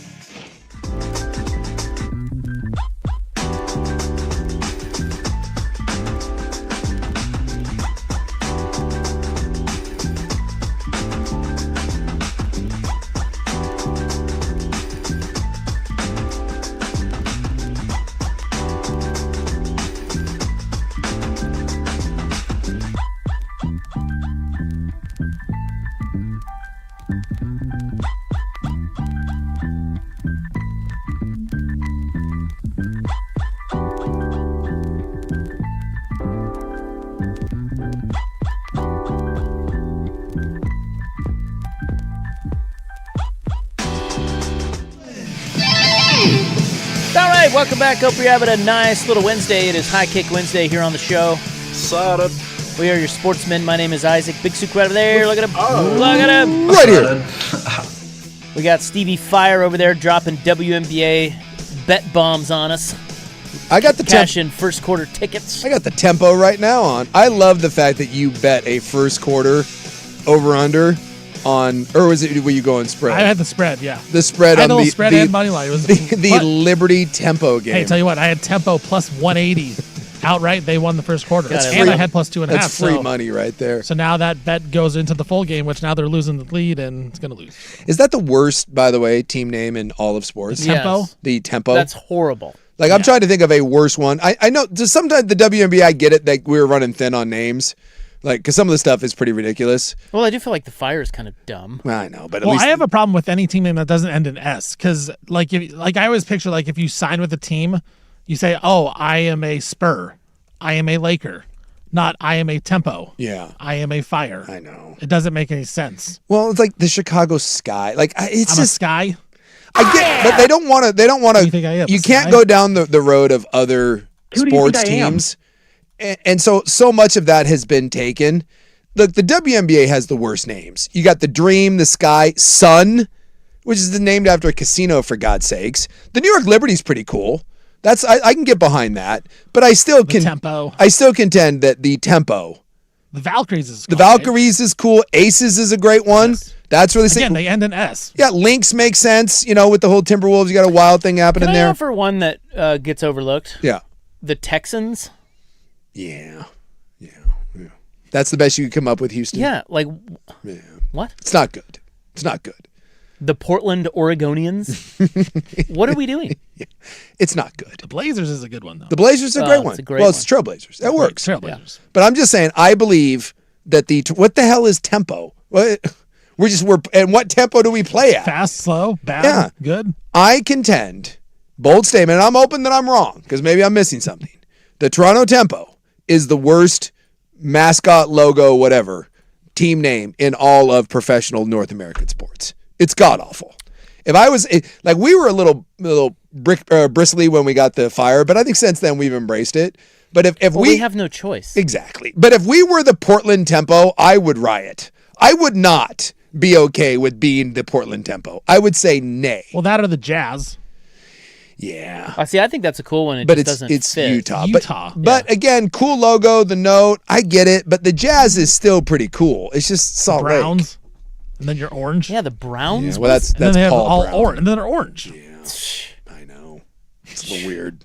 Welcome back. Hope you're having a nice little Wednesday. It is High Kick Wednesday here on the show. Excited. We are your sportsmen. My name is Isaac. Big Suit right over there. Look at him. Look at him. Right here. We got Stevie Fire over there dropping WNBA bet bombs on us. I got the cash in first quarter tickets. I got the tempo right now on. I love the fact that you bet a first quarter over-under on, or was it, were you going spread? I had the spread, yeah. The spread I had on the spread and money line. It was the Liberty tempo game. Hey, tell you what, I had tempo plus 180 outright. They won the first quarter. And I had plus 2.5. That's free money right there. So now that bet goes into the full game, which now they're losing the lead and it's going to lose. Is that the worst, by the way, team name in all of sports? The tempo? Yes. The tempo? That's horrible. Like, I'm trying to think of a worse one. I know sometimes the WNBA, I get it that we were running thin on names. Like, because some of the stuff is pretty ridiculous. Well, I do feel like the Fire is kind of dumb. I know, but at well, least I have a problem with any team name that doesn't end in S. Because, like, I always picture, like, if you sign with a team, you say, oh, I am a Spur. I am a Laker. Not I am a Tempo. Yeah. I am a Fire. I know. It doesn't make any sense. Well, it's like the Chicago Sky. Like, it's I'm just a Sky. I get, but they don't want to. They don't want to. You can't go down the road of other sports teams, and so much of that has been taken. Look, the WNBA has the worst names. You got the Dream, the Sky, Sun, which is named after a casino, for God's sakes. The New York Liberty's pretty cool. That's I can get behind that, but I still tempo. I still contend that the tempo. The Valkyries is cool. The Valkyries is cool. Aces is a great one. Yes. That's really Again, they end in S. Yeah, Lynx makes sense. You know, with the whole Timberwolves, you got a wild thing happening there. Can I offer one that gets overlooked? Yeah. The Texans. Yeah. That's the best you could come up with, Houston. Yeah, like, what? It's not good. It's not good. The Portland Oregonians. What are we doing? It's not good. The Blazers is a good one, though. The Blazers is a great one. It's Trailblazers. That works. Trailblazers. Yeah. But I'm just saying, I believe that what the hell is tempo? We're and what tempo do we play at? Fast, slow, bad, good. I contend, bold statement, and I'm hoping that I'm wrong because maybe I'm missing something. The Toronto Tempo is the worst mascot, logo, whatever, team name in all of professional North American sports. It's god-awful. If I was, like, we were a little bristly when we got the Fire, but I think since then we've embraced it. But if we have no choice. Exactly. But if we were the Portland Tempo, I would riot. I would not be okay with being the Portland Tempo. I would say nay. Well, that or the Jazz. Yeah. I see. I think that's a cool one. It But just it's doesn't fit. Utah. Utah. But again, cool logo, the note, I get it. But the Jazz is still pretty cool. It's just Salt Lake. Browns. And then you're orange. Yeah, the Browns. Yeah, well, that's and then they have Paul all Brown. orange. And then they're orange. Yeah, I know. It's a little weird.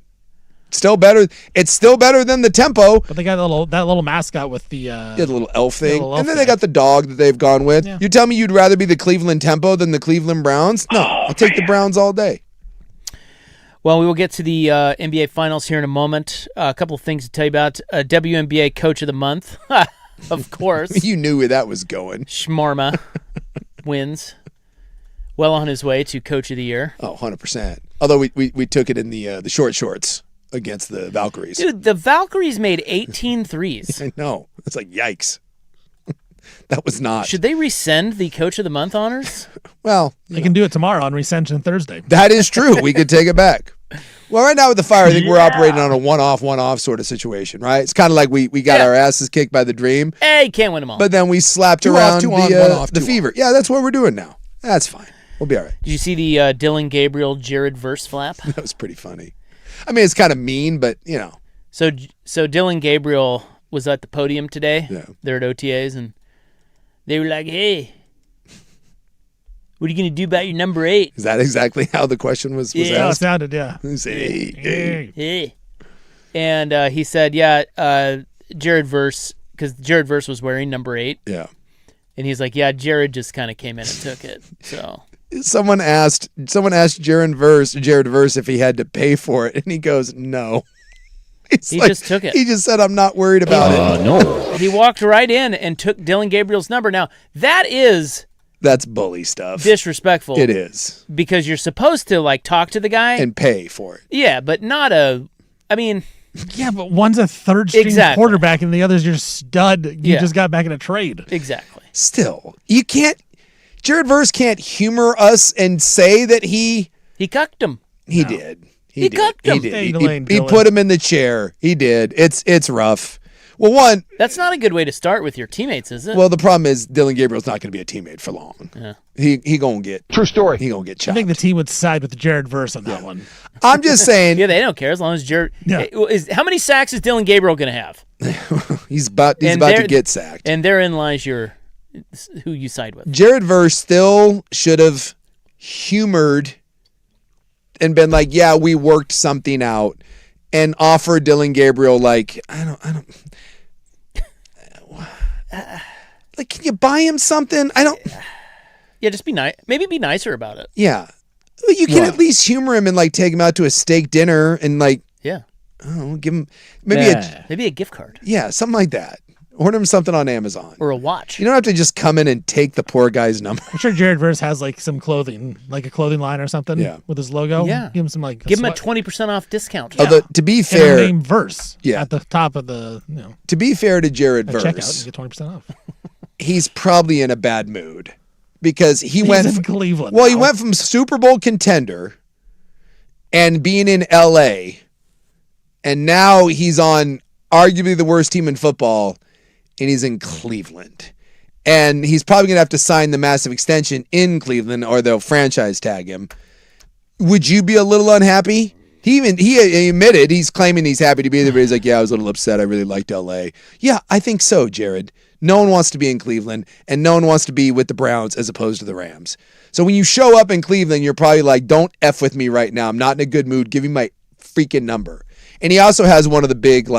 Still better. It's still better than the Tempo. But they got that little mascot with the The little elf thing. little elf And then they thing. got the dog that they've gone with. Yeah. You tell me you'd rather be the Cleveland Tempo than the Cleveland Browns? No, I'll take the Browns all day. Well, we will get to the NBA Finals here in a moment. A couple of things to tell you about. WNBA Coach of the Month, of course. You knew where that was going. Shmarma wins. Well on his way to Coach of the Year. Oh, 100%. Although we took it in the short shorts against the Valkyries. Dude, the Valkyries made 18 threes. I know. It's like, yikes. That was not. Should they rescind the Coach of the Month honors? Well, They can do it tomorrow on Recension Thursday. that is true. We could take it back. Well, right now with the Fire, I think we're operating on a one-off sort of situation, right? It's kind of like we got our asses kicked by the Dream, Hey, can't win them all. but then we slapped Two around off, two on, the one off, the two Fever. Yeah, that's what we're doing now. That's fine. We'll be all right. Did you see the Dylan Gabriel Jared verse flap? That was pretty funny. I mean, it's kind of mean, but you know. So Dylan Gabriel was at the podium today. Yeah. They're at OTAs, and they were like, "Hey, what are you gonna do about your number 8?" Is that exactly how the question was Yeah, it asked? sounded, yeah. Say, hey. Hey. And he said, "Yeah, Jared Verse, because Jared Verse was wearing number 8." Yeah. And he's like, "Yeah, Jared just kind of came in and took it." So Someone asked Jared Verse if he had to pay for it, and he goes, "No." He just took it. He just said, "I'm not worried about it." No. he walked right in and took Dylan Gabriel's number. Now that is That's bully stuff. disrespectful. It is. Because you're supposed to like talk to the guy And pay for it. Yeah, but not I mean, Yeah, but one's a third-string Exactly. quarterback and the other's your stud. You Yeah. just got back in a trade. exactly. Still, you can't. Jared Verse can't humor us and say that he cucked him. He did. He cucked him. He did. Stay He, in the lane, he Dylan. put him in the chair. He did. It's rough. Well, one. That's not a good way to start with your teammates, is it? Well, the problem is Dylan Gabriel's not going to be a teammate for long. Yeah. He gonna get True story. he gonna get I chopped. think the team would side with Jared Verse on that one. I'm just saying. yeah, they don't care as long as Jared. Yeah. How many sacks is Dylan Gabriel going to have? He's about And to there- get sacked. And therein lies who you side with. Jared Verse still should have humored and been like, "Yeah, we worked something out," and offered Dylan Gabriel like, I don't. Like, can you buy him something? I don't. Yeah, just be nice. Maybe be nicer about it. Yeah, well, you can at least humor him and like take him out to a steak dinner and like, Yeah, I don't know, give him maybe maybe a gift card something like that. Order him something on Amazon. or a watch. You don't have to just come in and take the poor guy's number. I'm sure Jared Verse has like some clothing, like a clothing line or something Yeah. with his logo. Yeah. Give him some like Give him a sweat- 20% off discount. Although to be and a fair, name Verse Yeah. at the top of the to be fair to Jared at checkout. Verse, You get 20% off. he's probably in a bad mood because he He's went in Cleveland. Well, he now. went from Super Bowl contender and being in LA, and now he's on arguably the worst team in football, and he's in Cleveland. And he's probably going to have to sign the massive extension in Cleveland or they'll franchise tag him. Would you be a little unhappy? He admitted, he's claiming he's happy to be there, but he's like, yeah, I was a little upset. I really liked LA. Yeah, I think so, Jared. No one wants to be in Cleveland, and no one wants to be with the Browns as opposed to the Rams. So when you show up in Cleveland, you're probably like, don't F with me right now. I'm not in a good mood. Give me my freaking number. And he also has one of the big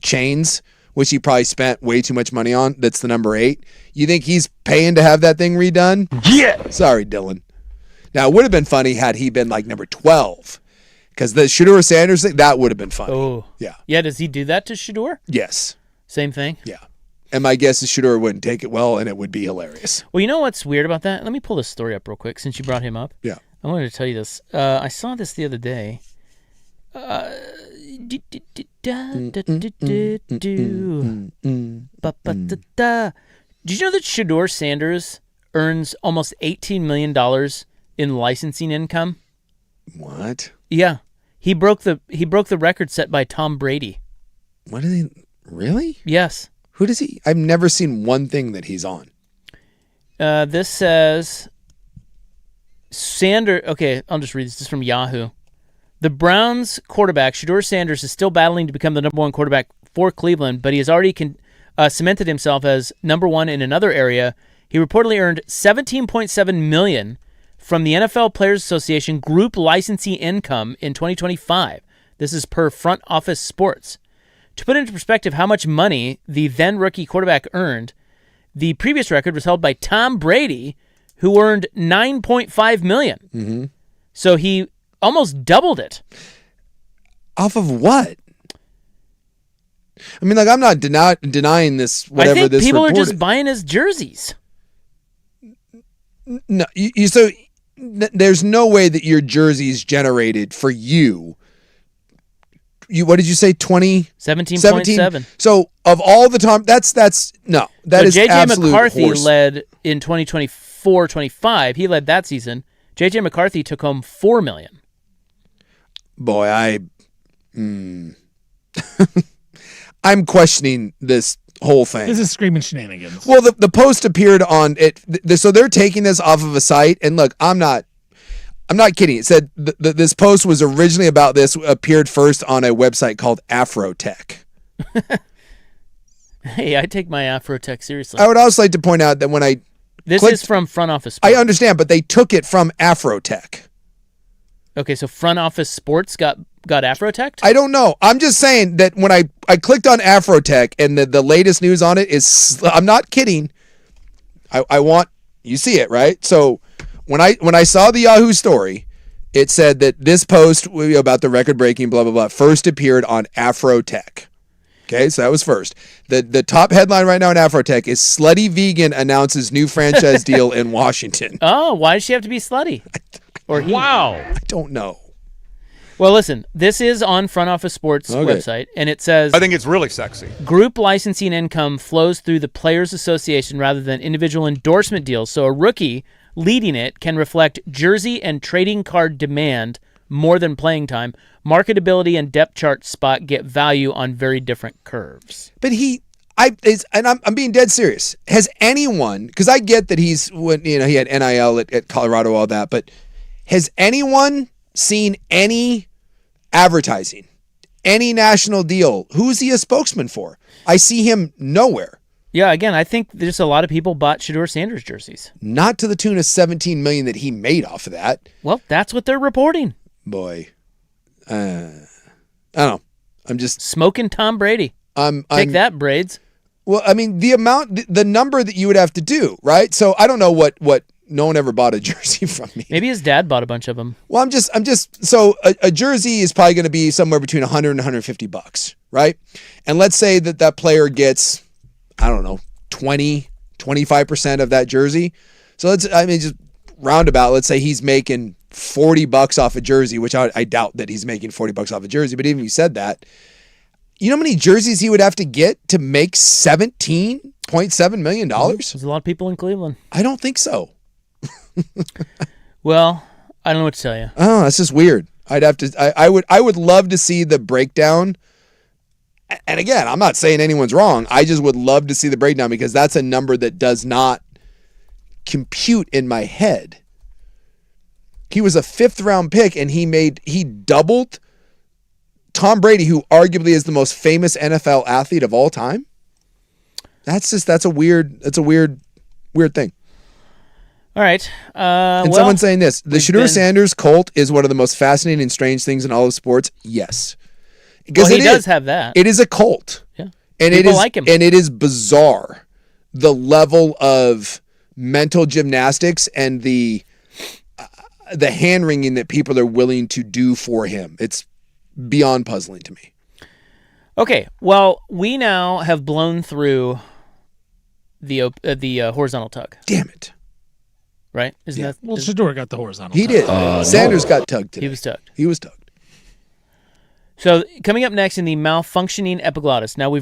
chains, which he probably spent way too much money on. That's the number 8. You think he's paying to have that thing redone? Yeah. Sorry, Dylan. Now, it would have been funny had he been like number 12. Because the Shedeur Sanders thing, that would have been funny. Oh. Yeah. Yeah, does he do that to Shedeur? Yes. Same thing? Yeah. And my guess is Shedeur wouldn't take it well, and it would be hilarious. Well, you know what's weird about that? Let me pull this story up real quick since you brought him up. Yeah. I wanted to tell you this. I saw this the other day. Did you know that Shedeur Sanders earns almost $18 million in licensing income? What? Yeah. He broke the record set by Tom Brady. What is he? Really? Yes. Who does he? I've never seen one thing that he's on. This says Sanders. Okay, I'll just read this. This is from Yahoo. The Browns quarterback, Shedeur Sanders, is still battling to become the number one quarterback for Cleveland, but he has already cemented himself as number one in another area. He reportedly earned $17.7 million from the NFL Players Association group licensing income in 2025. This is per Front Office Sports. To put into perspective how much money the then rookie quarterback earned, the previous record was held by Tom Brady, who earned $9.5 million. Mm-hmm. So he almost doubled it. Off of what? I mean, like, I'm not denying this, whatever I think this people report are just buying his jerseys. No, so there's no way that your jersey's generated for you. What did you say? 17.7. So of all the time, that's no. That is J.J. absolute McCarthy horse. led in 2024-25. He led that season. J.J. McCarthy took home $4 million. Boy, I'm questioning this whole thing. This is screaming shenanigans. Well, the post appeared on it, so they're taking this off of a site. And look, I'm not kidding. It said this post was originally about this, appeared first on a website called Afrotech. Hey, I take my Afrotech seriously. I would also like to point out that when this is from Front Office Sports. I understand, but they took it from Afrotech. Okay, so Front Office Sports got Afrotech? I don't know. I'm just saying that when I clicked on Afrotech and the latest news on it is, I'm not kidding. I want, you see it, right? So when I saw the Yahoo story, it said that this post about the record breaking blah blah blah first appeared on Afrotech. Okay, so that was first. The top headline right now in Afrotech is Slutty Vegan announces new franchise deal in Washington. Oh, why does she have to be slutty? Wow. I don't know. Well, listen, this is on Front Office Sports website, and it says, I think it's really sexy. Group licensing income flows through the Players Association rather than individual endorsement deals, so a rookie leading it can reflect jersey and trading card demand more than playing time. Marketability and depth chart spot get value on very different curves. But I'm being dead serious. Has anyone, because I get that he had NIL at Colorado, all that, but has anyone seen any advertising, any national deal? Who's he a spokesman for? I see him nowhere. Yeah, again, I think there's a lot of people bought Shedeur Sanders jerseys. Not to the tune of $17 million that he made off of that. Well, that's what they're reporting. Boy, I don't know. I'm just smoking Tom Brady. Take that, braids. Well, I mean, the number that you would have to do, right? So I don't know what no one ever bought a jersey from me. Maybe his dad bought a bunch of them. Well, I'm just so a jersey is probably going to be somewhere between $100 and $150, right? And let's say that player gets, I don't know, 25% of that jersey. So just roundabout, let's say he's making $40 off a jersey, which I doubt that he's making $40 off a jersey, but even if you said that, you know how many jerseys he would have to get to make $17.7 million? There's a lot of people in Cleveland. I don't think so. Well, I don't know what to tell you. Oh, that's just weird. I'd have to. I would love to see the breakdown. And again, I'm not saying anyone's wrong. I just would love to see the breakdown because that's a number that does not compute in my head. He was a 5th round pick and he doubled Tom Brady, who arguably is the most famous NFL athlete of all time. That's a weird thing. All right. And someone's saying this. The Shedeur Sanders cult is one of the most fascinating and strange things in all of sports. Yes. Because he does have that. It is a cult. Yeah. And people like him. And it is bizarre. The level of mental gymnastics and the hand-wringing that people are willing to do for him. It's beyond puzzling to me. Okay. Well, we now have blown through the horizontal tug. Damn it. Right? Isn't that? Well, Shedeur got the horizontal. He did. Sanders got tugged today. He was tugged. So coming up next in the malfunctioning epiglottis. Now we're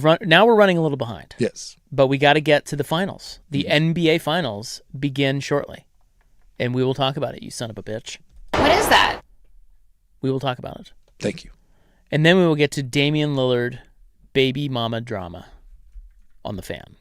running a little behind. Yes. But we got to get to the finals. The NBA finals begin shortly. And we will talk about it, you son of a bitch. What is that? We will talk about it. Thank you. And then we will get to Damian Lillard baby mama drama on the Fan.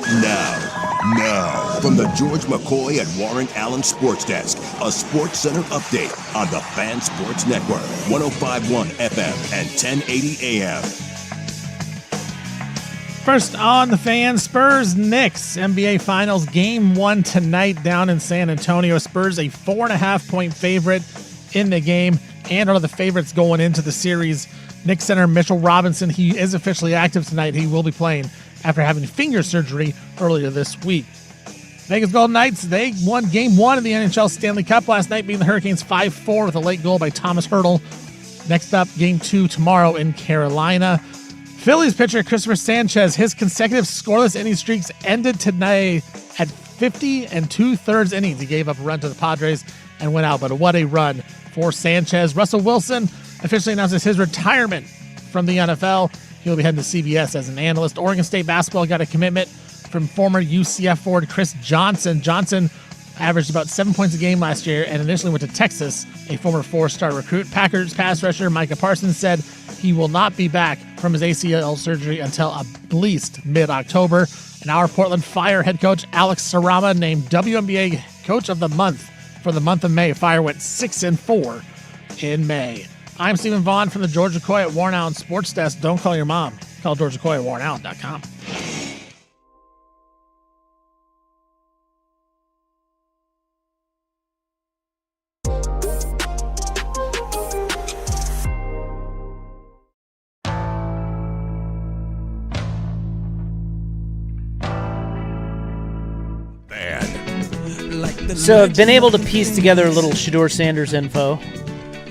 Now, from the George McCoy and Warren Allen Sports Desk, a Sports Center update on the Fan Sports Network, 105.1 FM and 1080 AM. First on the Fan, Spurs-Knicks NBA Finals Game 1 tonight down in San Antonio. Spurs a 4.5-point favorite in the game and one of the favorites going into the series. Knicks center Mitchell Robinson, he is officially active tonight. He will be playing after having finger surgery earlier this week. Vegas Golden Knights, they won Game 1 of the NHL Stanley Cup last night, beating the Hurricanes 5-4 with a late goal by Thomas Hertl. Next up, Game 2 tomorrow in Carolina. Phillies pitcher Christopher Sanchez, his consecutive scoreless inning streaks ended tonight at 50 2/3 innings. He gave up a run to the Padres and went out, but what a run for Sanchez. Russell Wilson officially announces his retirement from the NFL. He'll be heading to CBS as an analyst. Oregon State basketball got a commitment from former UCF forward Chris Johnson. Johnson averaged about 7 points a game last year and initially went to Texas, a former 4-star recruit. Packers pass rusher Micah Parsons said he will not be back from his ACL surgery until at least mid-October. And our Portland Fire head coach Alex Sarama named WNBA Coach of the Month for the month of May. Fire went 6-4 in May. I'm Stephen Vaughn from the George McCoy at Warren Allen Sports Desk. Don't call your mom. Call George McCoy at warrenallen.com. So I've been able to piece together a little Shedeur Sanders info.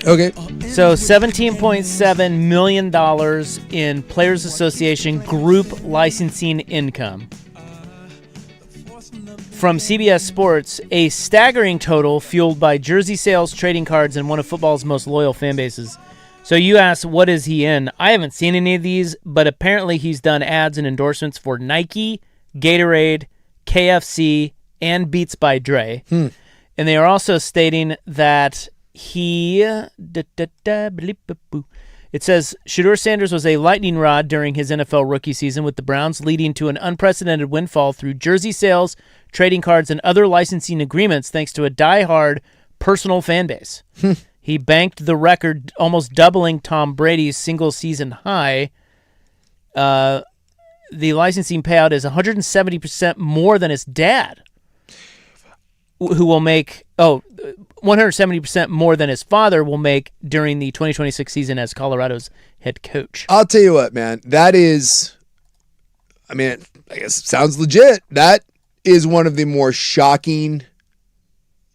Okay. So $17.7 million in Players Association group licensing income. From CBS Sports, a staggering total fueled by jersey sales, trading cards, and one of football's most loyal fan bases. So you ask, what is he in? I haven't seen any of these, but apparently he's done ads and endorsements for Nike, Gatorade, KFC, and Beats by Dre. And they are also stating that he... It says, Shedeur Sanders was a lightning rod during his NFL rookie season with the Browns, leading to an unprecedented windfall through jersey sales, trading cards, and other licensing agreements thanks to a die-hard personal fan base. He banked the record, almost doubling Tom Brady's single-season high. The licensing payout is 170% more than his dad, who will make 170% more than his father will make during the 2026 season as Colorado's head coach. I'll tell you what, man. That is, I mean, I guess it sounds legit. That is one of the more shocking.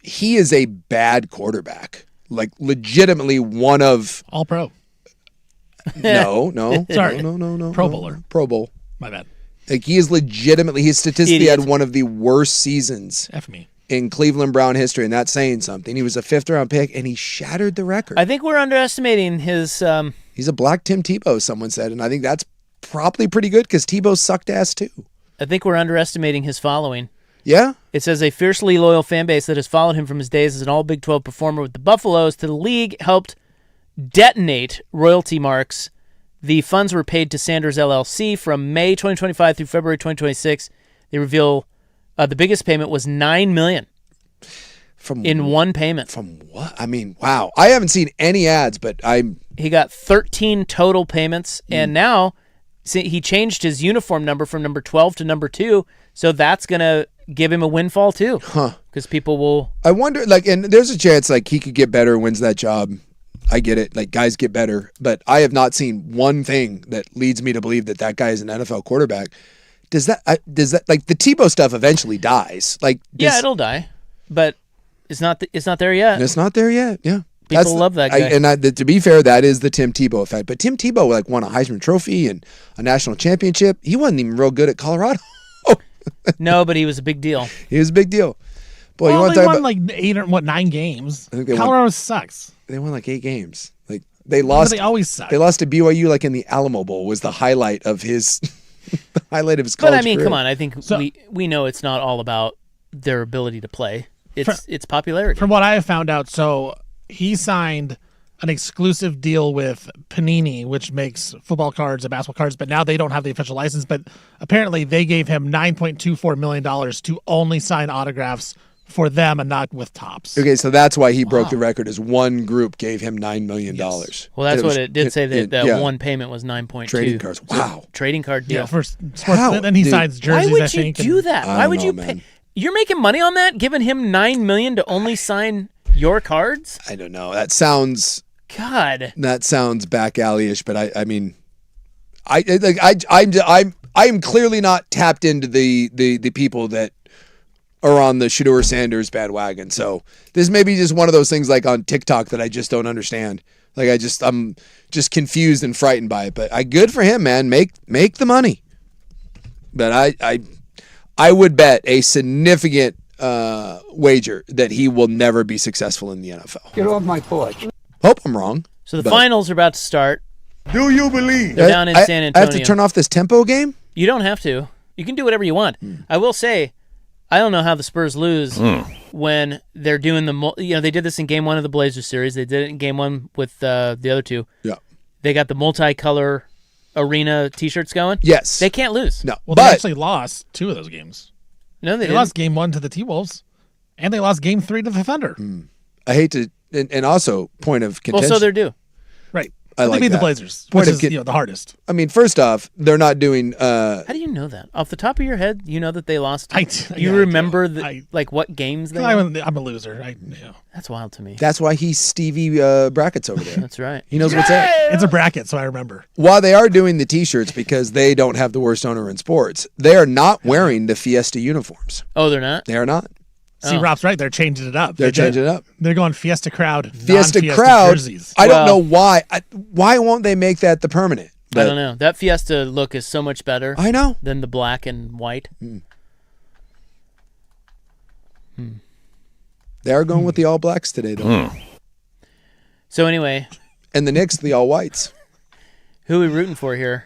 He is a bad quarterback. Like, legitimately one of... All-Pro. No. Sorry. No. Pro Bowler. Pro Bowl. My bad. Like, he is legitimately, he statistically had one of the worst seasons. F me. In Cleveland Brown history, and that's saying something. He was a 5th-round pick, and he shattered the record. I think we're underestimating his... He's a black Tim Tebow, someone said, and I think that's probably pretty good because Tebow sucked ass too. I think we're underestimating his following. Yeah? It says a fiercely loyal fan base that has followed him from his days as an all Big 12 performer with the Buffaloes to the league helped detonate royalty marks. The funds were paid to Sanders LLC from May 2025 through February 2026. They reveal the biggest payment was $9 million in one payment. From what? I mean, wow. I haven't seen any ads, but He got 13 total payments, and now he changed his uniform number from number 12 to number 2, so that's going to give him a windfall too. Because people will... I wonder, like, and there's a chance, like, he could get better, wins that job. I get it. Like, guys get better. But I have not seen one thing that leads me to believe that that guy is an NFL quarterback. Does that like, the Tebow stuff eventually dies? Like, yeah, it'll die, but it's not there yet. It's not there yet. Yeah, people love that guy. To be fair, that is the Tim Tebow effect. But Tim Tebow like won a Heisman Trophy and a national championship. He wasn't even real good at Colorado. No, but he was a big deal. He was a big deal. Boy, Well, you want they to won talk about, like 9 games. I think they Colorado won, sucks. They won like 8 games. Like they lost. But they always suck. They lost to BYU like in the Alamo Bowl was the highlight of his college But I mean, career. come on. I think we know it's not all about their ability to play. It's popularity. From what I have found out, so he signed an exclusive deal with Panini, which makes football cards and basketball cards, but now they don't have the official license. But apparently they gave him $9.24 million to only sign autographs for them and not with Topps. Okay, so that's why he broke the record, is one group gave him $9 million. Yes. Well, that's what it did say, that one payment was 9.2. Trading cards. Wow. Trading card deal. Yeah, for sports. Then he signs jerseys, Why would I think. you do that? Why would you pay? You're making money on that, giving him $9 million to only sign your cards? I don't know. That sounds... God. That sounds back alley-ish, but I mean... I'm clearly not tapped into the people that are on the Shedeur Sanders bandwagon. So this may be just one of those things like on TikTok that I just don't understand. Like I'm just confused and frightened by it. But good for him, man. Make the money. But I would bet a significant wager that he will never be successful in the NFL. Get off my porch. Hope I'm wrong. So the finals are about to start. Do you believe? They're down in San Antonio. I have to turn off this tempo game? You don't have to. You can do whatever you want. I will say, I don't know how the Spurs lose when they're doing they did this in Game 1 of the Blazers series. They did it in Game 1 with the other two. Yeah. They got the multicolor arena T-shirts going. Yes. They can't lose. No. Well, they actually lost 2 of those games. No, they lost Game 1 to the T-Wolves, and they lost Game 3 to the Thunder. I hate to, and also point of contention. Well, so they're due. Right. I like they beat that. the Blazers, Point which of is the hardest. I mean, first off, they're not doing... How do you know that? Off the top of your head, you know that they lost? You I remember what games they won? I'm a loser. That's wild to me. That's why he's Stevie Brackets over there. That's right. He knows what's up. It's a bracket, so I remember. While they are doing the T-shirts because they don't have the worst owner in sports, they are not wearing the Fiesta uniforms. Oh, they're not? They are not. See, Rob's right. They're changing it up. They're changing it up. They're going Fiesta crowd, Fiesta non-Fiesta crowd. jerseys. I don't know why. Why won't they make that the permanent? I don't know. That Fiesta look is so much better. I know. Than the black and white. They are going with the All Blacks today, though. So anyway. And the Knicks, the All Whites. Who are we rooting for here?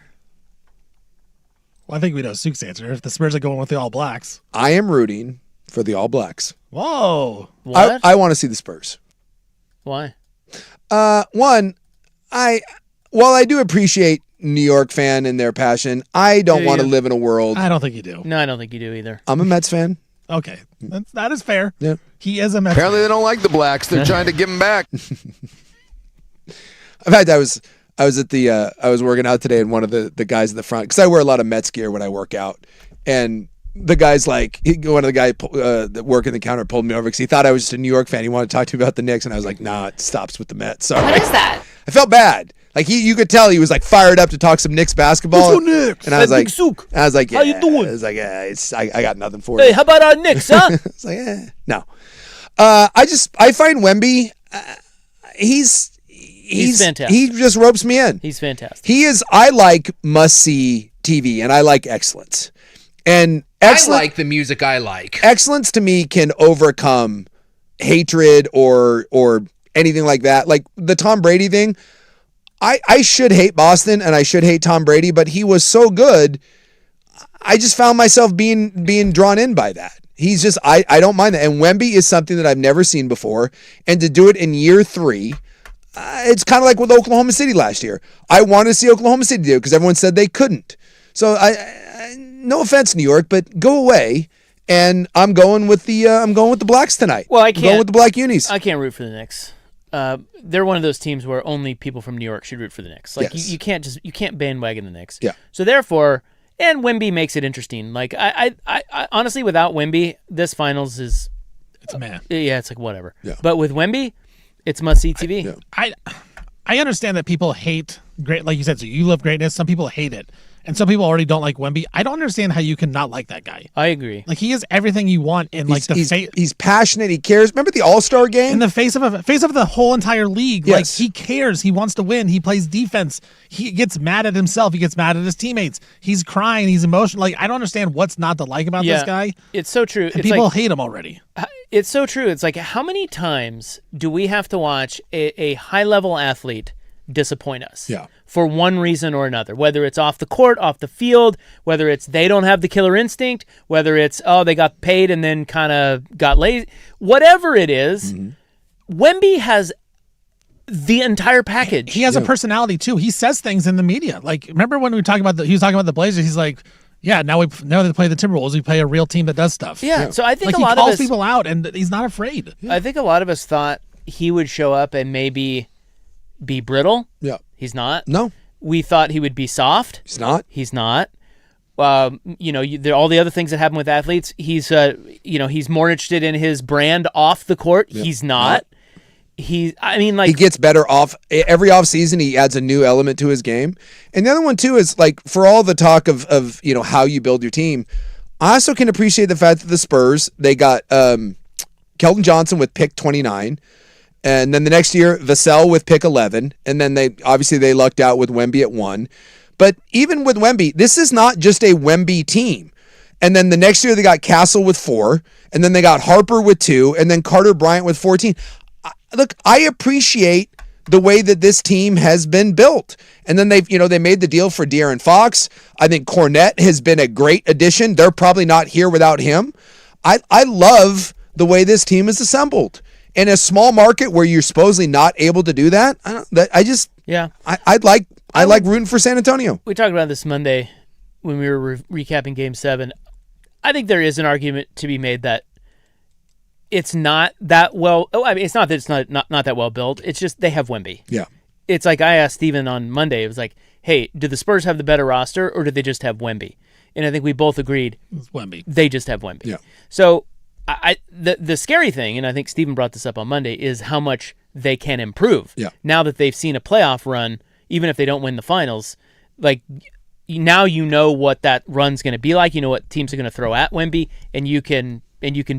Well, I think we know Sook's answer. If the Spurs are going with the All Blacks. I am rooting for the All Blacks. Whoa. What? I want to see the Spurs. Why? One, while I do appreciate New York fan and their passion, I don't want to live in a world. I don't think you do. No, I don't think you do either. I'm a Mets fan. Okay. That is fair. Yeah. He is a Mets Apparently fan. they don't like the Blacks. They're trying to give them back. In fact, I was at the I was working out today, and one of the guys in the front, because I wear a lot of Mets gear when I work out, and the guy's like, one of the guys that working the counter pulled me over because he thought I was just a New York fan. He wanted to talk to me about the Knicks, and I was like, nah, it stops with the Mets. Sorry. What is that? I felt bad. Like you could tell he was like fired up to talk some Knicks basketball. Let's go Knicks. And I was like, yeah, how you doing? I was like, yeah, I got nothing for Hey, you. how about our Knicks, huh? It's like, no. I find Wemby, he's fantastic. He just ropes me in. He's fantastic. He is. I like must-see TV, and I like excellence. And I like the music I like. Excellence to me can overcome hatred or anything like that. Like the Tom Brady thing, I should hate Boston and I should hate Tom Brady, but he was so good. I just found myself being drawn in by that. He's just, I don't mind that. And Wemby is something that I've never seen before. And to do it in year 3, it's kind of like with Oklahoma City last year. I wanted to see Oklahoma City do it because everyone said they couldn't. So no offense, New York, but go away. And I'm going with the Blacks tonight. Well, I'm going with the Black Unis. I can't root for the Knicks. They're one of those teams where only people from New York should root for the Knicks. Like Yes. you can't bandwagon the Knicks. Yeah. So therefore, and Wemby makes it interesting. Like I honestly, without Wemby, this finals is it's a man. Yeah, it's like whatever. Yeah. But with Wemby, it's must see TV. I understand that people hate great, like you said. So you love greatness. Some people hate it, and some people already don't like Wemby. I don't understand how you can not like that guy. I agree. Like he is everything you want in like the face. He's passionate. He cares. Remember the All-Star game? In the face of the whole entire league. Yes. Like he cares. He wants to win. He plays defense. He gets mad at himself. He gets mad at his teammates. He's crying. He's emotional. Like I don't understand what's not to like about this guy. It's so true. And people hate him already. It's so true. It's like, how many times do we have to watch a high-level athlete disappoint us? Yeah. For one reason or another, whether it's off the court, off the field, whether it's they don't have the killer instinct, whether it's, they got paid and then kind of got lazy, whatever it is, Wemby has the entire package. He has a personality too. He says things in the media. Like, remember when we were talking about he was talking about the Blazers? He's like, yeah, now they play the Timberwolves. We play a real team that does stuff. Yeah. So I think like, a lot he calls of us, people out, and he's not afraid. I think a lot of us thought he would show up and maybe be brittle. Yeah. He's not. No. We thought he would be soft. He's not. He's not. All the other things that happen with athletes, he's more interested in his brand off the court. Yep. He's not. He gets better off every offseason. He adds a new element to his game. And the other one too is like, for all the talk of how you build your team, I also can appreciate the fact that the Spurs, they got Keldon Johnson with pick 29. And then the next year, Vassell with pick 11. And then they lucked out with Wemby at 1. But even with Wemby, this is not just a Wemby team. And then the next year they got Castle with 4. And then they got Harper with 2. And then Carter Bryant with 14. Look, I appreciate the way that this team has been built. And then they made the deal for De'Aaron Fox. I think Cornette has been a great addition. They're probably not here without him. I love the way this team is assembled. In a small market where you're supposedly not able to do that, I like rooting for San Antonio. We talked about this Monday when we were recapping Game 7. I think there is an argument to be made that it's not that well. It's not that it's not that well built. It's just they have Wemby. Yeah. It's like I asked Steven on Monday. It was like, hey, do the Spurs have the better roster or do they just have Wemby? And I think we both agreed it's Wemby. They just have Wemby. Yeah. So the scary thing, and I think Steven brought this up on Monday, is how much they can improve. Yeah. Now that they've seen a playoff run, even if they don't win the finals, like now you know what that run's going to be like. You know what teams are going to throw at Wemby, and you can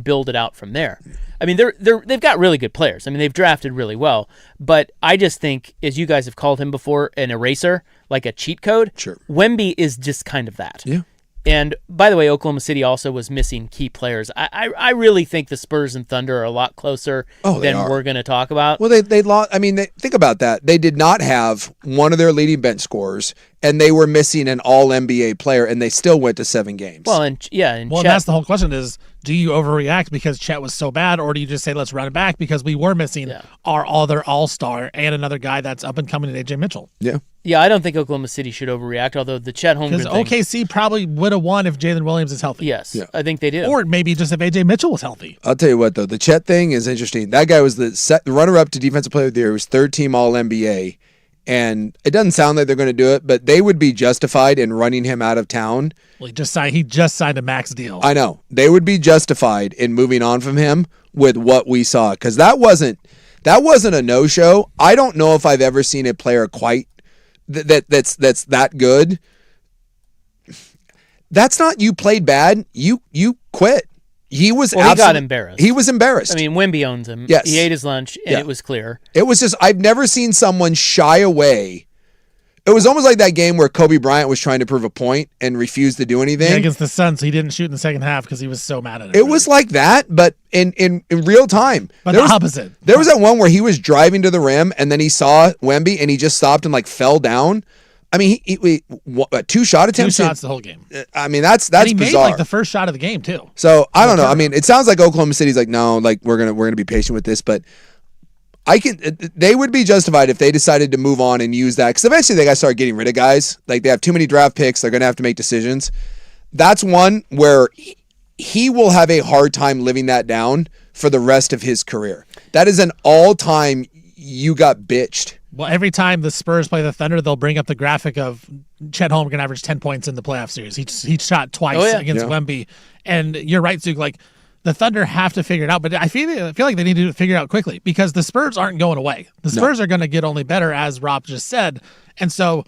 build it out from there. I mean, they've got really good players. I mean, they've drafted really well. But I just think, as you guys have called him before, an eraser, like a cheat code. Sure. Wemby is just kind of that. Yeah. And by the way, Oklahoma City also was missing key players. I really think the Spurs and Thunder are a lot closer than we're going to talk about. Well, they lost. I mean, think about that. They did not have one of their leading bench scorers, and they were missing an All-NBA player, and they still went to 7 games. Well, and Chet, that's the whole question: is do you overreact because Chet was so bad, or do you just say let's run it back because we were missing our other All-Star and another guy that's up and coming in AJ Mitchell? Yeah. Yeah, I don't think Oklahoma City should overreact, although the Chet Holmgren thing. Because OKC probably would have won if Jalen Williams is healthy. Yes, I think they do. Or maybe just if AJ Mitchell was healthy. I'll tell you what, though. The Chet thing is interesting. That guy was the runner-up to Defensive Player of the Year. He was third-team All-NBA. And it doesn't sound like they're going to do it, but they would be justified in running him out of town. Well, he just signed a max deal. I know. They would be justified in moving on from him with what we saw. Because that wasn't a no-show. I don't know if I've ever seen a player quite that's that good. That's not you played bad. You quit. He got embarrassed. He was embarrassed. I mean, Wemby owns him. Yes. He ate his lunch, and it was clear. It was just, I've never seen someone shy away. It was almost like that game where Kobe Bryant was trying to prove a point and refused to do anything. Yeah, against the Suns, he didn't shoot in the second half because he was so mad at it. It was like that, but in real time. But the opposite. There was that one where he was driving to the rim, and then he saw Wemby, and he just stopped and fell down. I mean, he 2 shot attempts. 2 shots the whole game. I mean, that's and he bizarre. made the first shot of the game too. So I don't know. I mean, it sounds like Oklahoma City's like, no, like we're gonna be patient with this, but they would be justified if they decided to move on and use that, because eventually they got to start getting rid of guys. Like they have too many draft picks, they're gonna have to make decisions. That's one where he will have a hard time living that down for the rest of his career. That is an all-time you got bitched. Well, every time the Spurs play the Thunder, they'll bring up the graphic of Chet Holmgren averaged 10 points in the playoff series. He shot twice against Wemby. And you're right, Zook. Like, the Thunder have to figure it out, but I feel like they need to figure it out quickly because the Spurs aren't going away. The Spurs are going to get only better, as Rob just said. And so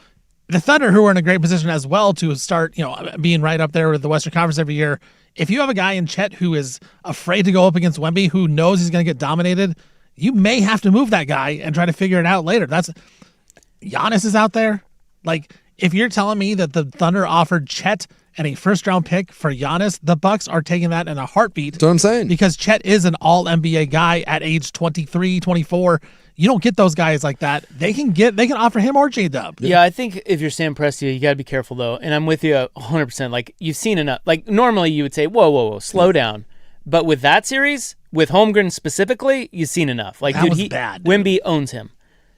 the Thunder, who are in a great position as well to start, being right up there with the Western Conference every year, if you have a guy in Chet who is afraid to go up against Wemby, who knows he's going to get dominated, you may have to move that guy and try to figure it out later. Giannis is out there. Like, if you're telling me that the Thunder offered Chet and a first-round pick for Giannis, the Bucks are taking that in a heartbeat. That's what I'm saying. Because Chet is an all-NBA guy at age 23, 24. You don't get those guys like that. They can offer him or J-Dub. Yeah, I think if you're Sam Presti, you got to be careful, though. And I'm with you 100%. Like, you've seen enough. Like, normally you would say, whoa, slow down. But with that series, with Holmgren specifically, you've seen enough. Like, that was bad. Wemby owns him.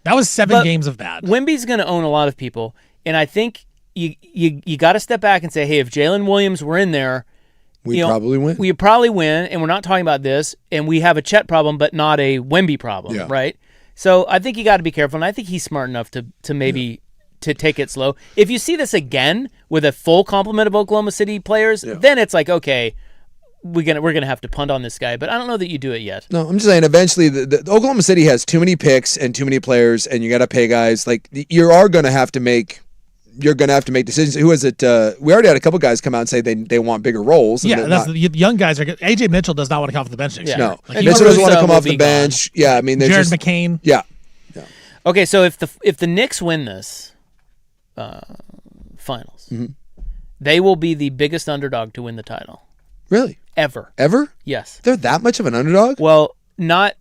That was 7 games of bad. Wemby's going to own a lot of people, and I think you got to step back and say, hey, if Jalen Williams were in there, we probably win. We probably win, and we're not talking about this, and we have a Chet problem, but not a Wemby problem, right? So I think you got to be careful, and I think he's smart enough to maybe to take it slow. If you see this again with a full complement of Oklahoma City players, then it's like, okay, we're gonna have to punt on this guy, but I don't know that you do it yet. No, I'm just saying. Eventually, the Oklahoma City has too many picks and too many players, and you got to pay guys. Like you are going to have to make. You're going to have to make decisions. Who is it? We already had a couple guys come out and say they want bigger roles. Yeah, the young guys are good. AJ Mitchell does not want to come off the bench next year. No, like, Mitchell doesn't want to come off the bench. Gone. Yeah, I mean, Jared McCain. Yeah. Okay, so if the Knicks win this finals, they will be the biggest underdog to win the title. Really? Ever. Yes. They're that much of an underdog? Well, not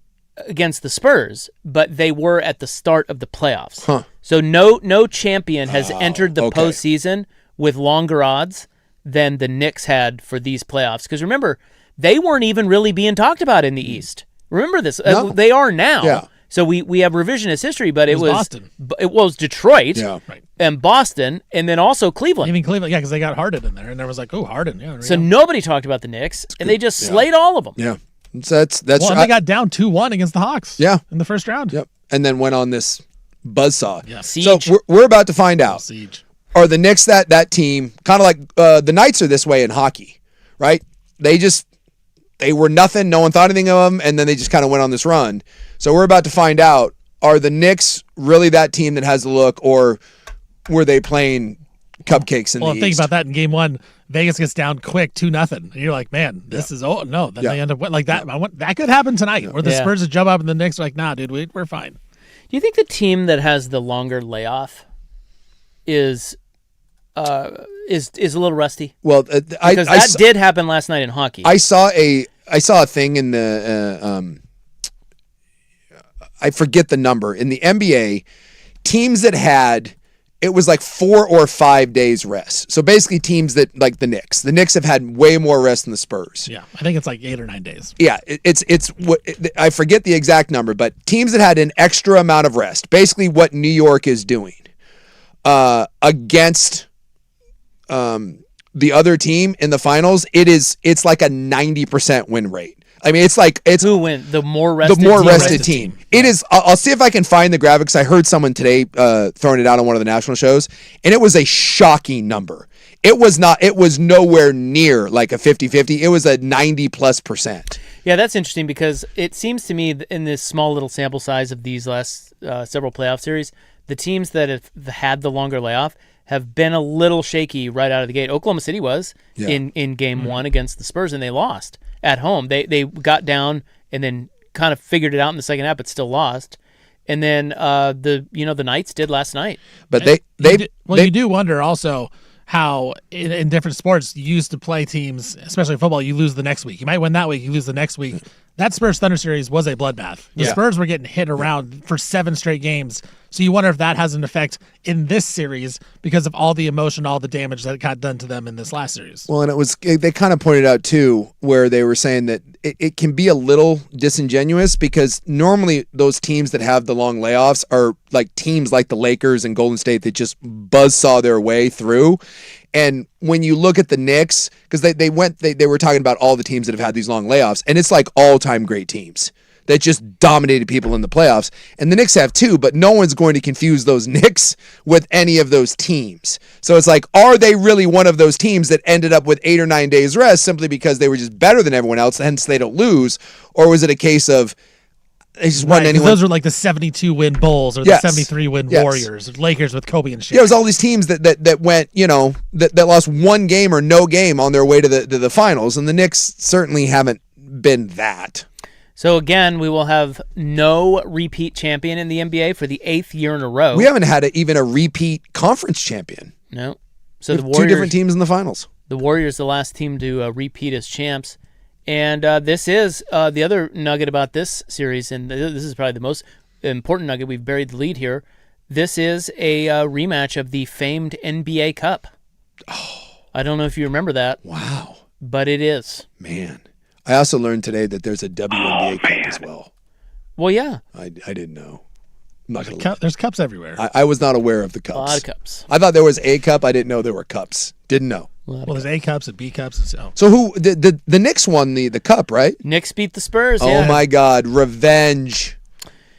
against the Spurs, but they were at the start of the playoffs. Huh. So no champion has entered the postseason with longer odds than the Knicks had for these playoffs. Because remember, they weren't even really being talked about in the East. Remember this. No. They are now. Yeah. So we have revisionist history, but it was Boston. It was Detroit. Yeah. Right. And Boston, and then also Cleveland. Even Cleveland, because they got Harden in there, and there was like, oh, Harden. Yeah. So nobody talked about the Knicks, and they just slayed all of them. Yeah. So that's well, and they got down 2-1 against the Hawks. Yeah. In the first round. Yep. And then went on this buzzsaw. Yeah. Siege. So we're about to find out. Siege. Are the Knicks that team, kind of like the Knights are this way in hockey, right? They were nothing. No one thought anything of them, and then they just kind of went on this run. So we're about to find out, are the Knicks really that team that has the look, or were they playing cupcakes in the East? Think about that in game 1. Vegas gets down quick 2-0. And you're like, man, this is no. Then they end up like that. That could happen tonight, where the Spurs just jump up and the Knicks are like, nah, dude, we're fine. Do you think the team that has the longer layoff is a little rusty? Well, because that did happen last night in hockey. I saw a thing in the I forget the number in the NBA. Teams that had, it was like 4 or 5 days rest. So basically teams that, like the Knicks have had way more rest than the Spurs. Yeah, I think it's like 8 or 9 days. Yeah, I forget the exact number, but teams that had an extra amount of rest, basically what New York is doing against the other team in the finals, it's like a 90% win rate. I mean, it's who win the more rested team. It is. I'll see if I can find the graphics. I heard someone today throwing it out on one of the national shows, and it was a shocking number. It was not. It was nowhere near like a 50-50. It was a 90+%. Yeah, that's interesting because it seems to me in this small little sample size of these last several playoff series, the teams that have had the longer layoff have been a little shaky right out of the gate. Oklahoma City was in game 1 against the Spurs, and they lost at home. They got down and then kind of figured it out in the second half, but still lost. And then the Knights did last night. But you do wonder also how in different sports you used to play teams, especially in football, you lose the next week. You might win that week, you lose the next week. That Spurs Thunder series was a bloodbath. The Spurs were getting hit around for 7 straight games. So you wonder if that has an effect in this series because of all the emotion, all the damage that got done to them in this last series. Well, and they kind of pointed out too, where they were saying that it can be a little disingenuous because normally those teams that have the long layoffs are like teams like the Lakers and Golden State that just buzzsaw their way through. And when you look at the Knicks, because they were talking about all the teams that have had these long layoffs, and it's like all-time great teams that just dominated people in the playoffs. And the Knicks have too, but no one's going to confuse those Knicks with any of those teams. So it's like, are they really one of those teams that ended up with 8 or 9 days rest simply because they were just better than everyone else, hence they don't lose? Or was it a case of they just won anyone? Those were like the 72-win Bulls or the 73-win Warriors, Lakers with Kobe and shit. Yeah, it was all these teams that went, that lost one game or no game on their way to the finals, and the Knicks certainly haven't been that. So again, we will have no repeat champion in the NBA for the 8th year in a row. We haven't had even a repeat conference champion. No. So the Warriors, 2 different teams in the finals. The Warriors, the last team to repeat as champs. And this is the other nugget about this series, and this is probably the most important nugget. We've buried the lead here. This is a rematch of the famed NBA Cup. Oh. I don't know if you remember that. Wow. But it is. Man. I also learned today that there's a WNBA Cup as well. Well, yeah. I didn't know. I'm not gonna lie. There's cups everywhere. I was not aware of the cups. A lot of cups. I thought there was a cup. I didn't know there were cups. Didn't know. Well, there's A cups and B cups. And So who the Knicks won the cup, right? Knicks beat the Spurs. Oh yeah. my God, revenge!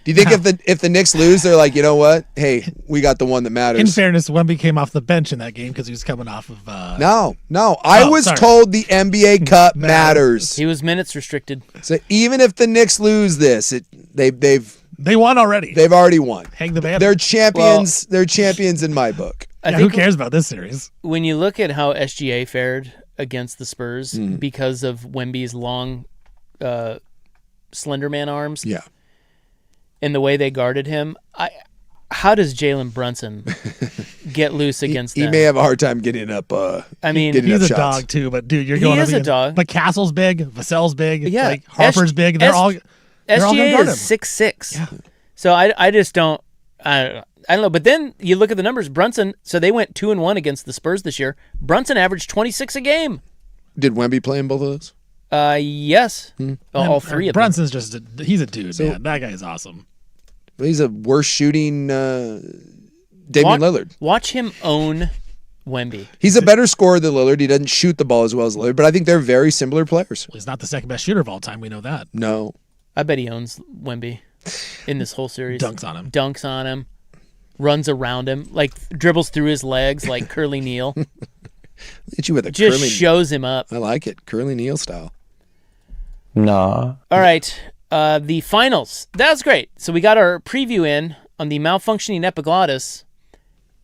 Do you think if the Knicks lose, they're like, you know what? Hey, we got the one that matters. In fairness, Wemby came off the bench in that game because he was coming off of. No. I was told the NBA Cup matters. He was minutes restricted. So even if the Knicks lose this, they won already. They've already won. Hang the banner. They're champions. They're champions in my book. Who cares about this series? When you look at how SGA fared against the Spurs because of Wemby's long, slender man arms, and the way they guarded him, how does Jalen Brunson get loose against them? He may have a hard time getting up. He's a dog too, but dude, you're going up against. Dog. But Castle's big, Vassell's big, yeah, Harper's big. They're all. SGA is 6'6". Yeah. So I just don't. I don't know, but then you look at the numbers. Brunson, so they went 2-1 against the Spurs this year. Brunson averaged 26 a game. Did Wemby play in both of those? Yes, all three of them. Brunson's he's a dude, man. That guy is awesome. He's a worse shooting Damian Lillard. Watch him own Wemby. He's a better scorer than Lillard. He doesn't shoot the ball as well as Lillard, but I think they're very similar players. Well, he's not the second best shooter of all time. We know that. No. I bet he owns Wemby in this whole series. Dunks on him. Runs around him, like dribbles through his legs like Curly Neal. Hit you with a just curly, shows him up. I like it, Curly Neal style. Nah. All right, the finals. That was great. So we got our preview in on the malfunctioning epiglottis,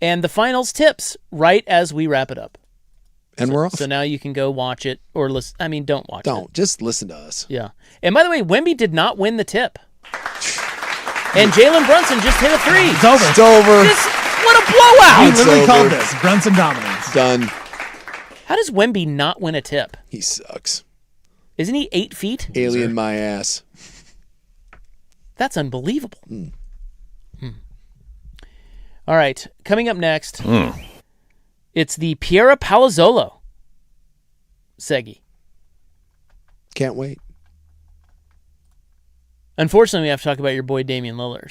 and the finals tips right as we wrap it up. And we're off. So now you can go watch it or listen. I mean, don't watch it. Don't. Just listen to us. Yeah. And by the way, Wemby did not win the tip. And Jalen Brunson just hit a three. It's over. It's over. What a blowout. We literally called this. Brunson dominates. Done. How does Wemby not win a tip? He sucks. Isn't he 8 feet? Alien my ass. That's unbelievable. All right. Coming up next, it's the Piera Palazzolo Seggy. Can't wait. Unfortunately, we have to talk about your boy Damian Lillard.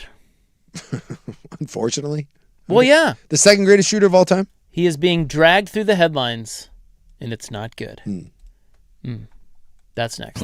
Unfortunately? Well, yeah. The second greatest shooter of all time? He is being dragged through the headlines, and it's not good. That's next.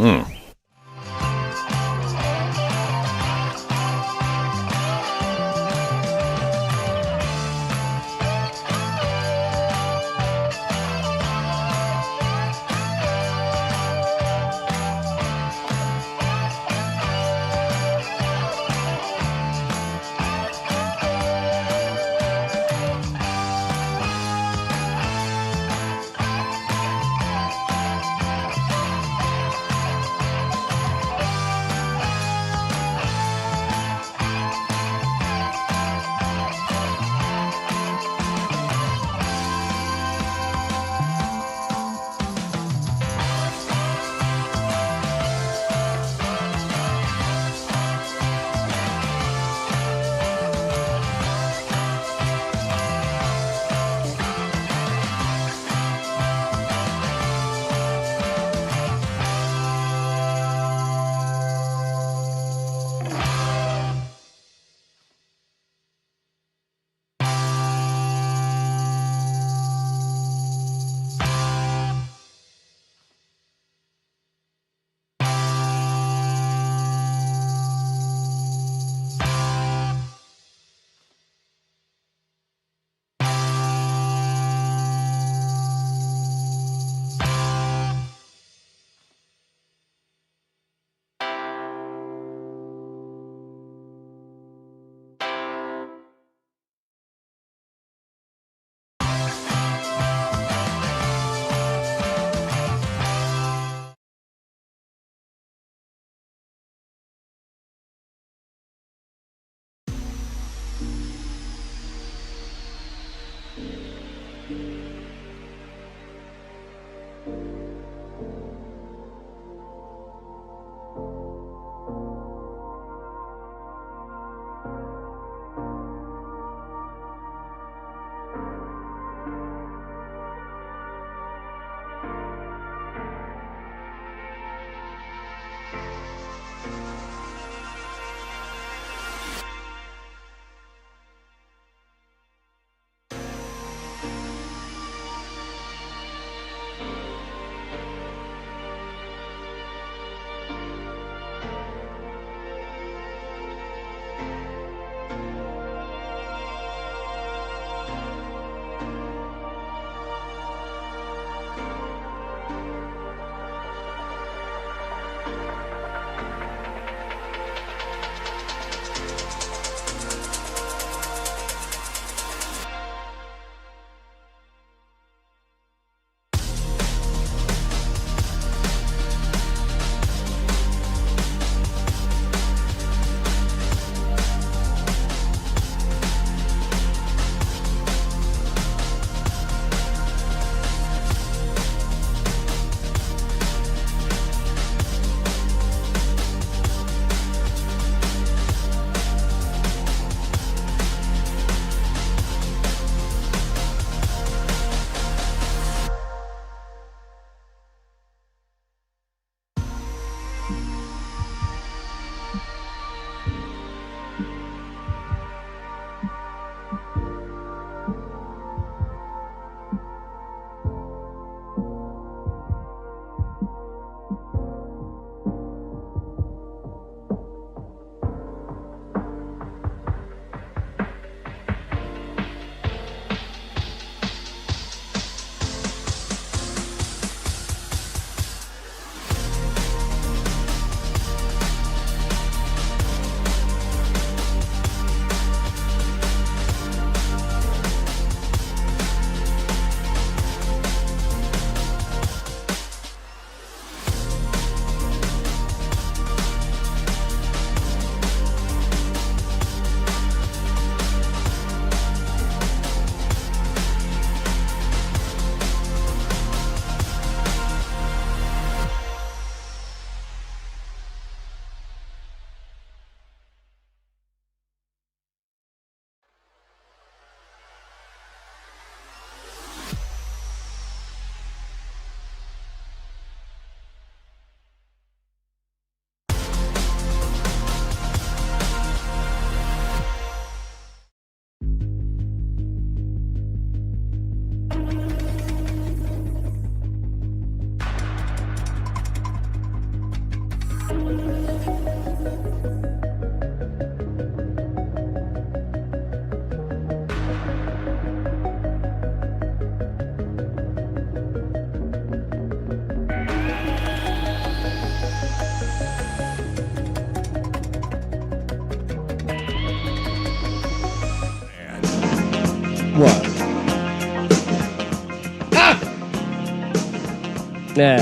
Nah.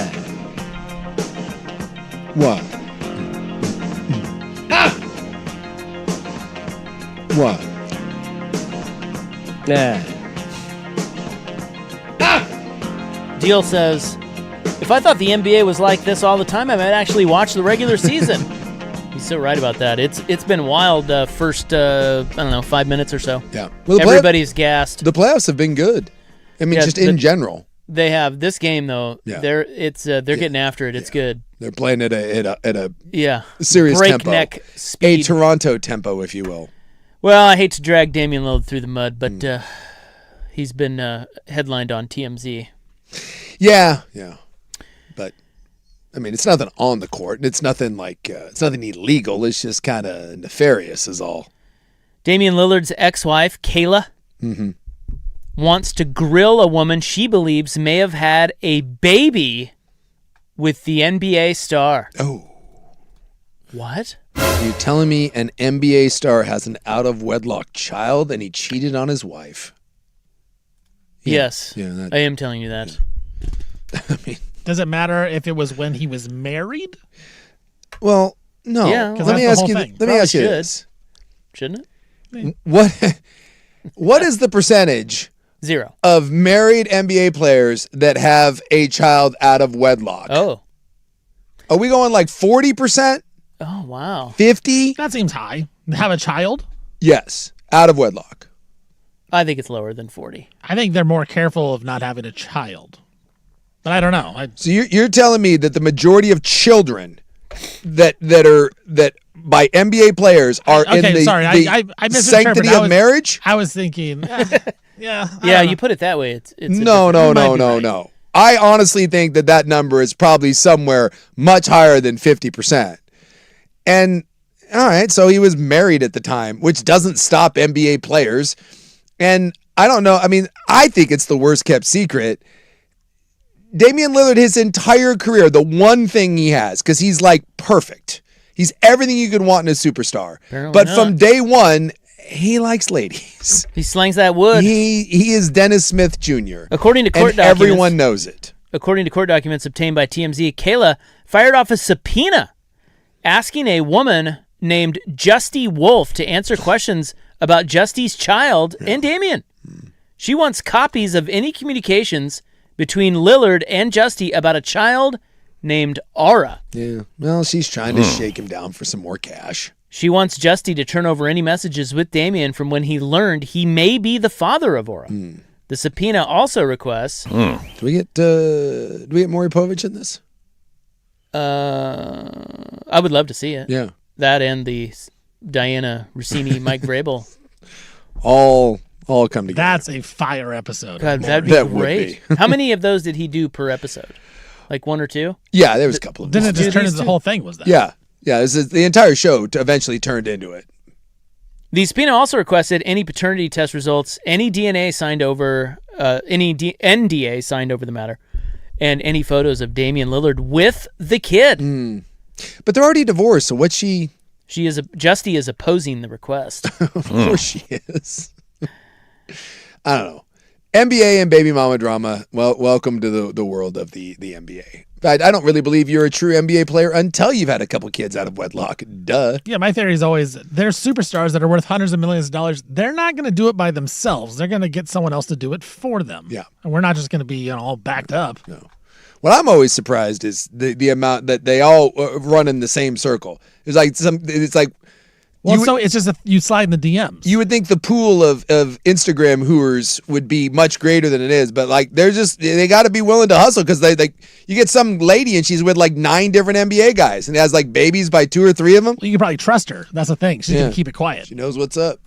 What? What? Nah. Deal says, if I thought the NBA was like this all the time, I might actually watch the regular season. He's so right about that. It's been wild first, 5 minutes or so. Yeah. Well, everybody's gassed. The playoffs have been good. I mean, just in general. They have this game though. Yeah. They're getting after it. It's good. They're playing at a serious breakneck tempo. speed. A Toronto tempo, if you will. Well, I hate to drag Damian Lillard through the mud, but he's been headlined on TMZ. Yeah. But I mean, it's nothing on the court, and it's nothing it's nothing illegal. It's just kind of nefarious, is all. Damian Lillard's ex-wife, Kayla, wants to grill a woman she believes may have had a baby with the NBA star. Oh. What? Are you telling me an NBA star has an out-of-wedlock child and he cheated on his wife? Yes. Yeah, I am telling you that. I mean, does it matter if it was when he was married? Well, no. Yeah, let me ask you this. Shouldn't it? What is the percentage 0 of married NBA players that have a child out of wedlock? Oh. Are we going like 40%? Oh, wow. 50? That seems high. Have a child? Yes, out of wedlock. I think it's lower than 40. I think they're more careful of not having a child. But I don't know. So you're telling me that the majority of children that by NBA players are in the sanctity of marriage? I was thinking, yeah. Yeah, you put it that way. It's No. I honestly think that number is probably somewhere much higher than 50%. And all right, so he was married at the time, which doesn't stop NBA players. And I don't know. I mean, I think it's the worst kept secret. Damian Lillard, his entire career, the one thing he has, because he's like perfect. He's everything you could want in a superstar. Apparently but not. from day one, he likes ladies. He slangs that wood. He is Dennis Smith Jr. According to court and documents, everyone knows it. According to court documents obtained by TMZ, Kayla fired off a subpoena asking a woman named Justy Wolf to answer questions about Justy's child and Damian. She wants copies of any communications between Lillard and Justy about a child named Aura. Yeah, well, she's trying to shake him down for some more cash. She wants Justy to turn over any messages with Damian from when he learned he may be the father of Aura. The subpoena also requests... Do we get Maury Povich in this? I would love to see it. Yeah. That and the Diana Rossini, Mike Vrabel. All come together. That's a fire episode. God, that'd be great. How many of those did he do per episode? Like 1 or 2? Yeah, there was a couple of them. Didn't it just turn into the whole thing, was that? Yeah. The entire show eventually turned into it. The subpoena also requested any paternity test results, any DNA signed over, NDA signed over the matter, and any photos of Damian Lillard with the kid. But they're already divorced, so what's she... Justy is opposing the request. Of course she is. I don't know. NBA and baby mama drama. Well, welcome to the world of the NBA. I don't really believe you're a true NBA player until you've had a couple kids out of wedlock. Duh. Yeah, my theory is always there's superstars that are worth hundreds of millions of dollars. They're not going to do it by themselves. They're going to get someone else to do it for them. Yeah. And we're not just going to be all backed up. No. What I'm always surprised is the amount that they all run in the same circle. It's like Well, it's just you slide in the DMs. You would think the pool of Instagram hooers would be much greater than it is, but like they got to be willing to hustle because you get some lady and she's with like 9 different NBA guys and has like babies by 2 or 3 of them. Well, you can probably trust her. That's the thing. She's gonna keep it quiet. She knows what's up.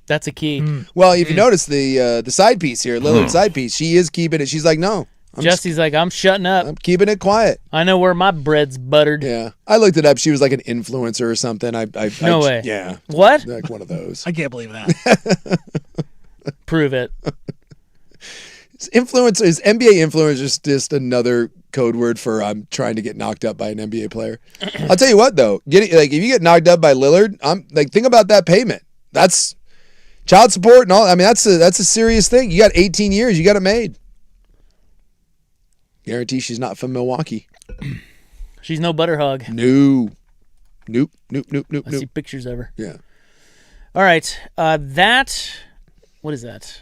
That's a key. Well, if you notice the side piece here, Lillard's side piece, she is keeping it. She's like, no. Justy's like, I'm shutting up. I'm keeping it quiet. I know where my bread's buttered. Yeah. I looked it up. She was like an influencer or something. No way. Yeah. What? Like one of those. I can't believe that. Prove it. Influencers, NBA influencers is just another code word for I'm trying to get knocked up by an NBA player. I'll tell you what though, if you get knocked up by Lillard, think about that payment. That's child support and all. I mean, that's a serious thing. You got 18 years. You got it made. Guarantee she's not from Milwaukee. She's no butter hog. No. Nope. I see pictures of her. Yeah. All right. What is that?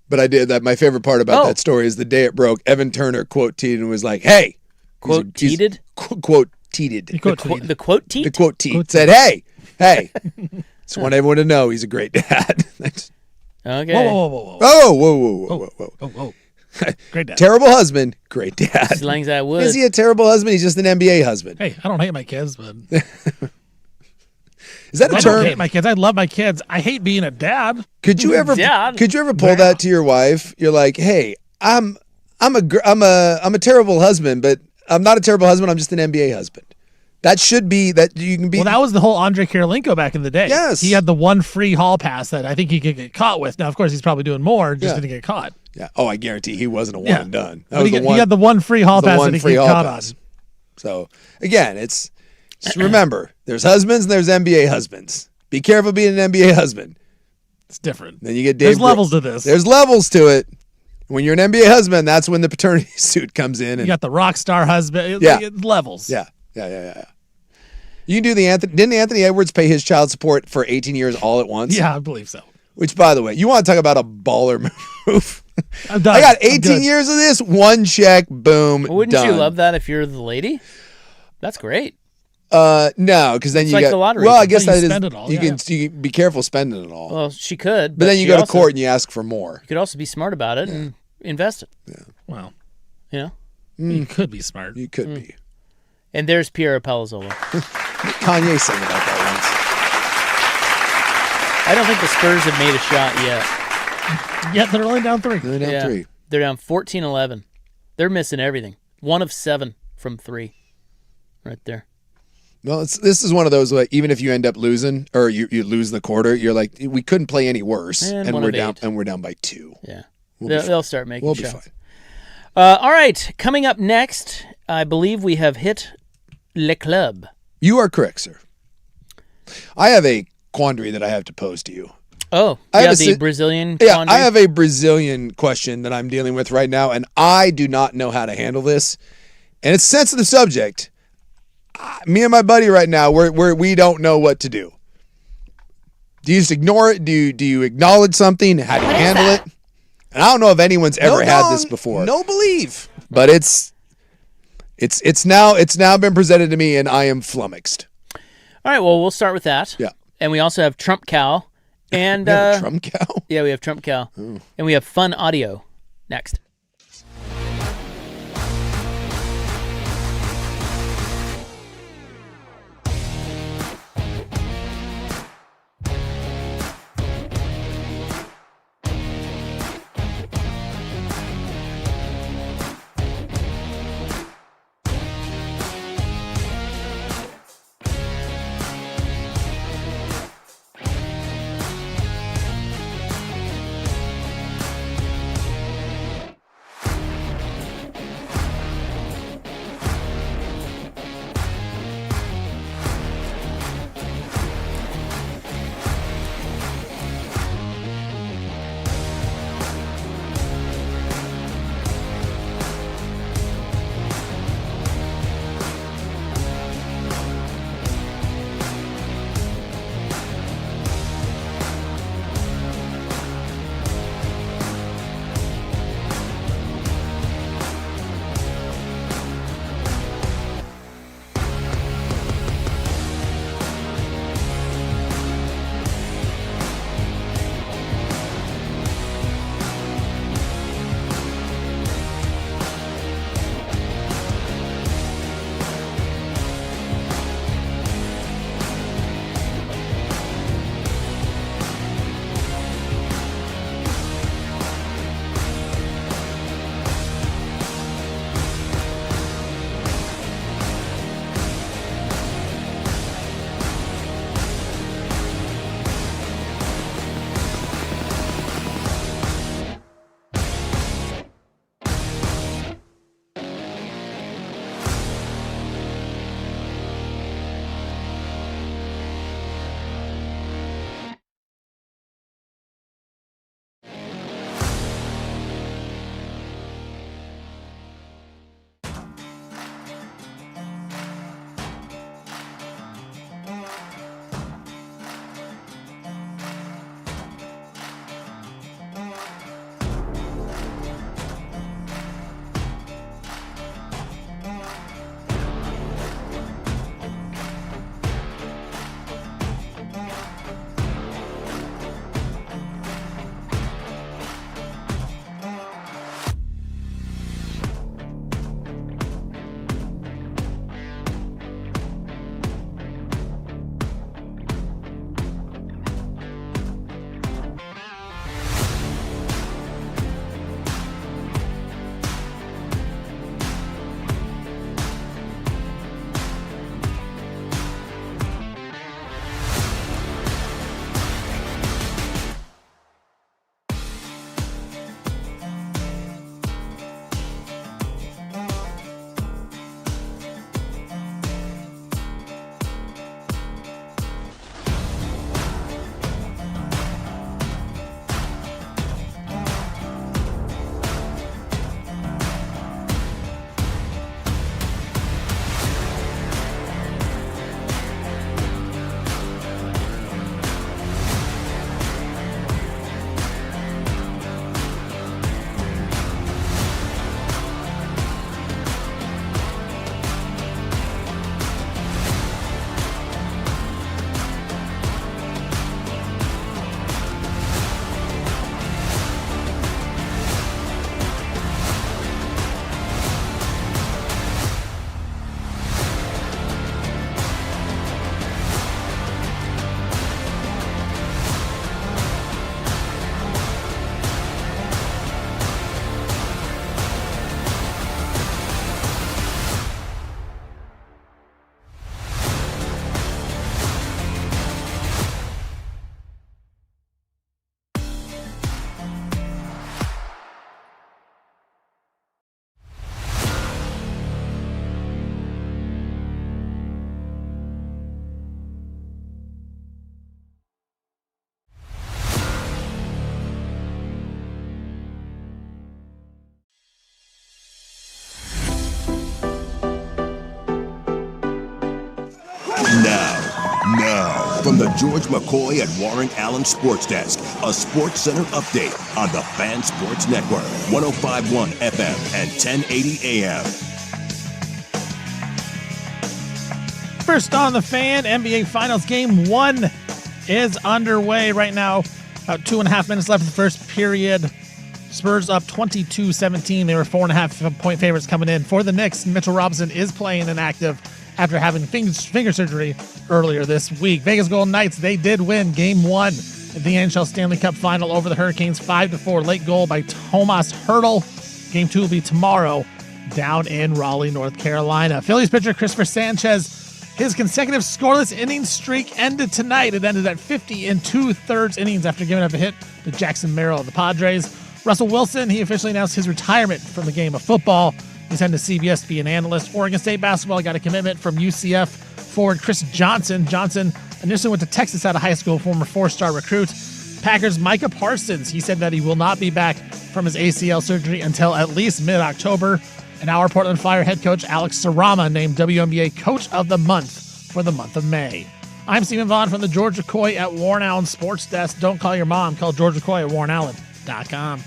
But I did that. My favorite part about that story is the day it broke. Evan Turner quote tweeted and was like, "Hey." Quote tweeted? Quote tweeted. The quote tweet? The quote tweet said, "Hey. Just want everyone to know he's a great dad." Okay. Whoa. Great dad. Terrible husband, great dad. As long as I would. Is he a terrible husband? He's just an NBA husband. Hey, I don't hate my kids, but is that a I term? don't hate my kids. I love my kids. I hate being a dad. Could you ever pull that to your wife? You're like, "Hey, I'm a terrible husband, but I'm not a terrible husband. I'm just an NBA husband." That should be that you can be. Well, that was the whole Andre Kirilenko back in the day. Yes. He had the one free hall pass that I think he could get caught with. Now, of course, he's probably doing more, just didn't get caught. Yeah. Oh, I guarantee he wasn't a one and done. That But was he had the one free hall pass that he could get caught on. So again, just remember, there's husbands and there's NBA husbands. Be careful being an NBA husband. It's different. Then you get Dave. There's levels to this. There's levels to it. When you're an NBA husband, that's when the paternity suit comes in. And You got the rock star husband. Yeah. Levels. Yeah. You can do didn't Anthony Edwards pay his child support for 18 years all at once? Yeah, I believe so. Which, by the way, you want to talk about a baller move? I'm done. I got 18 years of this, one check, boom, Wouldn't done. you love that if you're the lady? That's great. No, because then It's you like got the lottery. Well, I guess Well, that you is spend it all, you can be careful spending it all. Well, she could. but then you she go to also- court and you ask for more. You could also be smart about it and invest it. Yeah. Well, You know? you could be smart. You could be. And there's Piero Palazzolo. Kanye sang about that I don't think the Spurs have made a shot yet. Yeah, they're only down 3. once. They're down 3. They're down 14-11. They're missing everything. 1 of 7 from 3. Right there. Well, this is one of those like even if you end up losing or you lose the quarter, you're like we couldn't play any worse, And and one we're of down 8. and we're down by 2. Yeah. We'll They'll start making We'll shots. be fine. All right. Coming up next, I believe we have hit Le Club. You are correct, sir. I have a quandary that I have to pose to you. Oh, I yeah, have the Brazilian Yeah, quandary? I have a Brazilian question that I'm dealing with right now, and I do not know how to handle this. And it's a sensitive subject. Me and my buddy right now, we don't know what to do. Do you just ignore it? Do you acknowledge something? How do you handle it? And I don't know if anyone's ever had this before. No believe. But it's now been presented to me, and I am flummoxed. All right, well, we'll start with that. Yeah. And we also have Trump Cow. And We have a Trump cow? Yeah, we have Trump Cow. And we have fun audio next. Now, from the George McCoy at Warren Allen Sports Desk, a Sports Center update on the Fan Sports Network, 105.1 FM and 1080 AM. First on the Fan, NBA Finals Game 1 is underway right now. About 2.5 minutes left of the first period. Spurs up 22-17. They were 4.5-point favorites coming in. For the Knicks, Mitchell Robinson is playing inactive after having finger surgery earlier this week. Vegas Golden Knights, they did win Game 1 of the NHL Stanley Cup Final over the Hurricanes 5-4. Late goal by Tomas Hertl. Game 2 will be tomorrow down in Raleigh, North Carolina. Phillies pitcher Christopher Sanchez, his consecutive scoreless innings streak ended tonight. It ended at 50 2/3 innings after giving up a hit to Jackson Merrill of the Padres. Russell Wilson, he officially announced his retirement from the game of football. He's heading to CBS to be an analyst. Oregon State basketball got a commitment from UCF forward Chris Johnson. Johnson initially went to Texas out of high school, former 4-star recruit. Packers Micah Parsons, he said that he will not be back from his ACL surgery until at least mid-October. And our Portland Fire head coach Alex Sarama named WNBA Coach of the Month for the month of May. I'm Stephen Vaughn from the George McCoy at Warren Allen Sports Desk. Don't call your mom. Call George McCoy at warrenallen.com.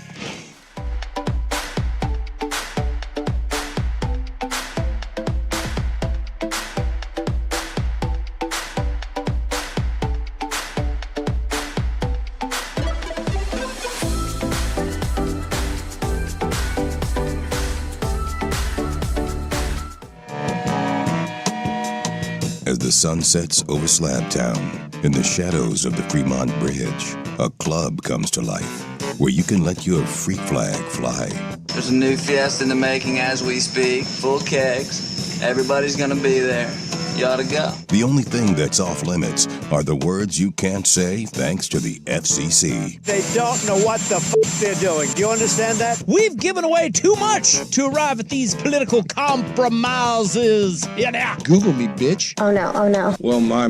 As the sun sets over Slabtown, in the shadows of the Fremont Bridge, a club comes to life where you can let your freak flag fly. There's a new Fiesta in the making as we speak, full kegs. Everybody's gonna be there. You ought to go. The only thing that's off limits are the words you can't say thanks to the FCC. They don't know what the f*** they're doing. Do you understand that? We've given away too much to arrive at these political compromises. Yeah. Google me, bitch. Oh no, oh no. Well, my.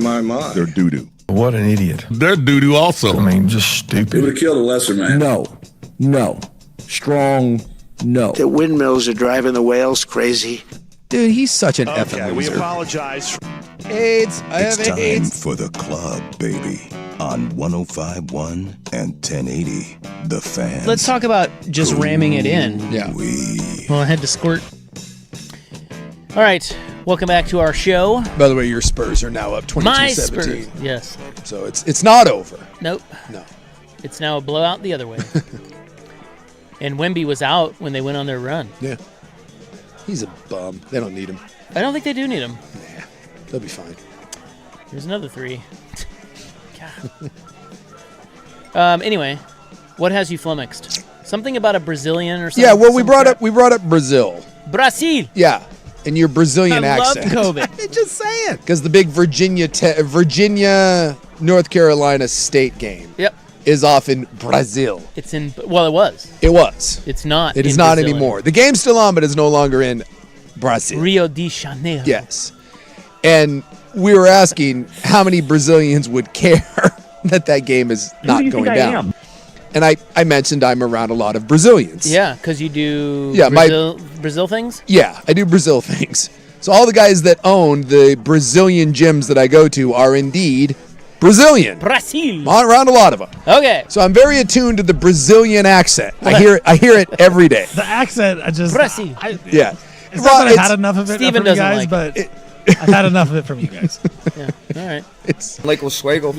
They're doo-doo. What an idiot. They're doo-doo also. I mean, just stupid. It would have killed a lesser man. No. Strong, no. The windmills are driving the whales crazy. Dude, he's such an effing Okay, we loser. apologize. AIDS. I It's have time AIDS. for the club, baby, on 105.1 and 1080. The Fan. Let's talk about just ramming it in. Yeah. Well, I had to squirt. All right. Welcome back to our show. By the way, your Spurs are now up 22-17. My Spurs. Yes. So it's not over. Nope. No. It's now a blowout the other way. And Wemby was out when they went on their run. Yeah. He's a bum. They don't need him. I don't think they do need him. Nah. They'll be fine. There's another 3. God. Anyway, what has you flummoxed? Something about a Brazilian or something? Yeah, well, we brought up Brazil. Brazil. Yeah. And your Brazilian accent. I love COVID. Just saying. Because the big Virginia, North Carolina state game. Yep. Is off in Brazil. It's in. Well, it was. It was. It's not. It is not anymore. The game's still on, but it's no longer in Brazil. Rio de Janeiro. Yes. And we were asking how many Brazilians would care that game is not going down. And I mentioned I'm around a lot of Brazilians. Yeah, because you do Brazil things? Yeah, I do Brazil things. So all the guys that own the Brazilian gyms that I go to are indeed Brazilian. Brazil. Around a lot of them. Okay. So I'm very attuned to the Brazilian accent. I hear it every day. The accent, Brazil. Yeah. It's not that I've had enough of it Steven from you guys, but I've had enough of it from you guys. Yeah. All right. It's Lake Oswego.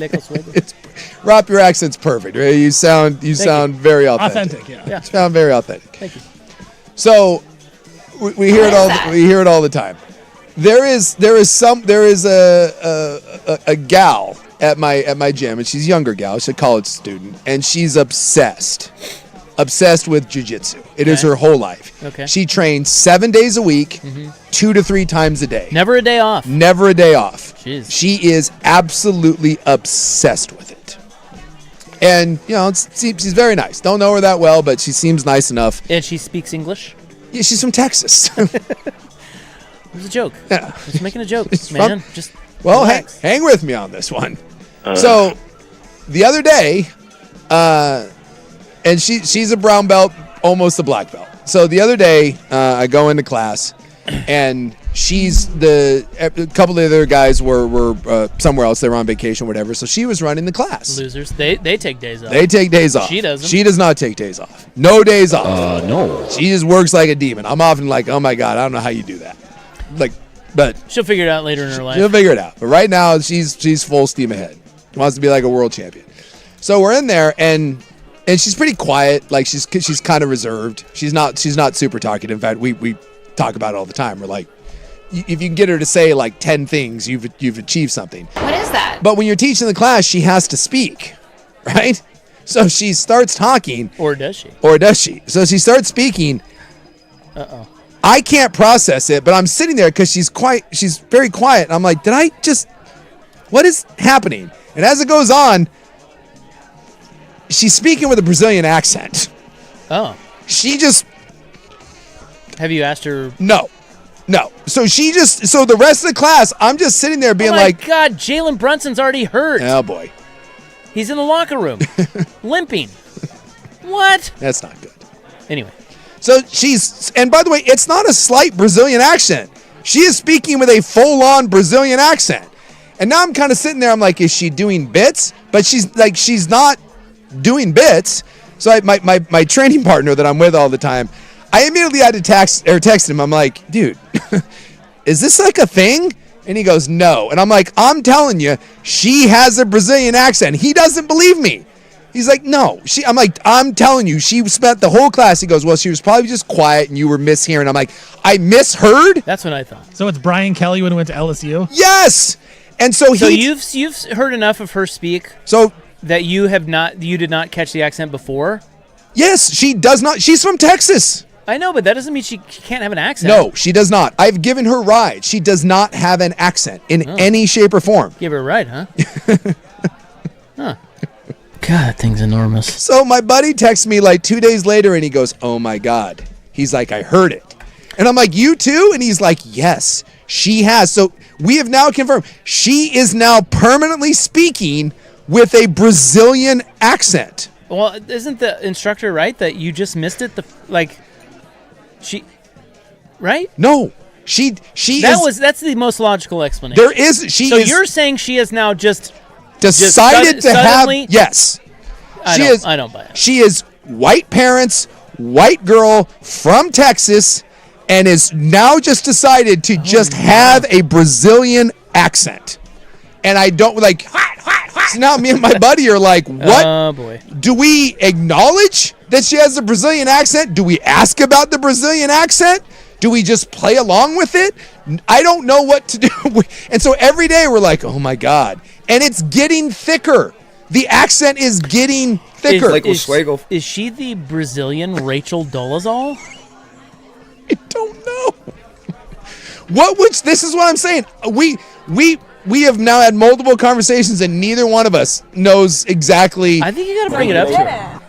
Rob, your accent's perfect. Right? You sound very authentic. Authentic, yeah. You sound very authentic. Thank you. So we hear it all. We hear it all the time. There is a gal at my gym, and she's a younger gal. She's a college student, and she's obsessed with jiu-jitsu. It is her whole life. Okay. She trains 7 days a week, 2 to 3 times a day. Never a day off. Never a day off. Jeez. She is absolutely obsessed with it. And, she's very nice. Don't know her that well, but she seems nice enough. And she speaks English? Yeah, she's from Texas. It was a joke. Yeah. I was making a joke, man. Just well, relax. hang with me on this one. So, the other day, and she's a brown belt, almost a black belt. So the other day, I go into class, and a couple of the other guys were somewhere else. They were on vacation, whatever. So she was running the class. Losers. They take days off. They take days off. She doesn't. She does not take days off. No days off. No. She just works like a demon. I'm often like, oh my God, I don't know how you do that. Like, but she'll figure it out later in her life. She'll figure it out. But right now, she's full steam ahead. Wants to be like a world champion. So we're in there, and she's pretty quiet. Like she's kind of reserved. She's not super talkative. In fact, we talk about it all the time. We're like, if you can get her to say like 10 things, you've achieved something. What is that? But when you're teaching the class, she has to speak, right? So she starts talking. Or does she? So she starts speaking. Uh-oh. I can't process it, but I'm sitting there because she's very quiet. I'm like, what is happening? And as it goes on, she's speaking with a Brazilian accent. Oh. Have you asked her? No. So the rest of the class, I'm just sitting there being like, oh my God, Jalen Brunson's already hurt. Oh boy. He's in the locker room, limping. What? That's not good. Anyway. So and by the way, it's not a slight Brazilian accent. She is speaking with a full-on Brazilian accent. And now I'm kind of sitting there, I'm like, is she doing bits? But she's not doing bits. So my training partner that I'm with all the time, I immediately had to text him. I'm like, dude, is this like a thing? And he goes, no. And I'm like, I'm telling you, she has a Brazilian accent. He doesn't believe me. He's like, no. I'm telling you, she spent the whole class. He goes, well, she was probably just quiet and you were mishearing. I'm like, I misheard? That's what I thought. So it's Brian Kelly when he went to LSU? Yes. And so you've heard enough of her speak that you did not catch the accent before? Yes, she does not. She's from Texas. I know, but that doesn't mean she can't have an accent. No, she does not. I've given her rides. She does not have an accent in any shape or form. Give her a ride, huh? Huh. God, that thing's enormous. So my buddy texts me like 2 days later and he goes, oh my God. He's like, I heard it. And I'm like, you too? And he's like, yes, she has. So we have now confirmed she is now permanently speaking with a Brazilian accent. Well, isn't the instructor right that you just missed it? Right? No. That's the most logical explanation. You're saying she has now just decided to have, yes. I don't buy it. She is white parents, white girl from Texas, and is now just decided to have a Brazilian accent. And I don't so now me and my buddy are like, what? Oh boy. Do we acknowledge that she has a Brazilian accent? Do we ask about the Brazilian accent? Do we just play along with it? I don't know what to do. And so every day we're like, oh my God. And it's getting thicker. The accent is getting thicker. Is she the Brazilian Rachel Dolezal? I don't know. This is what I'm saying. We have now had multiple conversations and neither one of us knows exactly. I think you got to bring it up to her.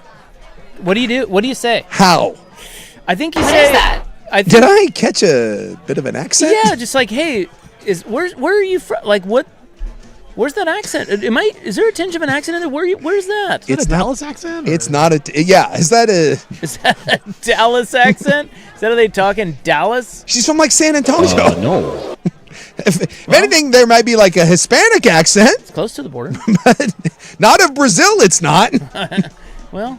What do you do? What do you say? How? I think you what say. Is that? Did I catch a bit of an accent? Yeah, just like, hey, where are you from? Like, what? Where's that accent? Is there a tinge of an accent in there? Where's that? Is that a Dallas accent? It's not a. Yeah, is that a Dallas accent? Is that how they talk in Dallas? She's from like San Antonio. No. If anything, there might be like a Hispanic accent. It's close to the border. But not of Brazil, it's not. Well,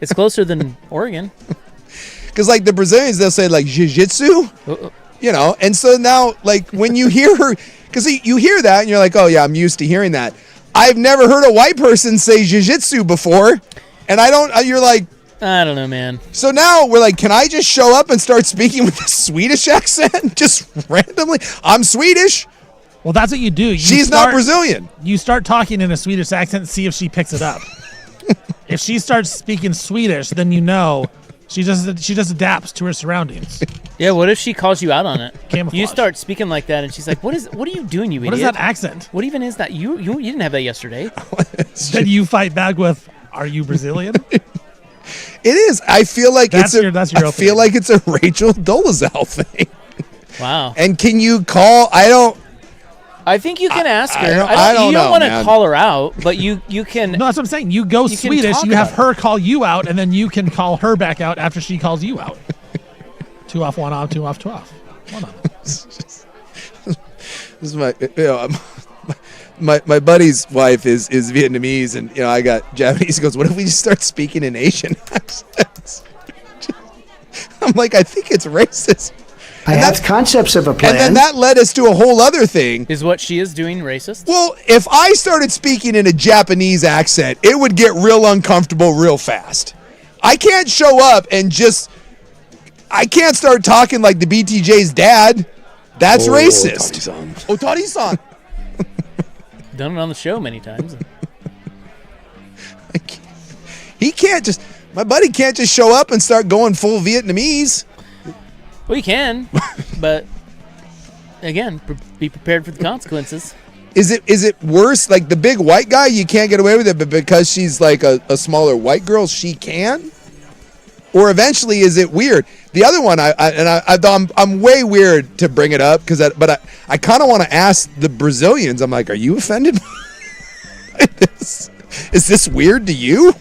it's closer than Oregon. Because like the Brazilians, they'll say like jiu-jitsu, you know. And so now like when you hear her, because you hear that and you're like, oh yeah, I'm used to hearing that. I've never heard a white person say jiu-jitsu before. And you're like, I don't know, man. So now we're like, can I just show up and start speaking with a Swedish accent? Just randomly? I'm Swedish. Well, that's what you do. She's not Brazilian. You start talking in a Swedish accent and see if she picks it up. If she starts speaking Swedish, then you know she just adapts to her surroundings. Yeah, what if she calls you out on it? Camouflage. You start speaking like that and she's like, what are you doing, you idiot? What is that accent? What even is that? You didn't have that yesterday. Then you fight back with, are you Brazilian? It is. I feel like that's your I feel like it's a Rachel Dolezal thing. Wow. And can you call? I think you can ask her. I don't you know, don't want to man. call her out, but you can. No, that's what I'm saying. You go Swedish. You have her call you out, and then you can call her back out after she calls you out. 2 off, 1 off, 2 off, 2 off. 1 off. This is my buddy's wife is Vietnamese, and I got Japanese. He goes, what if we just start speaking in Asian accents? I'm like, I think it's racist. I have concepts of a plan. And then that led us to a whole other thing. Is what she is doing racist? Well, if I started speaking in a Japanese accent, it would get real uncomfortable real fast. I can't show up and I can't start talking like the BTJ's dad. That's racist. Otari-san. Done it on the show many times. My buddy can't just show up and start going full Vietnamese. Well, you can, but again, be prepared for the consequences. Is it worse? Like the big white guy, you can't get away with it, but because she's like a smaller white girl, she can? Or eventually, is it weird? The other one, I'm way weird to bring it up but I kind of want to ask the Brazilians. I'm like, are you offended by this? Is this weird to you?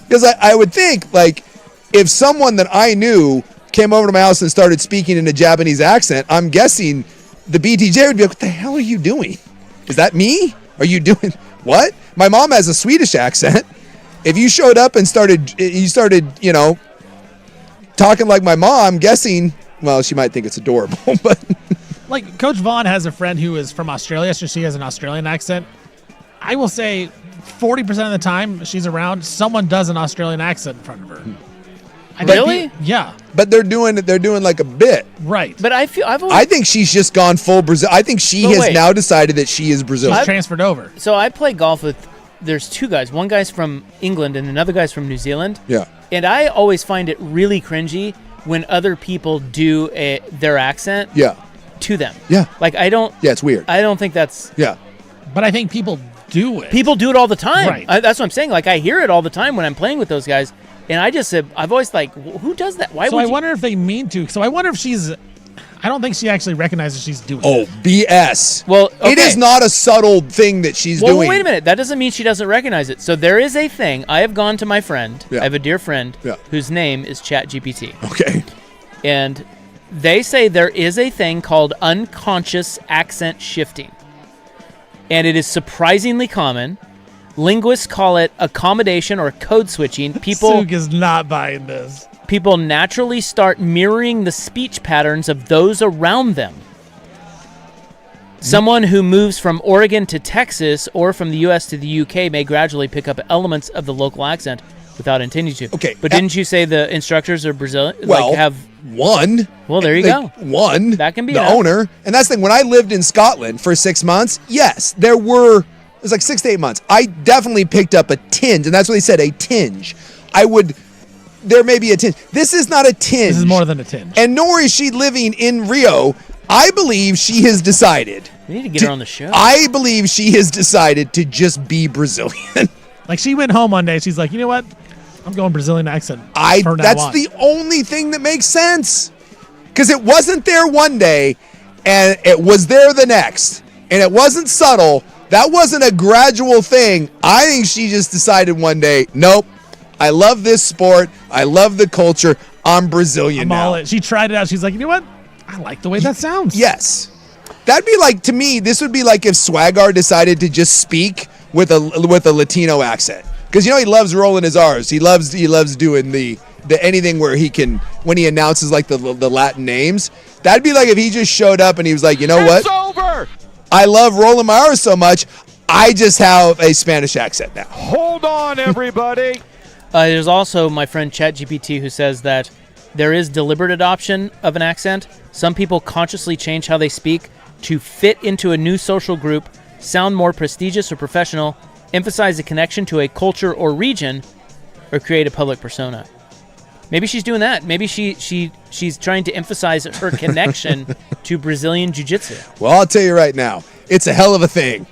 Because I would think, like, if someone that I knew came over to my house and started speaking in a Japanese accent, I'm guessing the BTJ would be like, what the hell are you doing? Is that me? Are you doing what? My mom has a Swedish accent. If you showed up and started, talking like my mom, I'm guessing, well, she might think it's adorable, but. Like, Coach Vaughn has a friend who is from Australia, so she has an Australian accent. I will say 40% of the time she's around, someone does an Australian accent in front of her. Really? Yeah. But they're doing like a bit. Right. But I think she's just gone full Brazil. I think she has now decided that she is Brazilian. She's transferred over. So I play golf with, there's two guys. One guy's from England and another guy's from New Zealand. Yeah. And I always find it really cringy when other people do their accent to them. Yeah. Like, I don't. Yeah, it's weird. I don't think that's. Yeah. But I think people do it. People do it all the time. Right. That's what I'm saying. Like, I hear it all the time when I'm playing with those guys. And I've always like, who does that? Why? So I wonder if they mean to. So I wonder if she's. I don't think she actually recognizes she's doing it. Oh, BS. Well, okay. It is not a subtle thing that she's doing. Well, wait a minute. That doesn't mean she doesn't recognize it. So there is a thing. I have gone to my friend. I have a dear friend whose name is ChatGPT. Okay. And they say there is a thing called unconscious accent shifting. And it is surprisingly common. Linguists call it accommodation or code switching. Suk is not buying this. People naturally start mirroring the speech patterns of those around them. Someone who moves from Oregon to Texas or from the U.S. to the U.K. may gradually pick up elements of the local accent without intending to. Okay. But didn't you say the instructors are Brazilian? Well, have one. Well, there you go. One. That can be the enough. owner. And that's the thing. When I lived in Scotland for 6 months, yes, it was like 6 to 8 months. I definitely picked up a tinge, and that's what they said, a tinge. There may be a tinge. This is not a tinge. This is more than a tinge. And nor is she living in Rio. I believe she has decided. We need to get her on the show. I believe she has decided to just be Brazilian. Like, she went home one day. She's like, you know what? I'm going Brazilian accent. That's the only thing that makes sense. Because it wasn't there one day, and it was there the next. And it wasn't subtle. That wasn't a gradual thing. I think she just decided one day, nope, I love this sport. I love the culture. I'm Brazilian now. She tried it out. She's like, you know what? I like the way that sounds. Yes. That'd be like, to me, this would be like if Swaggar decided to just speak with a Latino accent. Because, he loves rolling his R's. He loves doing the anything where he can, when he announces like the Latin names. That'd be like if he just showed up and he was like, you know what? It's over! I love rolling my R's so much, I just have a Spanish accent now. Hold on, everybody. There's also my friend ChatGPT who says that there is deliberate adoption of an accent. Some people consciously change how they speak to fit into a new social group, sound more prestigious or professional, emphasize a connection to a culture or region, or create a public persona. Maybe she's doing that. Maybe she's trying to emphasize her connection to Brazilian Jiu-Jitsu. Well, I'll tell you right now, it's a hell of a thing.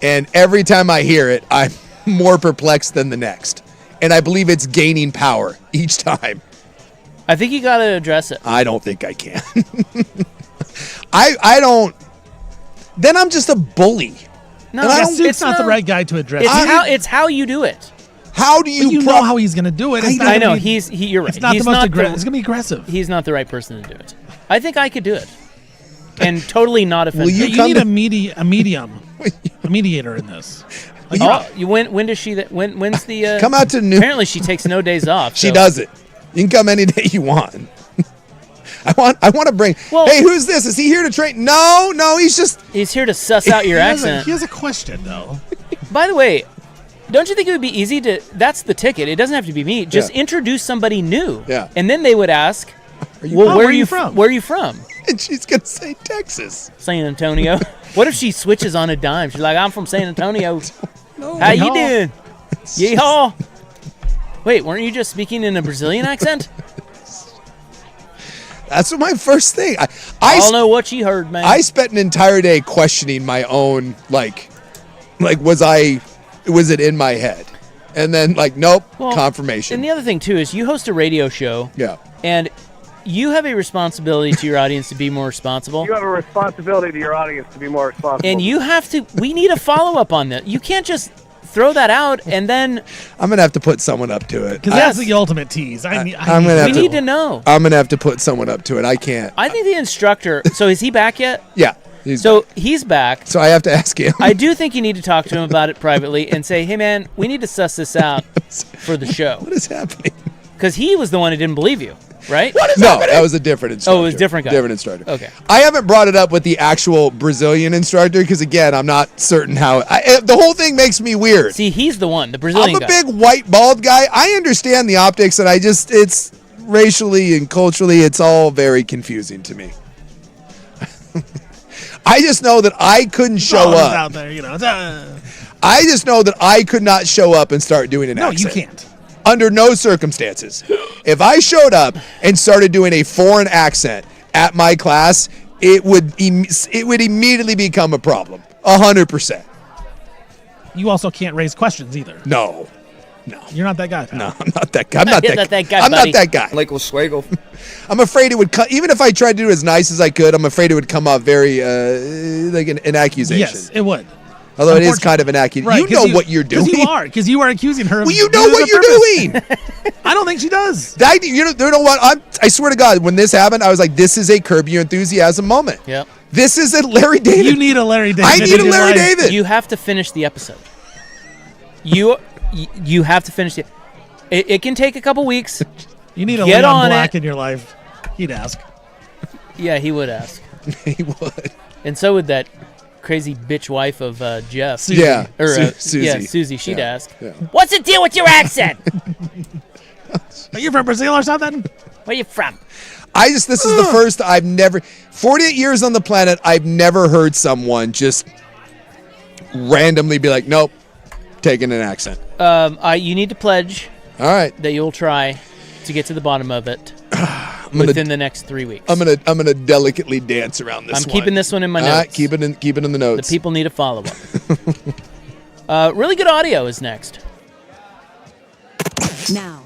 And every time I hear it, I'm more perplexed than the next. And I believe it's gaining power each time. I think you got to address it. I don't think I can. I don't. Then I'm just a bully. No, it's not the right guy to address. It's how you do it. How do you? Know how he's going to do it. I know you're right. It's not the most aggressive. It's going to be aggressive. He's not the right person to do it. I think I could do it. and totally not offended. You need a medium, a mediator in this. Like, when does she? When's the? Come out to New. Apparently, she takes no days off. She so. does it. You can come any day you want. I want to bring. Well, hey, who's this? Is he here to train? No, he's here to suss out your accent. He has a question though. By the way, don't you think it would be easy to? That's the ticket. It doesn't have to be me. Just introduce somebody new. Yeah. And then they would ask, where are you from? Where are you from? And she's gonna say Texas. San Antonio. What if she switches on a dime? She's like, I'm from San Antonio. How you doing? Yeehaw. Wait, weren't you just speaking in a Brazilian accent? That's my first thing. I don't know what you heard, man. I spent an entire day questioning my own, like was it in my head? And then nope, confirmation. And the other thing too is you host a radio show. Yeah. And you have a responsibility to your audience to be more responsible. You have a responsibility to your audience to be more responsible. And you have to. We need a follow up on that. You can't just throw that out and then. I'm gonna have to put someone up to it because that's the ultimate tease. We need to know. I'm gonna have to put someone up to it. I can't. I think the instructor. So is he back yet? Yeah. He's back. So I have to ask him. I do think you need to talk to him about it privately and say, hey man, we need to suss this out for the show. What is happening? Because he was the one who didn't believe you, right? What is happening? That was a different instructor. Oh, it was a different guy. Different instructor. Okay. I haven't brought it up with the actual Brazilian instructor because, again, I'm not certain how. The whole thing makes me weird. See, he's the one, the Brazilian guy. I'm a big white bald guy. I understand the optics, and it's racially and culturally, it's all very confusing to me. I just know that I couldn't show up. Out there, I just know that I could not show up and start doing an accent. No, you can't. Under no circumstances. If I showed up and started doing a foreign accent at my class, it would immediately become a problem. 100%. You also can't raise questions either. No. You're not that guy, pal. No, I'm not that guy. I'm not that guy. I'm buddy. not that guy. Like Oswego. I'm afraid it would even if I tried to do it as nice as I could, I'm afraid it would come off very like an accusation. Yes, it would. Although it is kind of an accusation. Right, you know what you're doing. Because you are accusing her of well, you know what you're doing. I don't think she does. You know what? I swear to God, when this happened, I was like, this is a Curb Your Enthusiasm moment. Yep. This is a Larry David. You need a Larry David. I need a Larry David. You have to finish the episode. You have to finish it. It can take a couple weeks. You need a Leon Black in your life. He'd ask. Yeah, he would ask. He would. And so would that crazy bitch wife of Jeff. Susie. Yeah. Susie. Yeah, Susie. She'd ask. Yeah. What's the deal with your accent? Are you from Brazil or something? Where you from? This is the first 48 years on the planet, I've never heard someone just randomly be like, nope, taking an accent. You need to pledge. All right. That you'll try to get to the bottom of it within the next 3 weeks. I'm gonna delicately dance around this. I'm keeping this one in my notes. Keep it in the notes. The people need a follow up. Really good audio is next. Now.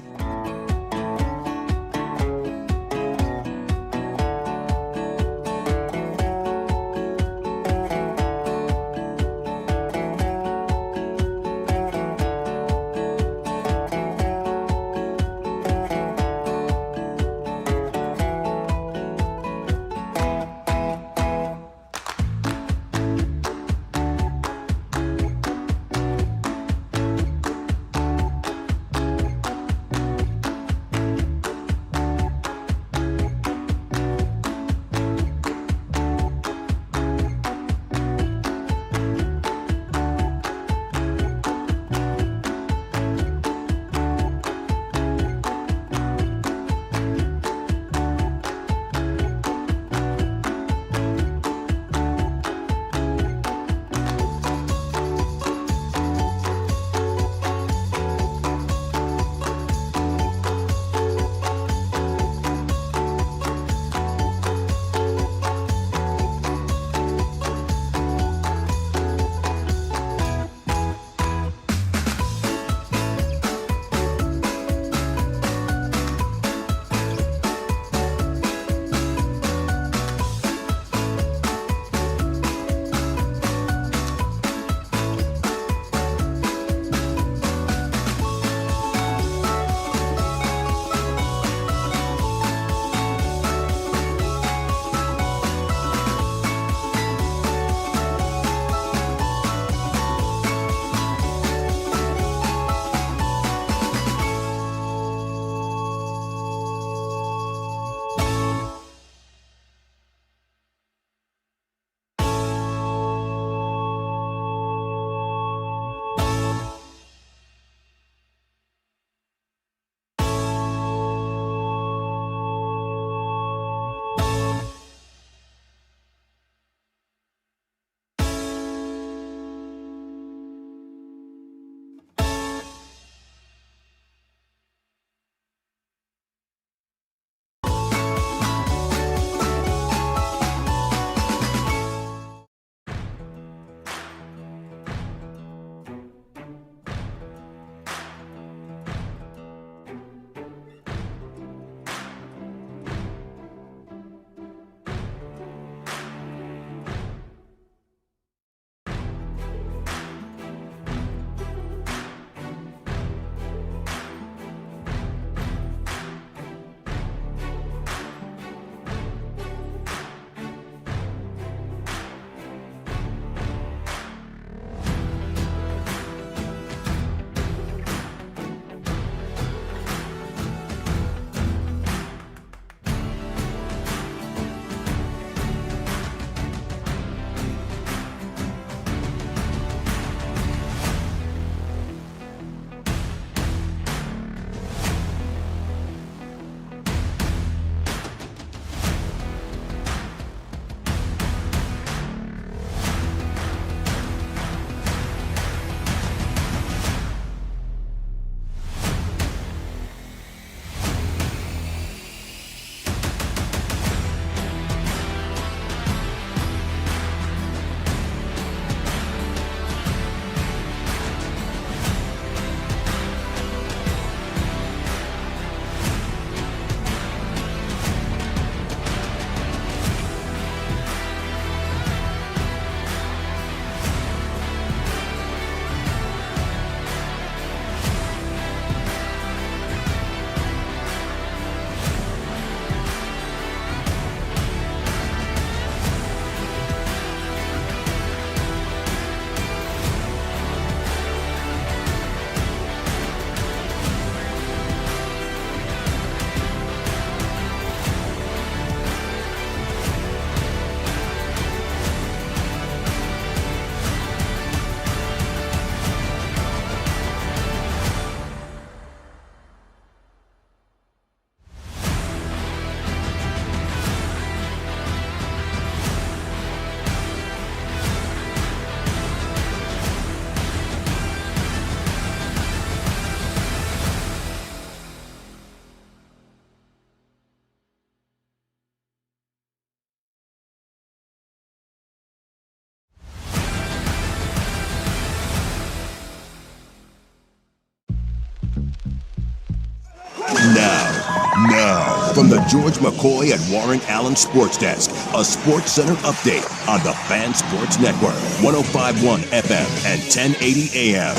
Now, from the George McCoy and Warren Allen Sports Desk, a Sports Center update on the Fan Sports Network, 105.1 FM and 1080 AM.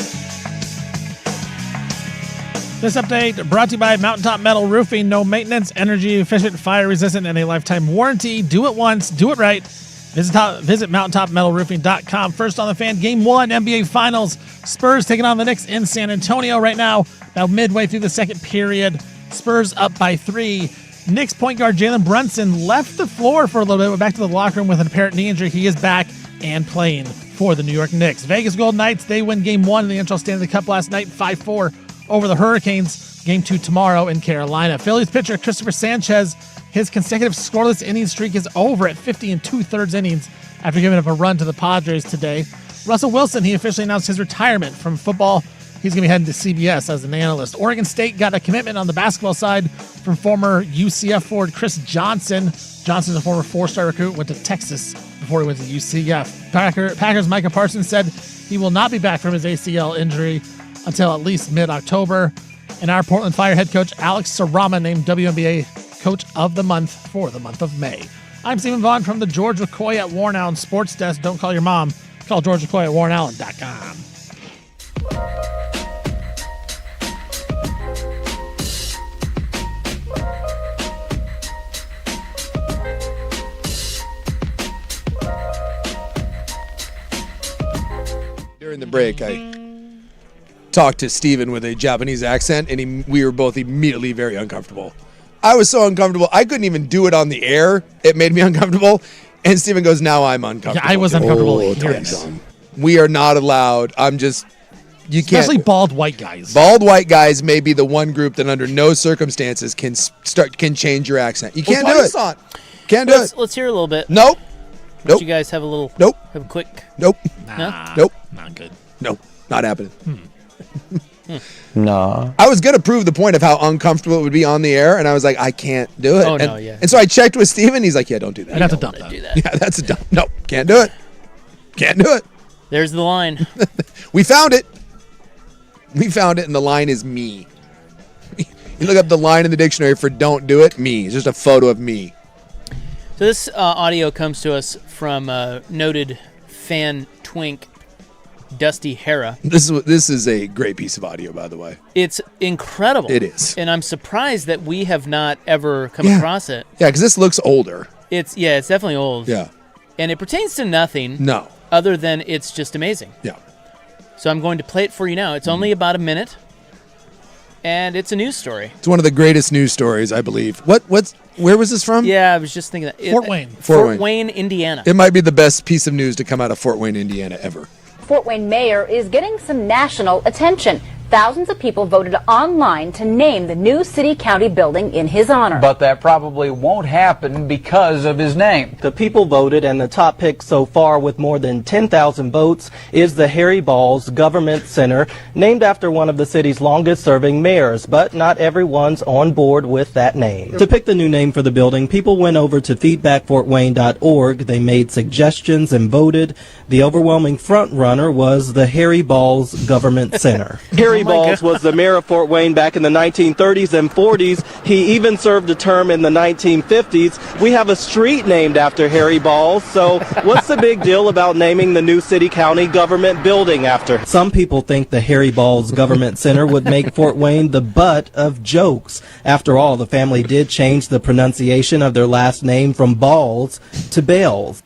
This update brought to you by Mountaintop Metal Roofing. No maintenance, energy efficient, fire resistant, and a lifetime warranty. Do it once, do it right. Visit MountaintopMetalRoofing.com. First on the Fan, Game 1, NBA Finals. Spurs taking on the Knicks in San Antonio right now. About midway through the second period. Spurs up by 3. Knicks point guard Jalen Brunson left the floor for a little bit. Went back to the locker room with an apparent knee injury. He is back and playing for the New York Knicks. Vegas Golden Knights, they win Game 1 in the NHL Stanley Cup last night, 5-4 over the Hurricanes. Game 2 tomorrow in Carolina. Phillies pitcher Christopher Sanchez, his consecutive scoreless inning streak is over at 50 2/3 innings after giving up a run to the Padres today. Russell Wilson, he officially announced his retirement from football. He's going to be heading to CBS as an analyst. Oregon State got a commitment on the basketball side from former UCF forward Chris Johnson. Johnson's a former 4-star recruit, went to Texas before he went to UCF. Packers' Micah Parsons said he will not be back from his ACL injury until at least mid-October. And our Portland Fire head coach Alex Sarama named WNBA Coach of the Month for the month of May. I'm Stephen Vaughn from the George McCoy at Warren Allen Sports Desk. Don't call your mom. Call George McCoy at WarrenAllen.com. During the break, I talked to Steven with a Japanese accent, and we were both immediately very uncomfortable. I was so uncomfortable, I couldn't even do it on the air. It made me uncomfortable. And Steven goes, now I'm uncomfortable. Yeah, I was uncomfortable hearing this. We are not allowed. You can't. Especially bald white guys. Bald white guys may be the one group that under no circumstances can change your accent. You can't do it. Can't do it. Let's hear a little bit. Nope. Nope. You guys have a little. Nope. Have a quick. Nope. No? Nope. Not good. Nope. Not happening. Nah. I was going to prove the point of how uncomfortable it would be on the air, and I was like, I can't do it. Oh, no, yeah. And so I checked with Steven. He's like, yeah, don't do that. That's a dump. Yeah, that's a dump. Nope. Can't do it. Can't do it. There's the line. We found it. We found it, and the line is me. You look up the line in the dictionary for don't do it, me. It's just a photo of me. So this audio comes to us from noted fan twink Dusty Hera. This is a great piece of audio, by the way. It's incredible. It is. And I'm surprised that we have not ever come across it. Yeah, because this looks older. It's definitely old. Yeah. And it pertains to nothing. No. Other than it's just amazing. Yeah. So I'm going to play it for you now. It's only about a minute. And it's a news story. It's one of the greatest news stories, I believe. Where was this from? Yeah, I was just thinking that. Fort Wayne. Fort Wayne, Indiana. It might be the best piece of news to come out of Fort Wayne, Indiana ever. Fort Wayne mayor is getting some national attention. Thousands of people voted online to name the new city-county building in his honor. But that probably won't happen because of his name. The people voted, and the top pick so far with more than 10,000 votes is the Harry Balls Government Center, named after one of the city's longest-serving mayors. But not everyone's on board with that name. To pick the new name for the building, people went over to feedbackfortwayne.org. They made suggestions and voted. The overwhelming front-runner was the Harry Balls Government Center. Harry Balls was the mayor of Fort Wayne back in the 1930s and 40s. He even served a term in the 1950s. We have a street named after Harry Balls, so what's the big deal about naming the new city-county government building after him? Some people think the Harry Balls Government Center would make Fort Wayne the butt of jokes. After all, the family did change the pronunciation of their last name from Balls to Bales.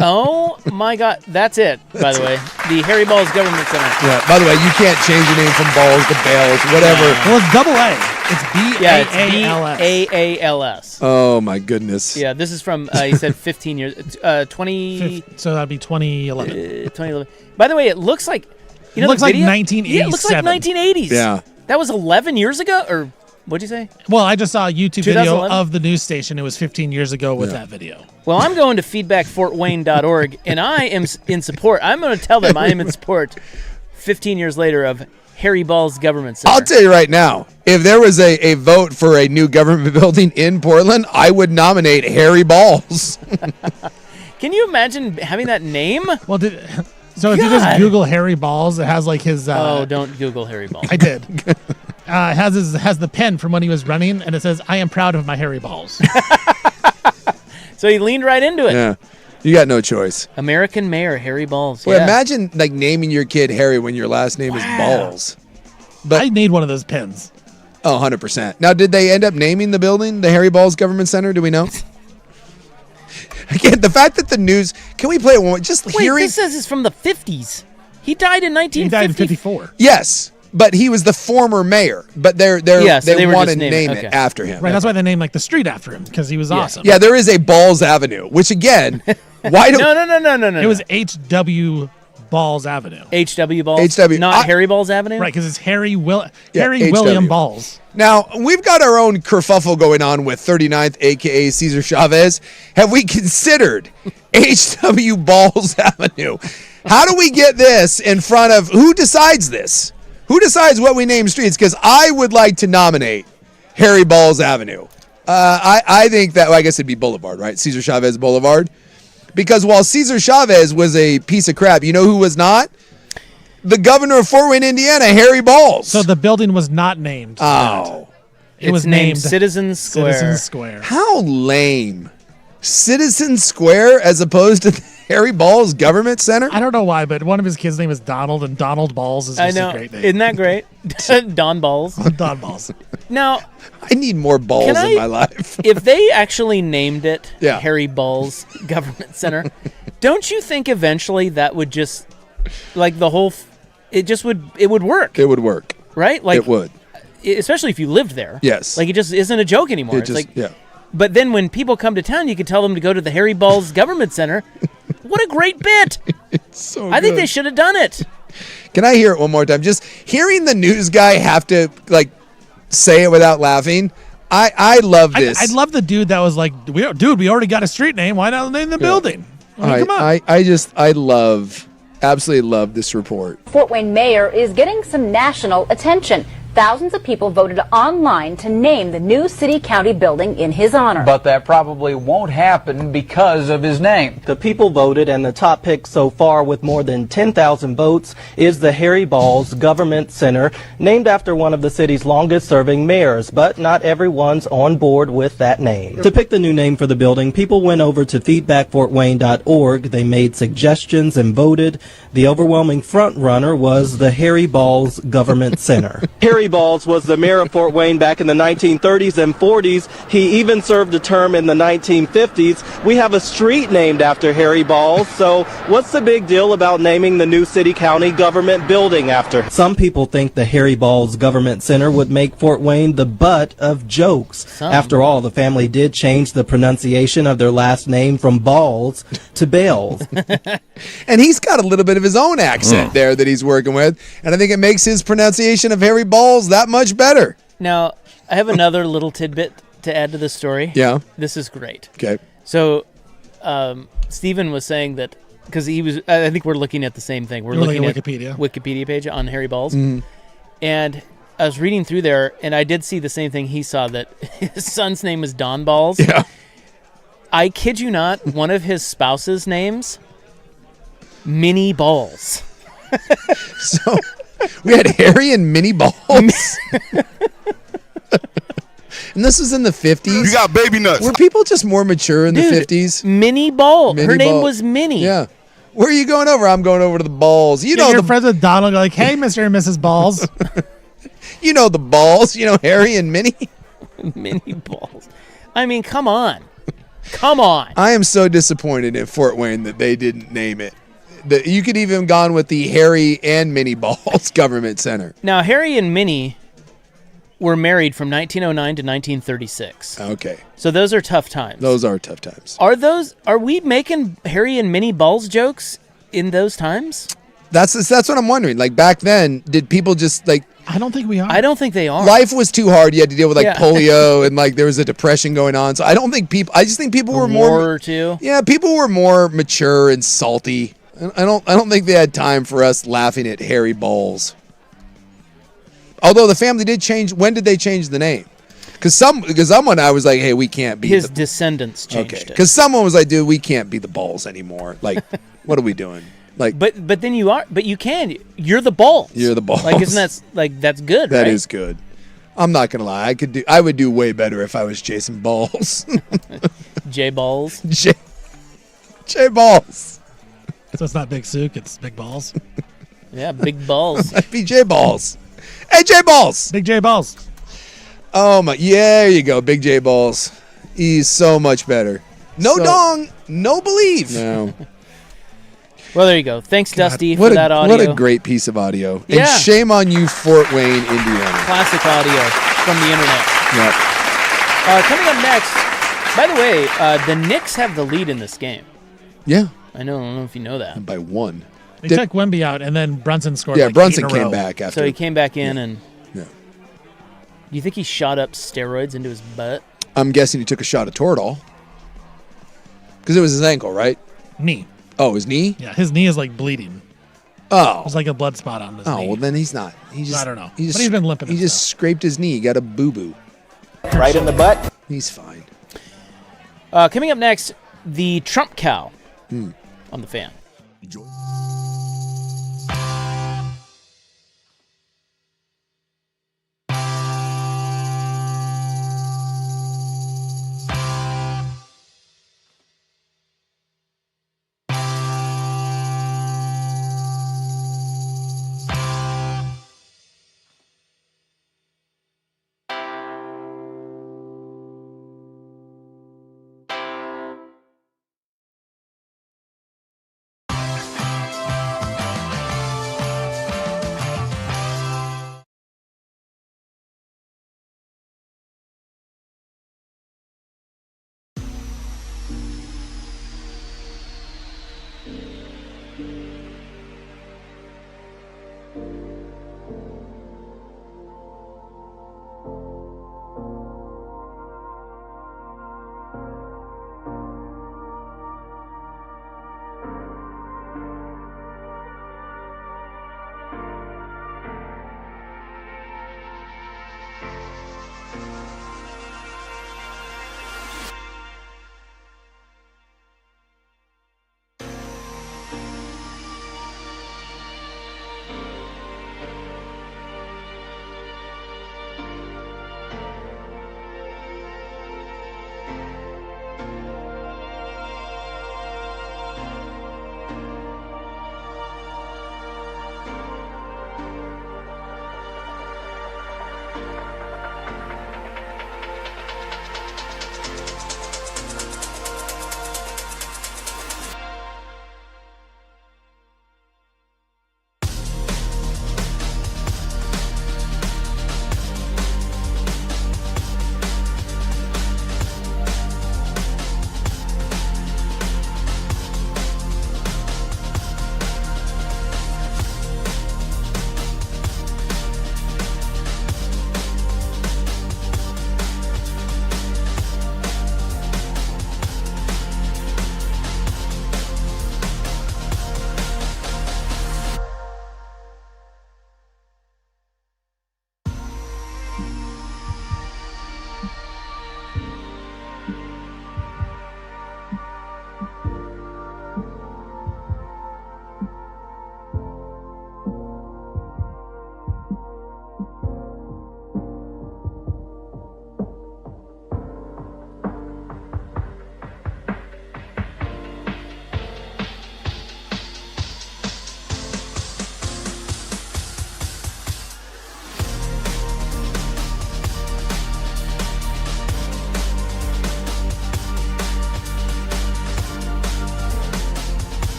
Oh my God, that's it, by the way. The Harry Balls Government Center. Yeah, by the way, you can't change your name from Balls to Bales, whatever. Well, it's double A. It's B-A-A-L-S. B-A-A-L-S. Oh, my goodness. Yeah, this is from, he said 15 years, 20... So that'd be 2011. 2011. By the way, it looks like... It looks like 1987. Yeah, it looks like 1980s. Yeah. That was 11 years ago? Or what'd you say? Well, I just saw a YouTube video 2011? of the news station. It was 15 years ago with that video. Well, I'm going to feedbackfortwayne.org, and I am in support. I'm going to tell them I am in support 15 years later of Harry Balls Government Center. I'll tell you right now, if there was a vote for a new government building in Portland, I would nominate Harry Balls. Can you imagine having that name? Well, so if you just Google Harry Balls, it has like his... oh, don't Google Harry Balls. I did. has the pen from when he was running, and it says, "I am proud of my hairy balls." So he leaned right into it. Yeah. You got no choice. American mayor, Harry Balls. Well, yeah. imagine like naming your kid Harry when your last name is Balls. But I need one of those pens. Oh, 100%. Now, did they end up naming the building the Harry Balls Government Center? Do we know? Again, the fact that the news... Can we play it one more? Just Wait, hearing... this says it's from the 50s. He died in 1950. He died in 54. Yes, but he was the former mayor. But they were want to just name okay. it after him. Right, that's why they named like the street after him, because he was awesome. Yeah, there is a Balls Avenue, which again, why don't... No. It was H.W. Balls Avenue. H.W. Balls? H.W. Not Harry Balls Avenue? Right, because it's Harry H.W. William Balls. Now, we've got our own kerfuffle going on with 39th, a.k.a. Cesar Chavez. Have we considered H.W. Balls Avenue? How do we get this in front of... Who decides this? Who decides what we name streets? Because I would like to nominate Harry Balls Avenue. I think that... Well, I guess it'd be Boulevard, right? Cesar Chavez Boulevard. Because while Cesar Chavez was a piece of crap, you know who was not? The governor of Fort Wayne, Indiana, Harry Balls. So the building was not named. Oh. It was named Citizens Square. Citizens Square. How lame. Citizen Square as opposed to Harry Balls Government Center? I don't know why, but one of his kids' name is Donald, and Donald Balls is just a great name. Isn't that great? Don Balls. Don Balls. Now, I need more balls in my life. If they actually named it Yeah. Harry Balls Government Center, don't you think eventually that would just, like the whole, it would work, It would work. right? Like It would. especially if you lived there. Yes. Like it just isn't a joke anymore. It It's just, like, yeah. But then when people come to town, you could tell them to go to the Harry Balls Government Center. What a great bit! So I think good. they should have done it. Can I hear it one more time? Just hearing the news guy have to like say it without laughing. I love this. I love the dude that was like, dude, we already got a street name. Why not name the building? I mean, come on. Absolutely love this report. Fort Wayne mayor is getting some national attention. Thousands of people voted online to name the new city-county building in his honor. But that probably won't happen because of his name. The people voted, and the top pick so far with more than 10,000 votes is the Harry Balls Government Center, named after one of the city's longest-serving mayors, but not everyone's on board with that name. To pick the new name for the building, people went over to feedbackfortwayne.org. They made suggestions and voted. The overwhelming front-runner was the Harry Balls Government Center. Harry Balls was the mayor of Fort Wayne back in the 1930s and 40s. He even served a term in the 1950s. We have a street named after Harry Balls, so what's the big deal about naming the new city-county government building after? Some people think the Harry Balls Government Center would make Fort Wayne the butt of jokes. After all, the family did change the pronunciation of their last name from Balls to Bales. And he's got a little bit of his own accent there that he's working with, and I think it makes his pronunciation of Harry Balls that much better. Now, I have another little tidbit to add to this story. Yeah. This is great. Okay. So, Stephen was saying that, because he was, I think we're looking at the same thing. We're looking at Wikipedia page on Harry Balls. Mm-hmm. And I was reading through there, and I did see the same thing he saw, that his son's name is Don Balls. Yeah. I kid you not, one of his spouse's names, Minnie Balls. So we had Harry and Minnie Balls. And this was in the 50s. You got baby nuts. Were people just more mature in the 50s? Minnie Ball. Minnie Her name Ball. was Minnie. Yeah. Where are you going over? I'm going over to the Balls. You know your the friends with Donald are like, hey, Mr. and Mrs. Balls. You know the Balls. You know Harry and Minnie. Minnie Balls. I mean, come on. Come on. I am so disappointed in Fort Wayne that they didn't name it. You could even gone with the Harry and Minnie Balls Government Center. Now, Harry and Minnie were married from 1909 to 1936. Okay. So those are tough times. Those are tough times. Are we making Harry and Minnie Balls jokes in those times? That's what I'm wondering. Like back then, did people just like... I don't think we are. I don't think they are. Life was too hard. You had to deal with polio and like there was a depression going on. So I don't think people... I just think people were more... War too. Yeah, people were more mature and salty. I don't think they had time for us laughing at Harry Balls. Although the family did change. When did they change the name? Because someone I was like, hey, we can't be his descendants changed it. Because someone was like, dude, we can't be the Balls anymore. Like, what are we doing? Like, but then you are. But you can. You're the Balls. You're the Balls. Like, isn't that that's good? That right? is good. I'm not gonna lie. I would do way better if I was Jason Balls. J Balls. J Balls. So it's not Big Sook, it's Big Balls. Yeah, Big Balls. Might be J Balls. Hey, J Balls. Big J Balls. Oh my! Yeah, there you go, Big J Balls. He's so much better. No dong, no believe. No. Well, there you go. Thanks, Dusty, What for that audio. What a great piece of audio. Yeah. And shame on you, Fort Wayne, Indiana. Classic audio from the internet. Yep. Coming up next, by the way, the Knicks have the lead in this game. Yeah. I don't know if you know that. By one. They took Wemby out, and then Brunson scored. Yeah, like Brunson 8 in a came row. back after. So he came back in, Yeah. and Yeah. do you think he shot up steroids into his butt? I'm guessing he took a shot of Toradol. Because it was his ankle, right? Knee. Oh, his knee? Yeah, his knee is like bleeding. Oh. There's like a blood spot on his knee. Oh, well, then he's not. He just, I don't know. He just, But he's been limping. He just scraped his knee. He got a boo-boo. Right in the butt. He's fine. Coming up next, the Trump cow on the Fan.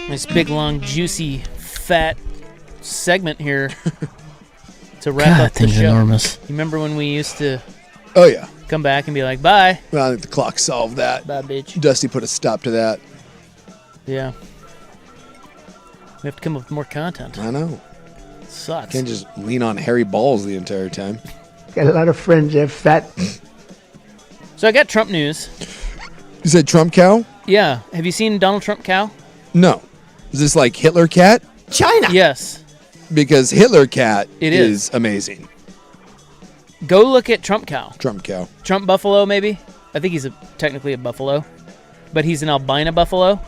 Nice big, long, juicy, fat segment here to wrap up the thing's show. enormous. You remember when we used to Oh, yeah. come back and be like, bye? Well, I think the clock solved that. Bye, bitch. Dusty put a stop to that. Yeah. We have to come up with more content. I know. It sucks. Can't just lean on hairy balls the entire time. Got a lot of friends that fat. So I got Trump news. You said Trump cow? Yeah. Have you seen Donald Trump cow? No. Is this like Hitler cat? China. Yes. Because Hitler cat It is amazing. Go look at Trump cow. Trump cow. Trump buffalo, maybe? I think he's technically a buffalo. But he's an albino buffalo.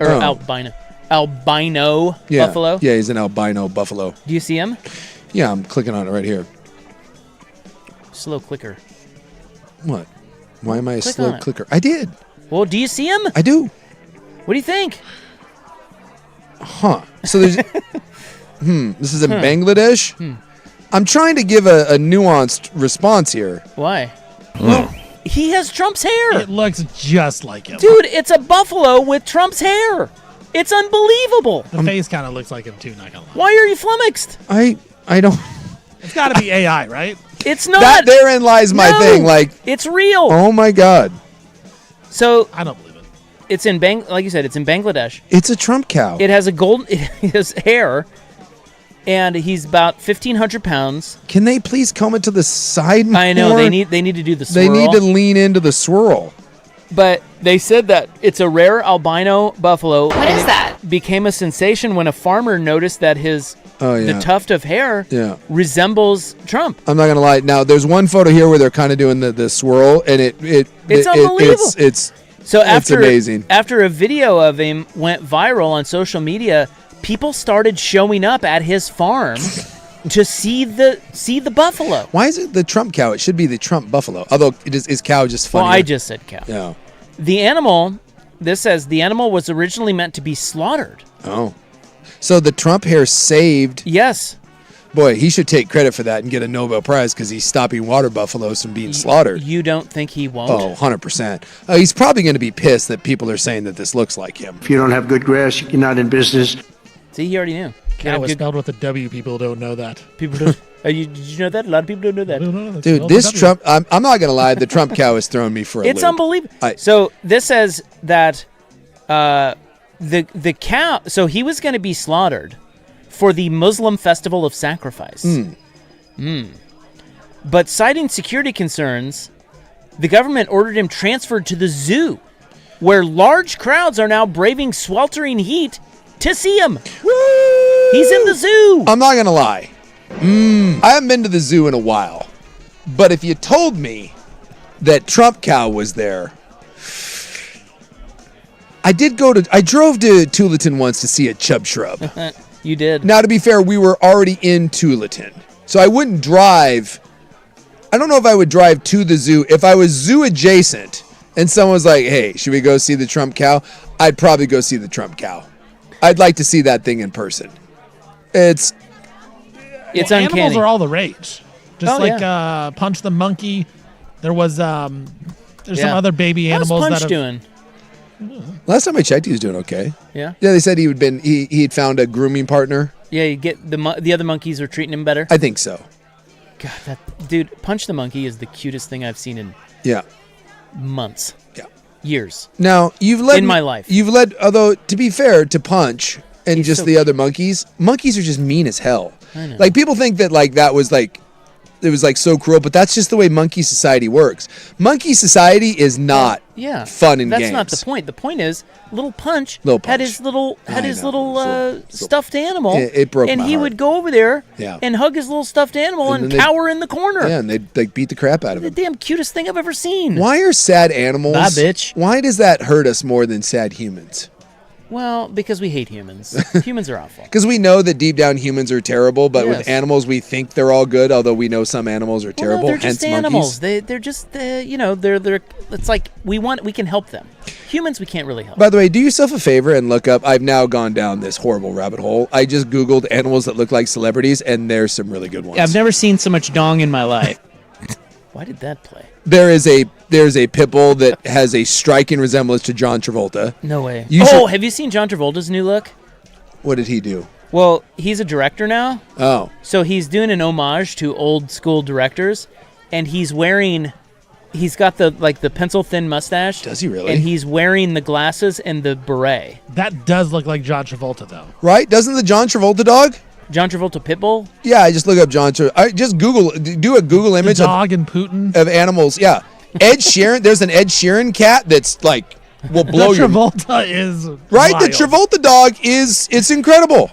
Or albino buffalo. Yeah, he's an albino buffalo. Do you see him? Yeah, I'm clicking on it right here. Slow clicker. What? Why am I a Click slow on it. clicker? I did. Well, do you see him? I do. What do you think? Huh. So there's... This is in Bangladesh? I'm trying to give a nuanced response here. Why? Well, he has Trump's hair. It looks just like him. Dude, it's a buffalo with Trump's hair. It's unbelievable. The face kind of looks like him, too, not gonna lie. Why are you flummoxed? I don't... It's got to be AI, right? It's not. That therein lies my thing. Like, it's real. Oh, my God. So... I don't believe it. It's in like you said, it's in Bangladesh. It's a Trump cow. It has it has hair, and he's about 1,500 pounds. Can they please comb it to the side more? I know, they need to do the swirl. They need to lean into the swirl. But they said that it's a rare albino buffalo. What is that? Became a sensation when a farmer noticed that the tuft of hair resembles Trump. I'm not gonna lie. Now, there's one photo here where they're kind of doing the swirl, and it's unbelievable. It's amazing. After a video of him went viral on social media, people started showing up at his farm to see the buffalo. Why is it the Trump cow? It should be the Trump buffalo. Although is cow just funny? Well, I just said cow. Yeah. The animal. This says the animal was originally meant to be slaughtered. Oh. So the Trump hair saved. Yes. Boy, he should take credit for that and get a Nobel Prize because he's stopping water buffaloes from being slaughtered. You don't think he won't? Oh, 100%. He's probably going to be pissed that people are saying that this looks like him. If you don't have good grass, you're not in business. See, he already knew. Cow was spelled with a W. People don't know that. People don't. Did you know that? A lot of people don't know that. Dude, this Trump, I'm not going to lie, the Trump cow has thrown me for a loop. It's unbelievable. So this says that the cow, so he was going to be slaughtered for the Muslim festival of sacrifice. But citing security concerns, the government ordered him transferred to the zoo, where large crowds are now braving sweltering heat to see him. Woo! He's in the zoo. I'm not going to lie. I haven't been to the zoo in a while. But if you told me that Trump cow was there, I drove to Tualatin once to see a chub shrub. You did. Now, to be fair, we were already in Tualatin. So I wouldn't drive. I don't know if I would drive to the zoo. If I was zoo adjacent and someone was like, hey, should we go see the Trump cow? I'd probably go see the Trump cow. I'd like to see that thing in person. It's uncanny. Animals are all the rage. Just Punch the Monkey. There was there's some other baby animals. How's Punch doing? Last time I checked, he was doing okay. Yeah. Yeah, they said he'd found a grooming partner. Yeah, you get the other monkeys are treating him better. I think so. God, dude, Punch the Monkey is the cutest thing I've seen in months. Yeah. Years. Now, my life. Although to be fair to Punch and He's just so the other monkeys are just mean as hell. I know. Like, people think that that was it was so cruel, but that's just the way monkey society works. Monkey society is not fun and games. That's not the point. The point is, little Punch had his little stuffed animal. It broke my and he heart. would go over there Yeah. and hug his little stuffed animal and then cower in the corner. Yeah, and they'd beat the crap out of The him. damn cutest thing I've ever seen. Why are sad animals? Bye, bitch. Why does that hurt us more than sad humans? Well, because we hate humans. Humans are awful. Because we know that deep down humans are terrible, but with Yes. animals we think they're all good, although we know some animals are terrible. Well, no, they're hence just animals. monkeys. They're just they're it's like we can help them. Humans we can't really help. By the way, do yourself a favor and look up. I've now gone down this horrible rabbit hole. I just Googled animals that look like celebrities, and there's some really good ones. I've never seen so much dong in my life. Why did that play? There's a pit bull that has a striking resemblance to John Travolta. No way. should- Have you seen John Travolta's new look? What did he do? Well, he's a director now. Oh. So he's doing an homage to old school directors, and he's got the pencil thin mustache. Does he really? And he's wearing the glasses and the beret. That does look like John Travolta, though. Right? Doesn't the John Travolta dog? John Travolta Pitbull? Yeah, I just look up John Travolta. I just do a Google image The dog and Putin. of animals. Yeah. Ed Sheeran, there's an Ed Sheeran cat that's will blow the your Travolta is right. wild. The Travolta dog it's incredible.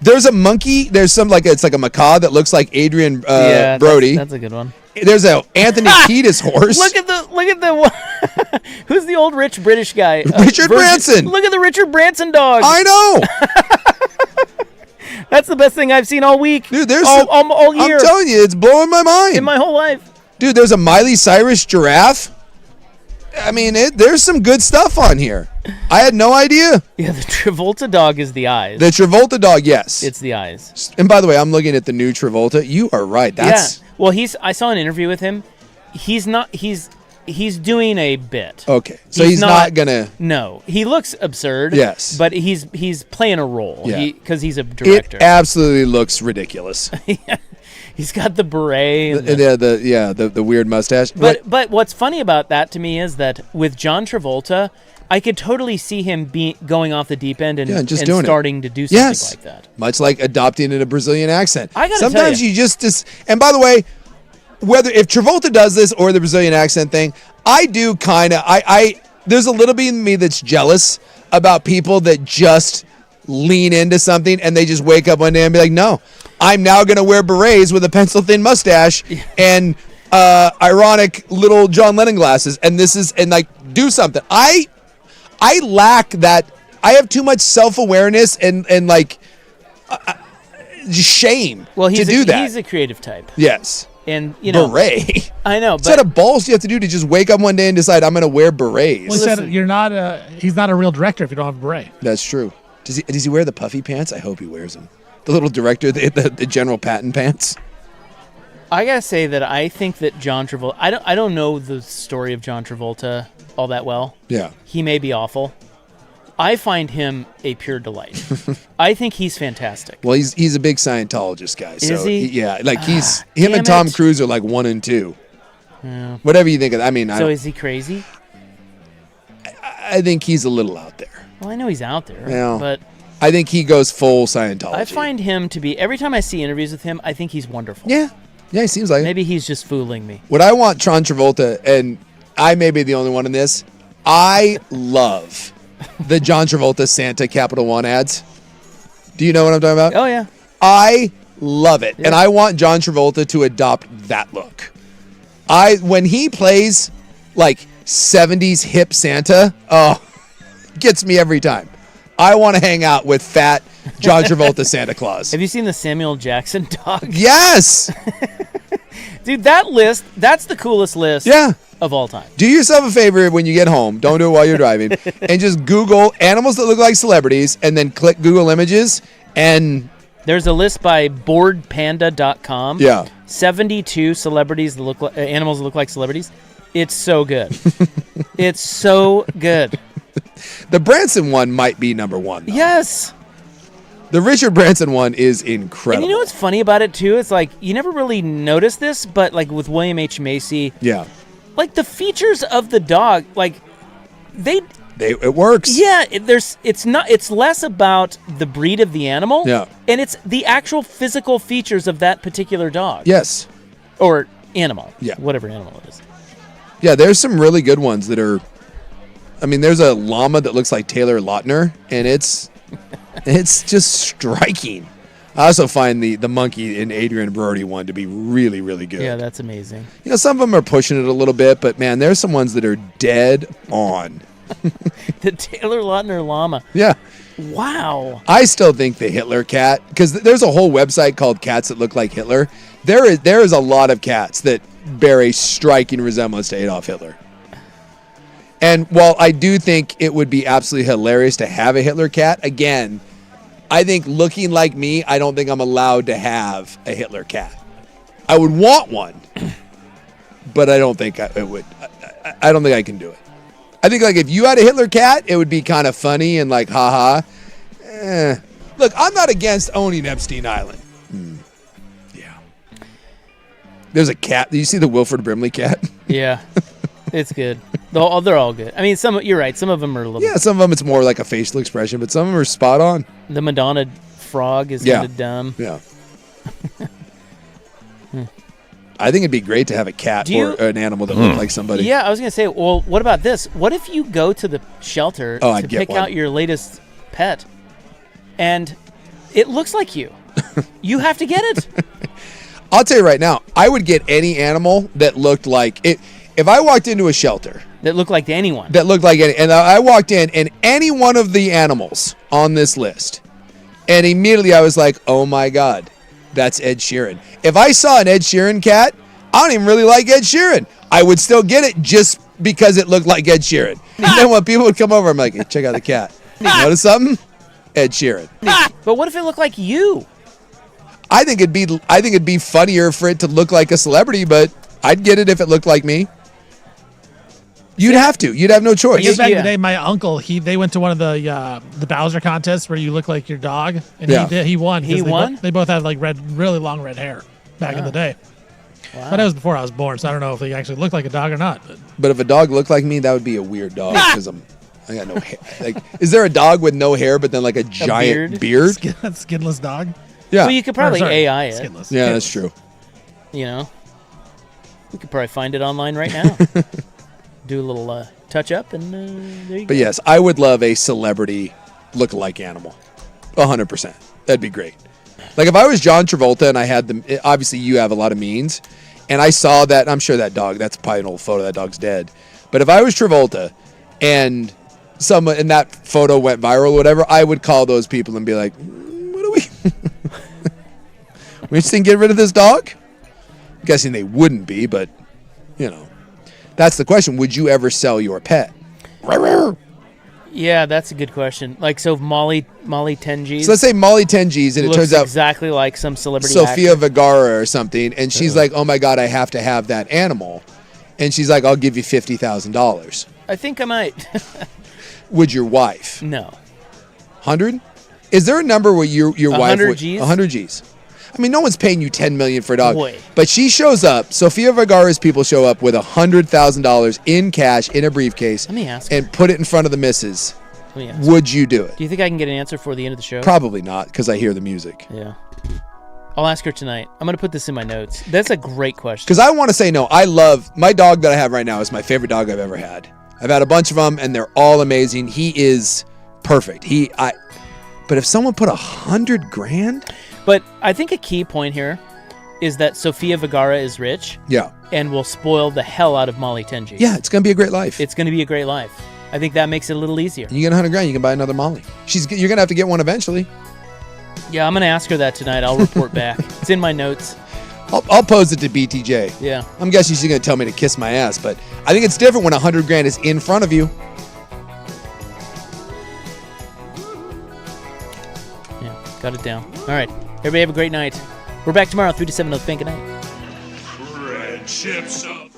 There's a monkey. There's some it's like a macaw that looks like Adrian Brody. That's a good one. There's a Anthony Kiedis horse. Look at the who's the old rich British guy? Richard Branson. Look at the Richard Branson dog. I know. That's the best thing I've seen all week. Dude, there's all year. I'm telling you, it's blowing my mind. In my whole life. Dude, there's a Miley Cyrus giraffe. I mean, there's some good stuff on here. I had no idea. Yeah, the Travolta dog is the eyes. The Travolta dog, yes. It's the eyes. And by the way, I'm looking at the new Travolta. You are right. That's Well, I saw an interview with him. He's doing a bit. Okay. So he's not gonna. No, he looks absurd. Yes. But he's playing a role. Yeah. Because he's a director. It absolutely looks ridiculous. He's got the beret. And the weird mustache. But what's funny about that to me is that with John Travolta, I could totally see him going off the deep end and starting to do something like that. Much like adopting in a Brazilian accent. I gotta Sometimes tell you just and by the way, if Travolta does this or the Brazilian accent thing, I do kind of there's a little bit in me that's jealous about people that just lean into something and they just wake up one day and be like, no, I'm now going to wear berets with a pencil thin mustache and ironic little John Lennon glasses and do something. I lack that. I have too much self-awareness and shame to do that. He's a creative type. Yes. And beret. I know. What set of balls do you have to do to just wake up one day and decide I'm going to wear berets? Well, he said he's not a real director if you don't have a beret. That's true. Does he wear the puffy pants? I hope he wears them. The little director, the General Patton pants. I gotta say that I think that John Travolta. I don't know the story of John Travolta all that well. Yeah. He may be awful. I find him a pure delight. I think he's fantastic. Well, he's a big Scientologist guy. So is he? Him and Tom Cruise are like 1 and 2. Yeah. Whatever you think of. I mean, is he crazy? I think he's a little out there. Well, I know he's out there, but I think he goes full Scientology. I find him to be, every time I see interviews with him, I think he's wonderful. Yeah, he seems like Maybe he's just fooling me. What I want John Travolta, and I may be the only one in this, I love the John Travolta Santa Capital One ads. Do you know what I'm talking about? Oh, yeah. I love it, and I want John Travolta to adopt that look. When he plays like 70s hip Santa, gets me every time. I want to hang out with fat John Travolta Santa Claus. Have you seen the Samuel Jackson dog? Yes! Dude, that's the coolest list of all time. Do yourself a favor when you get home. Don't do it while you're driving. And just Google animals that look like celebrities and then click Google Images and... There's a list by boredpanda.com. Yeah. 72 celebrities that look like animals that look like celebrities. It's so good. It's so good. The Branson one might be number 1, though. Yes. The Richard Branson one is incredible. And you know what's funny about it, too? It's like, you never really notice this, but like with William H. Macy. Yeah. Like the features of the dog, like it works. Yeah, it's less about the breed of the animal. Yeah. And it's the actual physical features of that particular dog. Yes. Or animal. Yeah. Whatever animal it is. Yeah, there's some really good ones that are... I mean, there's a llama that looks like Taylor Lautner, and it's just striking. I also find the monkey in Adrian Brody one to be really, really good. Yeah, that's amazing. You know, some of them are pushing it a little bit, but man, there's some ones that are dead on. The Taylor Lautner llama. Yeah. Wow. I still think the Hitler cat, because there's a whole website called Cats That Look Like Hitler. There is a lot of cats that bear a striking resemblance to Adolf Hitler. And while I do think it would be absolutely hilarious to have a Hitler cat, again, I think looking like me, I don't think I'm allowed to have a Hitler cat. I would want one, but I don't think I would. I don't think I can do it. I think like if you had a Hitler cat, it would be kind of funny and like, haha. Look, I'm not against owning Epstein Island. Yeah. There's a cat. Do you see the Wilford Brimley cat? Yeah. It's good. They're all good. I mean, you're right. Some of them are a little... Yeah, some of them it's more like a facial expression, but some of them are spot on. The Madonna frog is kind of dumb. Yeah. I think it'd be great to have a cat or an animal that looked like somebody. Yeah, I was going to say, well, what about this? What if you go to the shelter to pick out your latest pet and it looks like you? You have to get it. I'll tell you right now, I would get any animal that looked like it. If I walked into a shelter that looked like anyone, and I walked in and any one of the animals on this list, and immediately I was like, oh my God, that's Ed Sheeran. If I saw an Ed Sheeran cat, I don't even really like Ed Sheeran. I would still get it just because it looked like Ed Sheeran. And then when people would come over, I'm like, hey, check out the cat. Notice something? Ed Sheeran. But what if it looked like you? I think it'd be funnier for it to look like a celebrity, but I'd get it if it looked like me. You'd have to. You'd have no choice. Back in the day, my uncle, they went to one of the Bowser contests where you look like your dog, and he won. He won? They both had like really long red hair back in the day. Wow. But that was before I was born, so I don't know if they actually looked like a dog or not. But if a dog looked like me, that would be a weird dog because I got no hair. Like, is there a dog with no hair but then like a giant beard? Skinless dog? Yeah. Well, you could probably AI it. Skinless. Yeah, that's true. You know, we could probably find it online right now. Do a little touch up, and there you go. But yes, I would love a celebrity look-alike animal. 100%. That'd be great. Like if I was John Travolta and I had them, obviously you have a lot of means, and I saw that, I'm sure that dog, that's probably an old photo, that dog's dead. But if I was Travolta and that photo went viral or whatever, I would call those people and be like, what are we? We just didn't get rid of this dog? I'm guessing they wouldn't be, but, you know. That's the question. Would you ever sell your pet? Yeah, that's a good question. Like, so if Molly Tengies. So let's say Molly Tengies, and it turns out exactly like some celebrity Sofia actor. Vergara or something, and she's like, oh my God, I have to have that animal. And she's like, I'll give you $50,000. I think I might. Would your wife? No. 100? Is there a number where your wife 100 would? Gs? 100 Gs. I mean, no one's paying you $10 million for a dog. Boy. But she shows up, Sofia Vergara's people show up with $100,000 in cash in a briefcase. Let me ask and put it in front of the missus. Let me ask Would you do it? Do you think I can get an answer for the end of the show? Probably not, because I hear the music. Yeah. I'll ask her tonight. I'm going to put this in my notes. That's a great question. Because I want to say no. I love my dog that I have right now is my favorite dog I've ever had. I've had a bunch of them, and they're all amazing. He is perfect. But if someone put $100,000, but I think a key point here is that Sofia Vergara is rich. Yeah. And will spoil the hell out of Molly Tengies. Yeah, it's gonna be a great life. It's gonna be a great life. I think that makes it a little easier. You get $100,000, you can buy another Molly. You're gonna have to get one eventually. Yeah, I'm gonna ask her that tonight. I'll report back. It's in my notes. I'll pose it to BTJ. Yeah. I'm guessing she's gonna tell me to kiss my ass, but I think it's different when $100,000 is in front of you. Yeah, got it down. All right. Everybody have a great night. We're back tomorrow, 3 to 7 on the Fan. Good night. Friendships up.